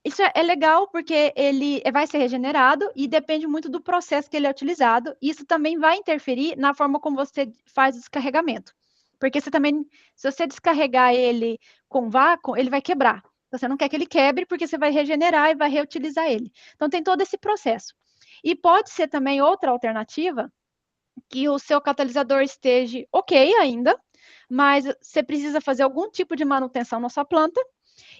Speaker 2: isso é legal porque ele vai ser regenerado e depende muito do processo que ele é utilizado. Isso também vai interferir na forma como você faz o descarregamento. Porque você também, se você descarregar ele com vácuo, ele vai quebrar. Você não quer que ele quebre porque você vai regenerar e vai reutilizar ele. Então, tem todo esse processo. E pode ser também outra alternativa, que o seu catalisador esteja ok ainda, mas você precisa fazer algum tipo de manutenção na sua planta,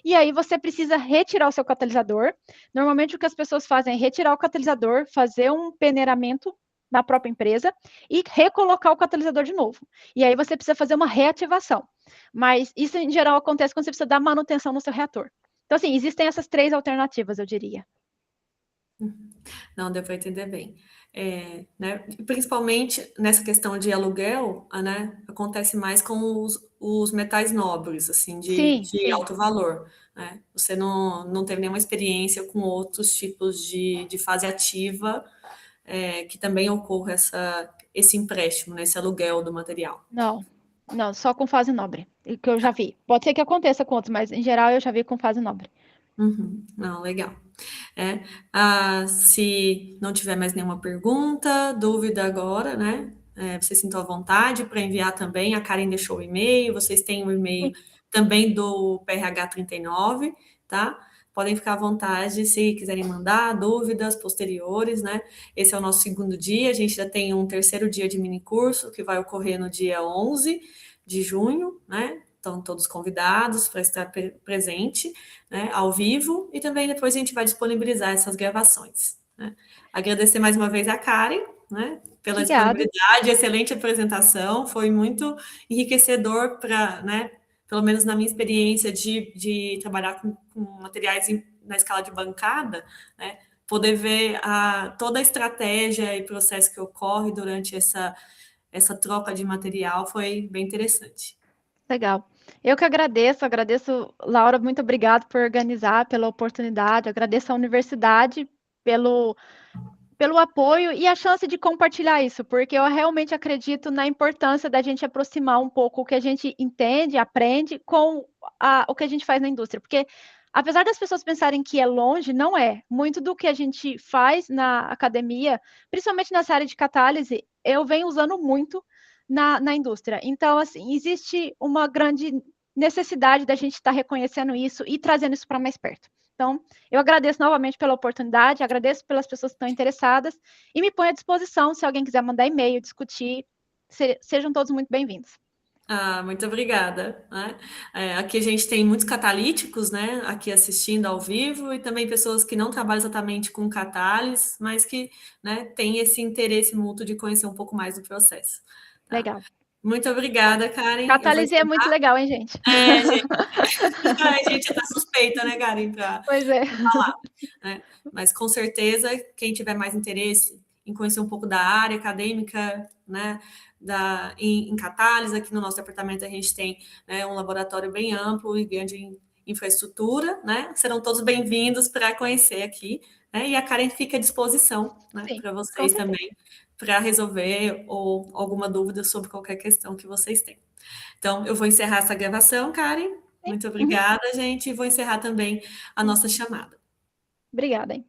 Speaker 2: e aí você precisa retirar o seu catalisador. Normalmente o que as pessoas fazem é retirar o catalisador, fazer um peneiramento na própria empresa e recolocar o catalisador de novo. E aí você precisa fazer uma reativação. Mas isso, em geral, acontece quando você precisa dar manutenção no seu reator. Então, assim, existem essas 3 alternativas, eu diria.
Speaker 1: Não, deu para entender bem. Né, principalmente nessa questão de aluguel, né, acontece mais com os metais nobres, assim, de alto valor. Né? Você não teve nenhuma experiência com outros tipos de fase ativa que também ocorra esse empréstimo, né, esse aluguel do material.
Speaker 2: Não, só com fase nobre, que eu já vi. Pode ser que aconteça com outros, mas em geral eu já vi com fase nobre.
Speaker 1: Não, legal. Se não tiver mais nenhuma pergunta, dúvida agora, né? Você sinta à vontade para enviar também. A Karen deixou o e-mail, vocês têm o e-mail também do PRH 39, tá? Podem ficar à vontade se quiserem mandar dúvidas posteriores, né? Esse é o nosso 2º dia, a gente já tem um 3º dia de minicurso que vai ocorrer no dia 11 de junho, né? Estão todos convidados para estar presente, né, ao vivo, e também depois a gente vai disponibilizar essas gravações. Né? Agradecer mais uma vez a Karen, né, pela disponibilidade, excelente apresentação, foi muito enriquecedor para, né, pelo menos na minha experiência de trabalhar com materiais na escala de bancada, né, poder ver toda a estratégia e processo que ocorre durante essa troca de material foi bem interessante.
Speaker 2: Legal. Eu que agradeço, Laura, muito obrigada por organizar, pela oportunidade, agradeço à universidade pelo apoio e a chance de compartilhar isso, porque eu realmente acredito na importância da gente aproximar um pouco o que a gente entende, aprende, com o que a gente faz na indústria, porque apesar das pessoas pensarem que é longe, não é. Muito do que a gente faz na academia, principalmente nessa área de catálise, eu venho usando muito na indústria. Então, assim, existe uma grande necessidade da gente estar reconhecendo isso e trazendo isso para mais perto. Então, eu agradeço novamente pela oportunidade, agradeço pelas pessoas que estão interessadas e me ponho à disposição se alguém quiser mandar e-mail, discutir, sejam todos muito bem-vindos.
Speaker 1: Muito obrigada. Né? Aqui a gente tem muitos catalíticos, né, aqui assistindo ao vivo, e também pessoas que não trabalham exatamente com catálise, mas que, né, têm esse interesse mútuo de conhecer um pouco mais do processo. Tá?
Speaker 2: Legal.
Speaker 1: Muito obrigada, Karen.
Speaker 2: Catálise é muito legal, hein, gente?
Speaker 1: A gente tá suspeita, né, Karen, para falar. Né? Mas, com certeza, quem tiver mais interesse em conhecer um pouco da área acadêmica, né, em catálise, aqui no nosso departamento a gente tem, né, um laboratório bem amplo e grande infraestrutura, né? Serão todos bem-vindos para conhecer aqui, né? E a Karen fica à disposição, né, para vocês também, para resolver ou alguma dúvida sobre qualquer questão que vocês tenham. Então, eu vou encerrar essa gravação, Karen. Muito obrigada, gente. E vou encerrar também a nossa chamada.
Speaker 2: Obrigada, hein?